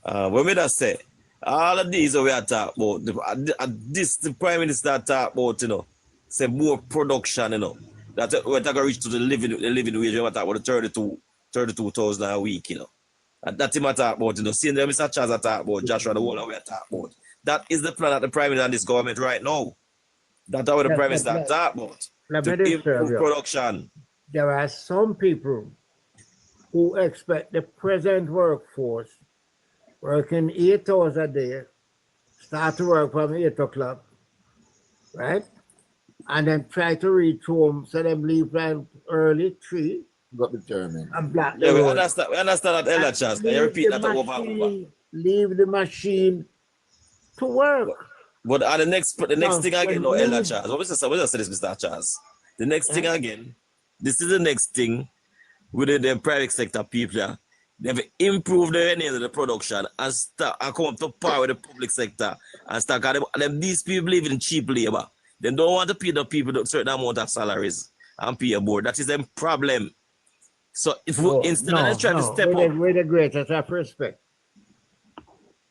When we just say all of these we are talking about the Prime Minister talk about, you know. Say more production, you know. That we're going to reach to the living wage. We're talking about the 32,000 a week, you know. And that's what talk about, you know. Seeing them, Mr. Charles talk about, Joshua, the whole of we're talking about. That is the plan of the Prime Minister and this government right now. That's what the Prime Minister talk about. To improve production. There are some people who expect the present workforce working 8 hours a day, start to work from 8 o'clock, right? And then try to reach home, so them leave like early 3. Got determined. And block yeah, the we road. understand that, Elder Charles. Can you repeat that over? Leave the machine to work. But the next thing again, no, Elder Charles. What was I say this, Mr. Charles? The next thing again, this is the next thing with the private sector people. Yeah. They've improved the production and come up to par with the public sector and start these people live in cheap labor. They don't want to pay the people a certain amount of salaries and pay a board. That is their problem. So if instead of trying to step up. With the greatest of respect,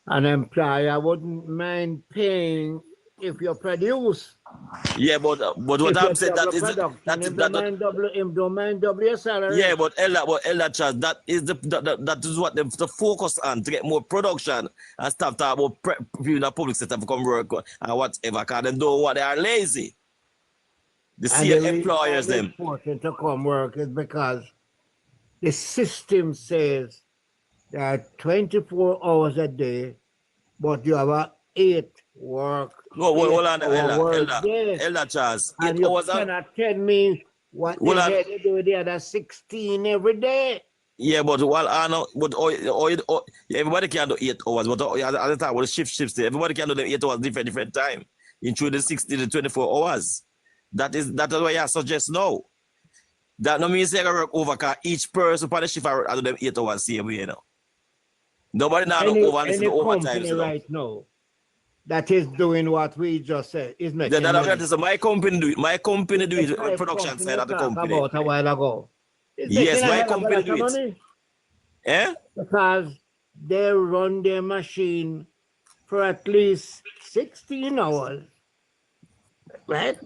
an employer wouldn't mind paying if you produce. Yeah, but what I'm saying that is don't mind double your salary. Yeah, but Elder Charles, that is what they have to focus on to get more production and stop talking about people in the public sector to come work and whatever. Because they know what they are lazy. The same employers them. Important to come work is because the system says there are 24 hours a day, but you have a 8 work. No, hold on, Elder Charles. And you cannot tell me what they do with the other 16 every day. Yeah, but everybody can do 8 hours. But at the time, with the shifts, everybody can do them 8 hours different time, including 16 to 24 hours. That is why I suggest no. That no means they can work over because each person upon the shift I do them 8 hours same way, you know. Nobody now do overtime. Right now that is doing what we just said is making money. My company do it. My company do it on production side of the company. About a while ago. Yes, my company do it. Eh? Because they run their machine for at least 16 hours, right?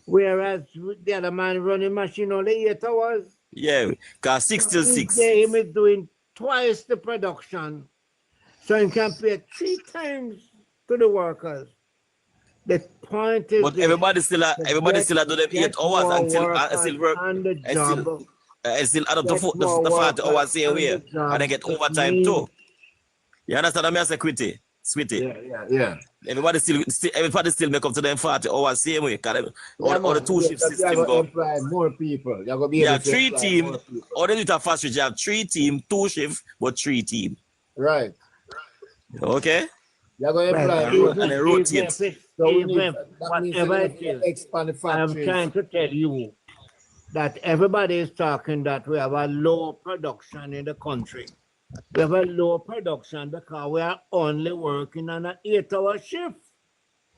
Whereas the other man running machine only 8 hours. Yeah, because 6 till 6. Him is doing twice the production, so he can pay 3 times to the workers. The point is, but everybody still do them 8 hours and still work on the job. and still add up to the More 40 hours same on way, the job. and they get overtime too. You understand what I say, Quitty? Sweetie? Yeah. Everybody still make up to them 40 hours same way. Or the two shift system go. Employ more people. You're gonna be Yeah, able to 3 employ team. more people. Or they do it a fast switch. You have 3 team, 2 shift, but 3 team. Right. Okay? You're going to employ and they rotate. Whatever it is, I'm trying to tell you that everybody is talking that we have a low production in the country. We have a low production because we are only working on an 8-hour shift.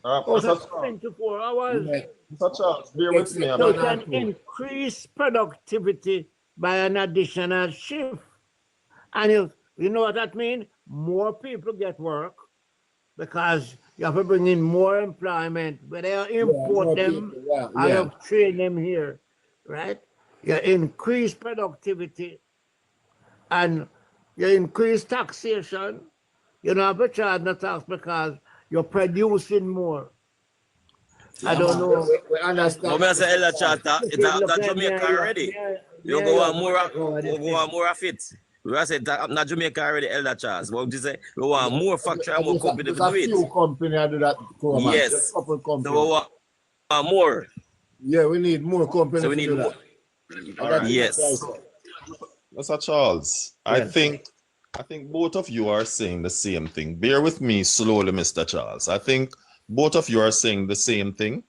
Out 24 hours. So it can increase productivity by an additional shift. And you know what that means? More people get work because you have to bring in more employment, but they import them, I have trained them here, right? You increase productivity and you increase taxation. You don't have to charge no tax because you're producing more. I don't know. We understand. I say Elder Charter, it's Jamaica already. You go on more of it. We say not Jamaica already, Elder Charles. What would you say? We want more factory and more company to do it. There's a few companies do that. Yes. So we want more. Yeah, we need more companies. So we need more. Right. Yes. Mr. Charles, I think both of you are saying the same thing. Bear with me slowly, Mr. Charles. I think both of you are saying the same thing,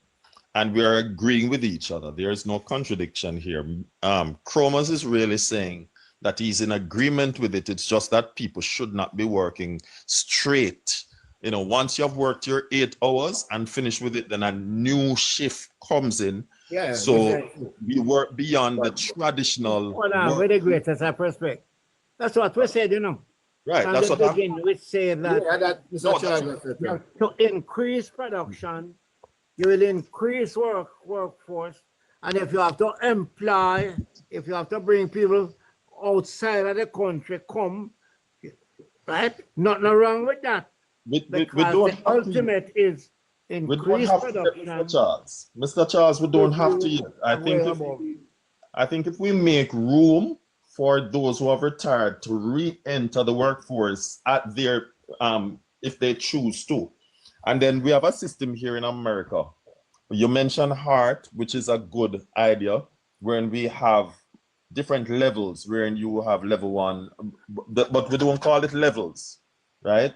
and we are agreeing with each other. There is no contradiction here. Chromas is really saying that he's in agreement with it. It's just that people should not be working straight. You know, once you have worked your 8 hours and finished with it, then a new shift comes in. Yeah, so we work beyond the traditional. Hold on, with the greatest respect. That's what we said, you know. Right, From that's the what beginning, we say that, to increase production, you will increase workforce, and if you have to employ, if you have to bring people outside of the country, come, right? Nothing wrong with that. Because the ultimate is increase production. Mr. Charles, we don't have to yet. I think if we make room for those who have retired to re-enter the workforce at their if they choose to. And then we have a system here in America. You mentioned HEART, which is a good idea, wherein we have different levels, wherein you have level 1, but we don't call it levels, right?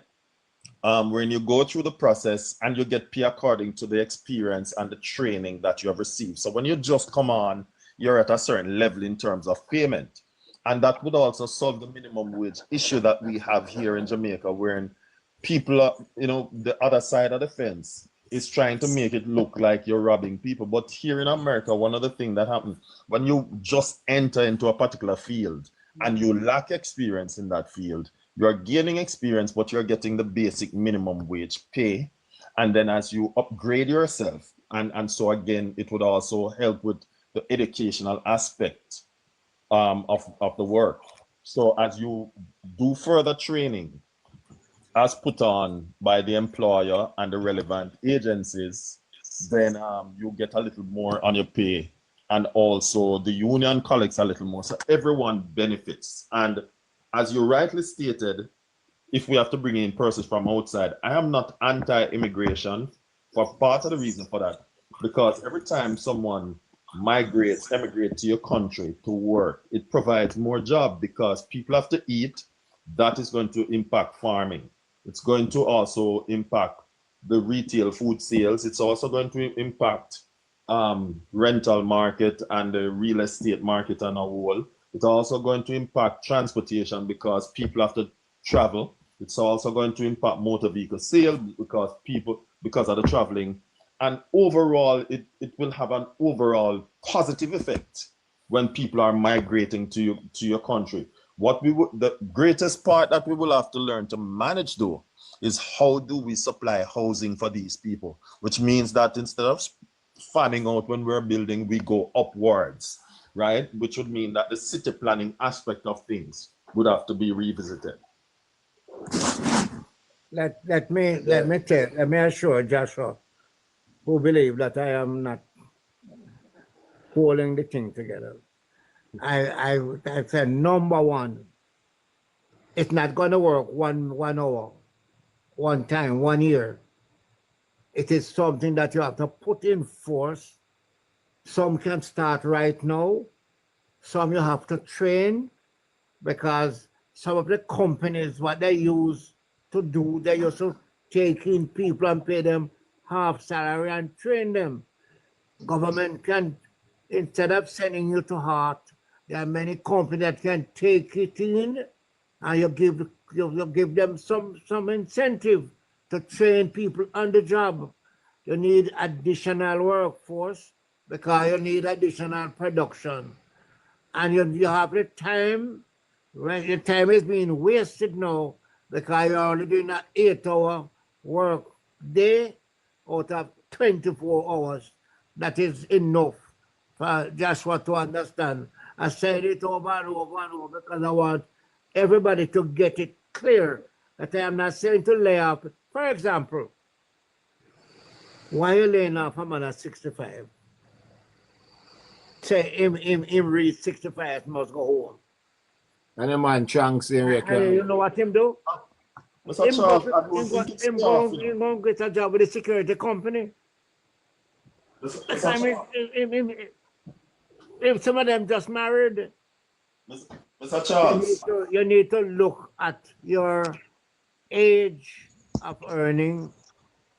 When you go through the process and you get paid according to the experience and the training that you have received. So when you just come on, you're at a certain level in terms of payment. And that would also solve the minimum wage issue that we have here in Jamaica, wherein people are, you know, the other side of the fence is trying to make it look like you're robbing people. But here in America, one of the things that happens when you just enter into a particular field and you lack experience in that field, you're gaining experience, but you're getting the basic minimum wage pay. And then as you upgrade yourself, and so again, it would also help with the educational aspect of the work. So as you do further training, as put on by the employer and the relevant agencies, then you get a little more on your pay, and also the union collects a little more. So everyone benefits. And as you rightly stated, if we have to bring in persons from outside, I am not anti-immigration for part of the reason for that, because every time someone emigrate to your country to work, it provides more job because people have to eat. That is going to impact farming. It's going to also impact the retail food sales. It's also going to impact rental market and the real estate market on a whole. It's also going to impact transportation because people have to travel. It's also going to impact motor vehicle sales because of the traveling. And overall, it will have an overall positive effect when people are migrating to your country. The greatest part that we will have to learn to manage, though, is how do we supply housing for these people, which means that instead of fanning out when we're building, we go upwards, right? Which would mean that the city planning aspect of things would have to be revisited. Let me assure Joshua who believe that I am not holding the thing together. I said, number one, it's not going to work 1 hour, 1 time, 1 year. It is something that you have to put in force. Some can start right now. Some you have to train, because some of the companies, what they use to do, they used to take in people and pay them half salary and train them. Government can, instead of sending you to heart, there are many companies that can take it in, and you give them some incentive to train people on the job. You need additional workforce because you need additional production. And you have the time, when your time is being wasted now because you're only doing an 8-hour work day out of 24 hours. That is enough for Joshua to understand. I said it over and over and over because I want everybody to get it clear that I am not saying to lay off. For example, why are you laying off a man at 65? Say him reach 65, must go home. And the man chunks in You know what him do? Mr. Charles, I don't think it's Him going to get a job with the security company. If some of them just married, Mr. Charles, you need to look at your age of earning.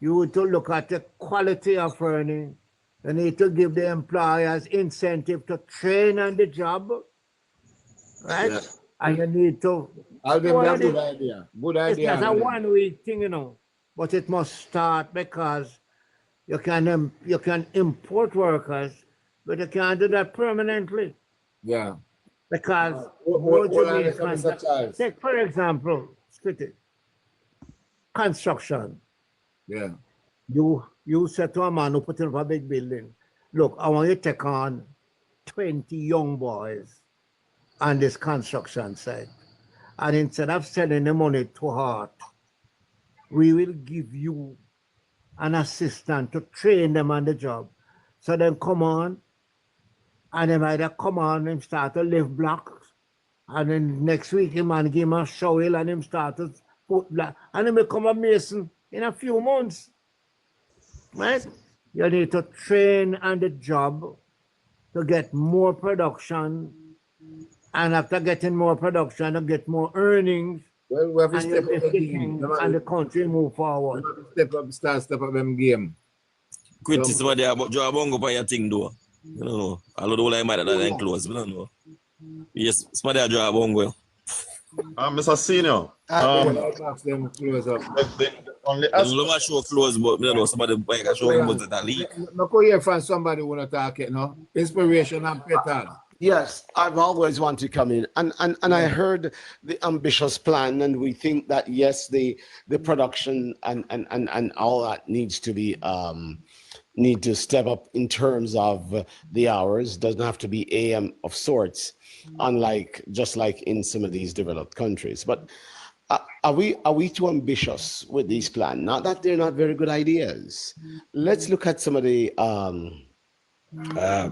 You need to look at the quality of earning. You need to give the employers incentive to train on the job, right? Yeah. And you need to. I'll give that good idea. Good idea. It's not a 1 week thing, you know, but it must start because you can import workers, but you can't do that permanently. Yeah. Because take for example, construction. Yeah. You said to a man who put in a big building, look, I want you to take on 20 young boys on this construction site. And instead of sending the money to heart, we will give you an assistant to train them on the job. So then come on, and they might come on and start to lift blocks. And then next week, the man give him a shovel and him start to put block. And then become a mason in a few months. Right? You need to train on the job to get more production. And after getting more production, you get more earnings. Well, we have to step up the game. And the country move forward. Step up them game. Quit is what they are, but you are bongo by your thing, though. You don't know. I don't know what I might have done close. We don't know. Yes, somebody are draw bongo. Mr. Senior. Only show close, but we don't know somebody bike a show about that leak. No, go hear from somebody who want to talk it, no? Inspiration and petal. Yes, I've always wanted to come in, and I heard the ambitious plan, and we think that yes, the production and all that needs to be need to step up in terms of the hours. Doesn't have to be AM of sorts, unlike just like in some of these developed countries. But are we too ambitious with these plans? Not that they're not very good ideas. Let's look at some of the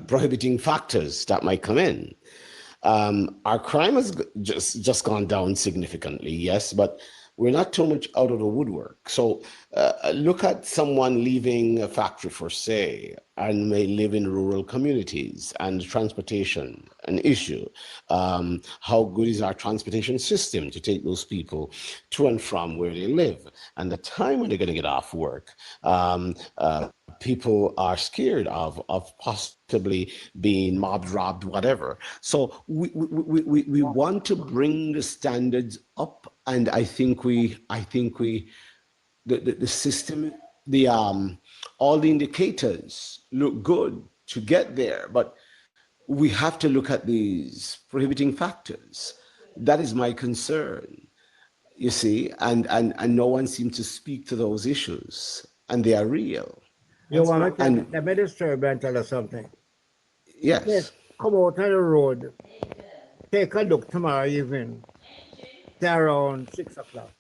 prohibiting factors that might come in. Our crime has just gone down significantly, yes, but we're not too much out of the woodwork. So look at someone leaving a factory for say, and may live in rural communities, and transportation, an issue. How good is our transportation system to take those people to and from where they live? And the time when they're going to get off work. People are scared of possibly being mobbed, robbed, whatever. So we want to bring the standards up, and I think the system, all the indicators look good to get there, but we have to look at these prohibiting factors. That is my concern, you see, and no one seems to speak to those issues, and they are real. You want to let me disturb and tell us something. Yes. Come out on the road. Take a look tomorrow evening. They're around 6 o'clock.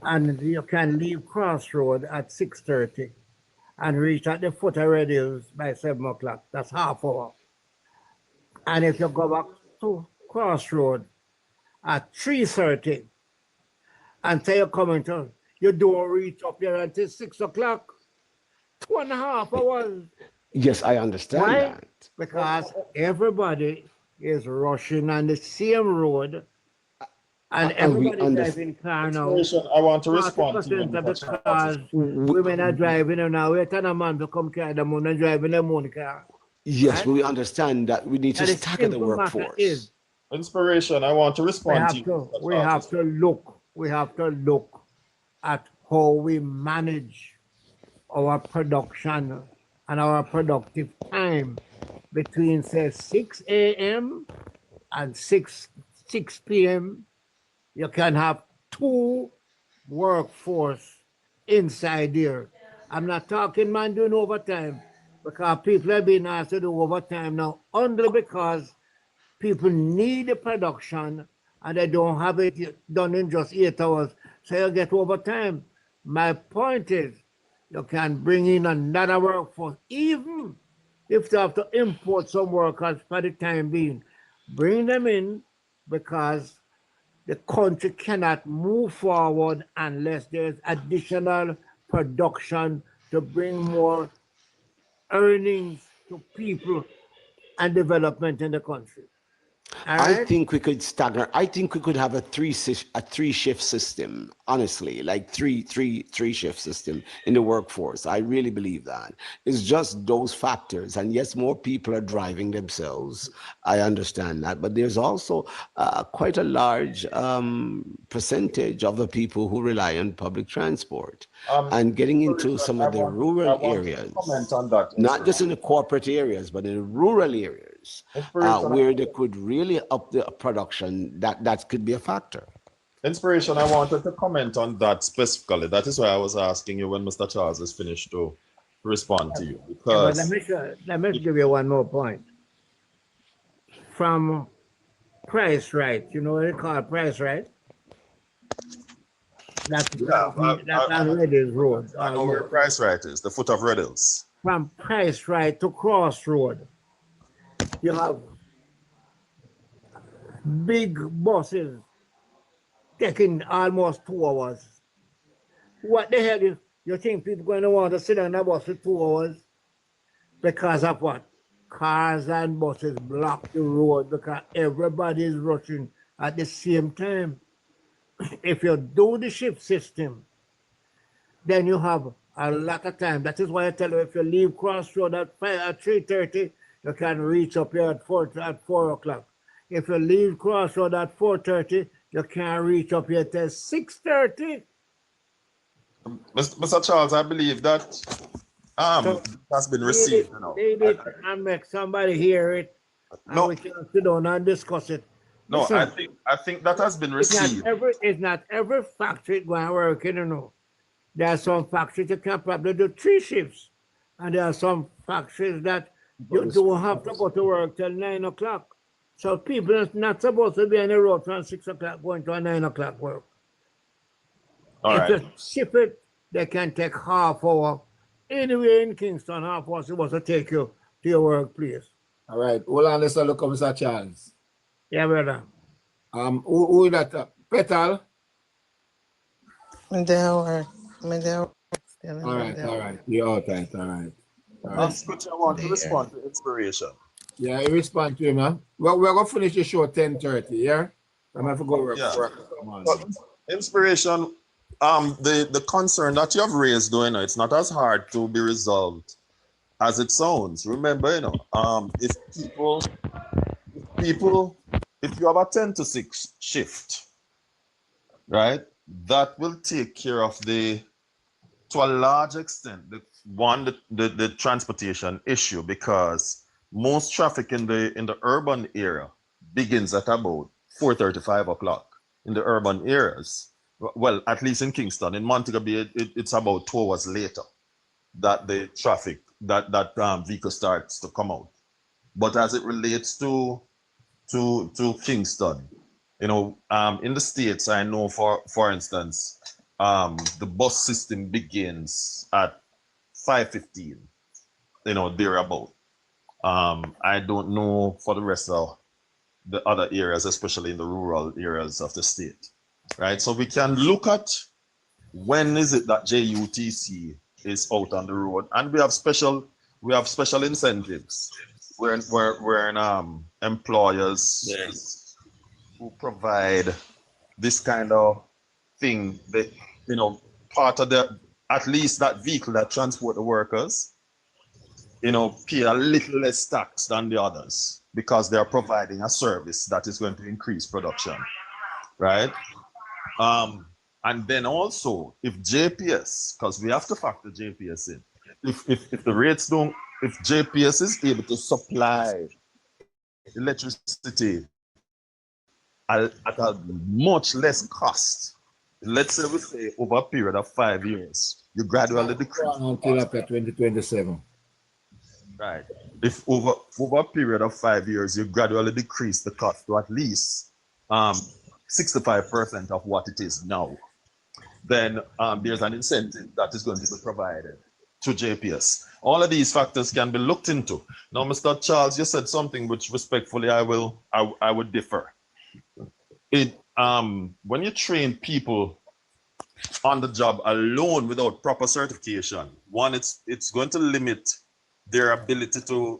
And you can leave Crossroad at 6:30. and reach at the foot of Red Hills by 7 o'clock. That's half hour. And if you go back to Crossroad at 3:30 and say you're coming to, you don't reach up here until 6 o'clock. 2.5 hours. Yes, I understand Why? that. Because everybody is rushing on the same road and everybody driving car now. I want to respond to you. 40% of the cars, women are driving them now. Wait on a man to come carry them on and driving them own car. Yes, Right? but we understand that we need to And the stagger the simple matter workforce. is, Inspiration, I want to respond to you. we have to look at how we manage our production and our productive time between, say, 6 a.m. and 6 p.m. You can have 2 workforce inside there. I'm not talking man doing overtime, because people are being asked to do overtime now only because people need the production and they don't have it done in just 8 hours. So you get overtime. My point is, you can bring in another workforce, even if you have to import some workers for the time being. Bring them in, because the country cannot move forward unless there's additional production to bring more earnings to people and development in the country. I think we could stagger. I think we could have a three shift system. Honestly, like three shift system in the workforce. I really believe that. It's just those factors. And yes, more people are driving themselves. I understand that, but there's also quite a large percentage of the people who rely on public transport and getting into some of the rural areas. Comment on that. Not just in the corporate areas, but in the rural areas where they could really up the production. That could be a factor. Inspiration, I wanted to comment on that specifically. That is why I was asking you when Mr. Charles is finished to respond to you. Because let me give you one more point. From Price Right, you know what they call Price Right? That's on Red Hills Road. I know where Price Right is, the foot of Red Hills. From Price Right to Crossroad, you have big buses taking almost 2 hours. What the hell you think people going to want to sit on a bus for 2 hours? Because of what? Cars and buses block the road because everybody is rushing at the same time. If you do the shift system, then you have a lot of time. That is why I tell you, if you leave Crossroad at 3:30, you can reach up here at 4 o'clock. If you leave Crossroad at 4:30, you can reach up here till 6:30. Mr. Charles, I believe that has been received. And make somebody hear it. And we can sit down and discuss it. No, Listen, I think that has been received. It's not every factory going working, you know. There are some factories that can probably do 3 shifts. And there are some factories that you don't have to go to work till 9 o'clock. So people are not supposed to be on the road from 6 o'clock going to a 9 o'clock work. If you ship it, they can take half hour. Anywhere in Kingston, half hour is supposed to take you to your workplace. All right. Hold on, let's look up Mr. Charles. Yeah, brother. Who is that? Petal? I'm there. All right. You're all right. All right. I want to respond to Inspiration. Yeah, you respond to him, man. Well, we're going to finish the show at 10:30, yeah? I'm going to go work. But Inspiration, the concern that you have raised, though, you know, it's not as hard to be resolved as it sounds. Remember, you know, if you have a 10 to 6 shift, right, that will take care of to a large extent, the transportation issue, because most traffic in the urban area begins at about 4:30, 5 o'clock in the urban areas. Well, at least in Kingston. In Montego Bay, it's about 2 hours later that the traffic, that vehicle starts to come out. But as it relates to Kingston, you know, in the States, I know for instance, the bus system begins at 5:15, thereabout. I don't know for the rest of the other areas, especially in the rural areas of the state, right? So we can look at when is it that JUTC is out on the road, and we have special incentives where employers who provide this kind of thing, that part of at least that vehicle that transport the workers, pay a little less tax than the others because they're providing a service that is going to increase production, right? And then also, if JPS, because we have to factor JPS in, if the rates don't, if JPS is able to supply electricity at a much less cost, let's say we say over a period of 5 years, you gradually decrease until after 2027. Right. If over a period of 5 years, you gradually decrease the cost to at least 65% of what it is now, then there's an incentive that is going to be provided to JPS. All of these factors can be looked into. Now, Mr. Charles, you said something which respectfully I would differ. When you train people on the job alone without proper certification, one, it's going to limit their ability to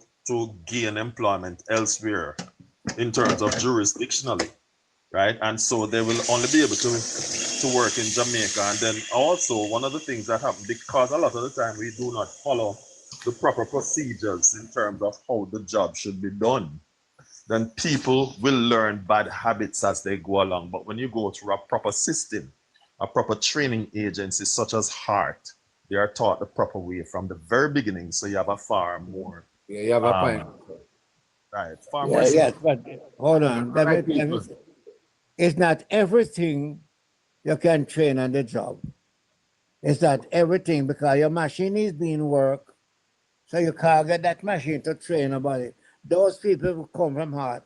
gain employment elsewhere in terms of jurisdictionally, right? And so they will only be able to work in Jamaica. And then also one of the things that happen, because a lot of the time we do not follow the proper procedures in terms of how the job should be done, then people will learn bad habits as they go along. But when you go through a proper system, a proper training agency such as HEART, they are taught the proper way from the very beginning. So you have a far more... Yeah, you have a point. Right. Far more... Yes, but hold on. It's not everything you can train on the job. It's not everything, because your machine is being worked, so you can't get that machine to train about it. Those people will come from heart.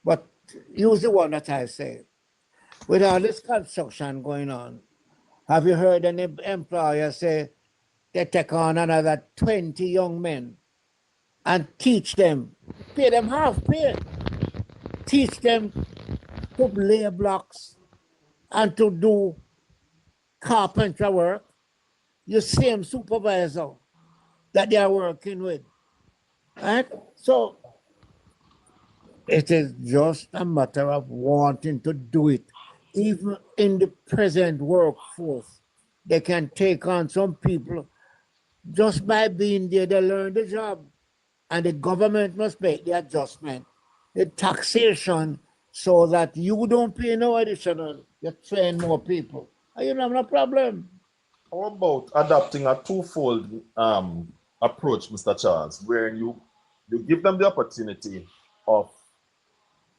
But use the one that I say. With all this construction going on, have you heard any employer say they take on another 20 young men and teach them, pay them half pay, teach them to lay blocks and to do carpenter work? You same supervisor that they are working with, right? So it is just a matter of wanting to do it. Even in the present workforce, they can take on some people just by being there. They learn the job, and the government must make the adjustment, the taxation, so that you don't pay no additional. You train more people, and you don't have no problem. How about adopting a twofold approach, Mr. Charles, where you give them the opportunity of,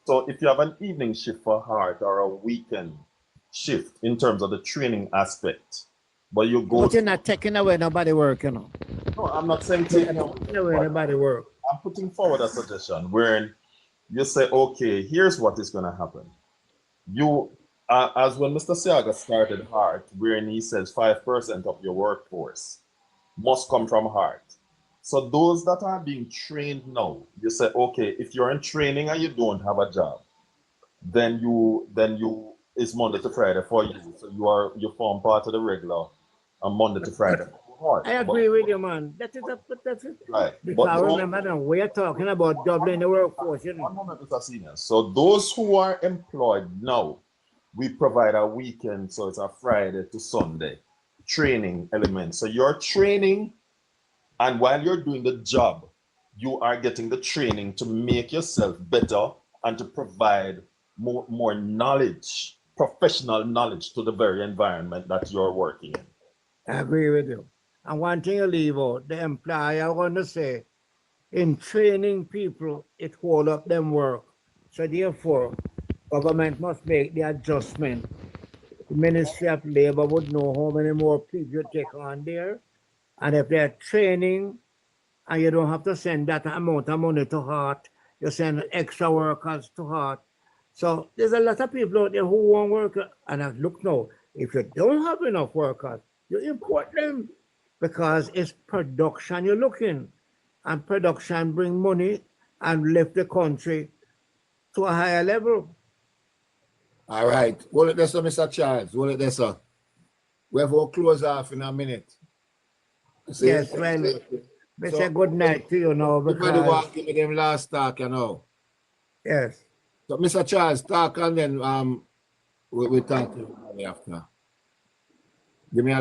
so if you have an evening shift for HEART or a weekend shift in terms of the training aspect, but you go... But you're not taking away nobody work, No, I'm not saying taking away nobody work. I'm putting forward a suggestion where you say, okay, here's what is going to happen. You, as when Mr. Siaga started HEART, wherein he says 5% of your workforce must come from HEART. So those that are being trained now, you say, okay, if you're in training and you don't have a job, then it's Monday to Friday for you. So you form part of the regular Monday to Friday. I agree with you, man. That's it. Right. Because remember now, we're talking about doubling the workforce. You know? 1 moment, Mr. Senior. So those who are employed now, we provide a weekend, so it's a Friday to Sunday training element. So you're training, and while you're doing the job, you are getting the training to make yourself better and to provide more knowledge, professional knowledge to the very environment that you're working in. I agree with you. And one thing you leave out, the employer want to say, in training people, it hold up them work. So therefore, government must make the adjustment. The Ministry of Labor would know how many more people you take on there. And if they're training and you don't have to send that amount of money to HEART, you send extra workers to HEART. So there's a lot of people out there who want work. And I look now, if you don't have enough workers, you import them. because it's production you're looking, and production bring money and lift the country to a higher level. All right. Hold it there, sir, Mr. Charles. Hold it there, sir. We have to close off in a minute. See? Yes, well, we say good night to you now Everybody because want to give me them last talk, you know. yes. So, Mr. Charles, talk and then we talk to you after. Give me a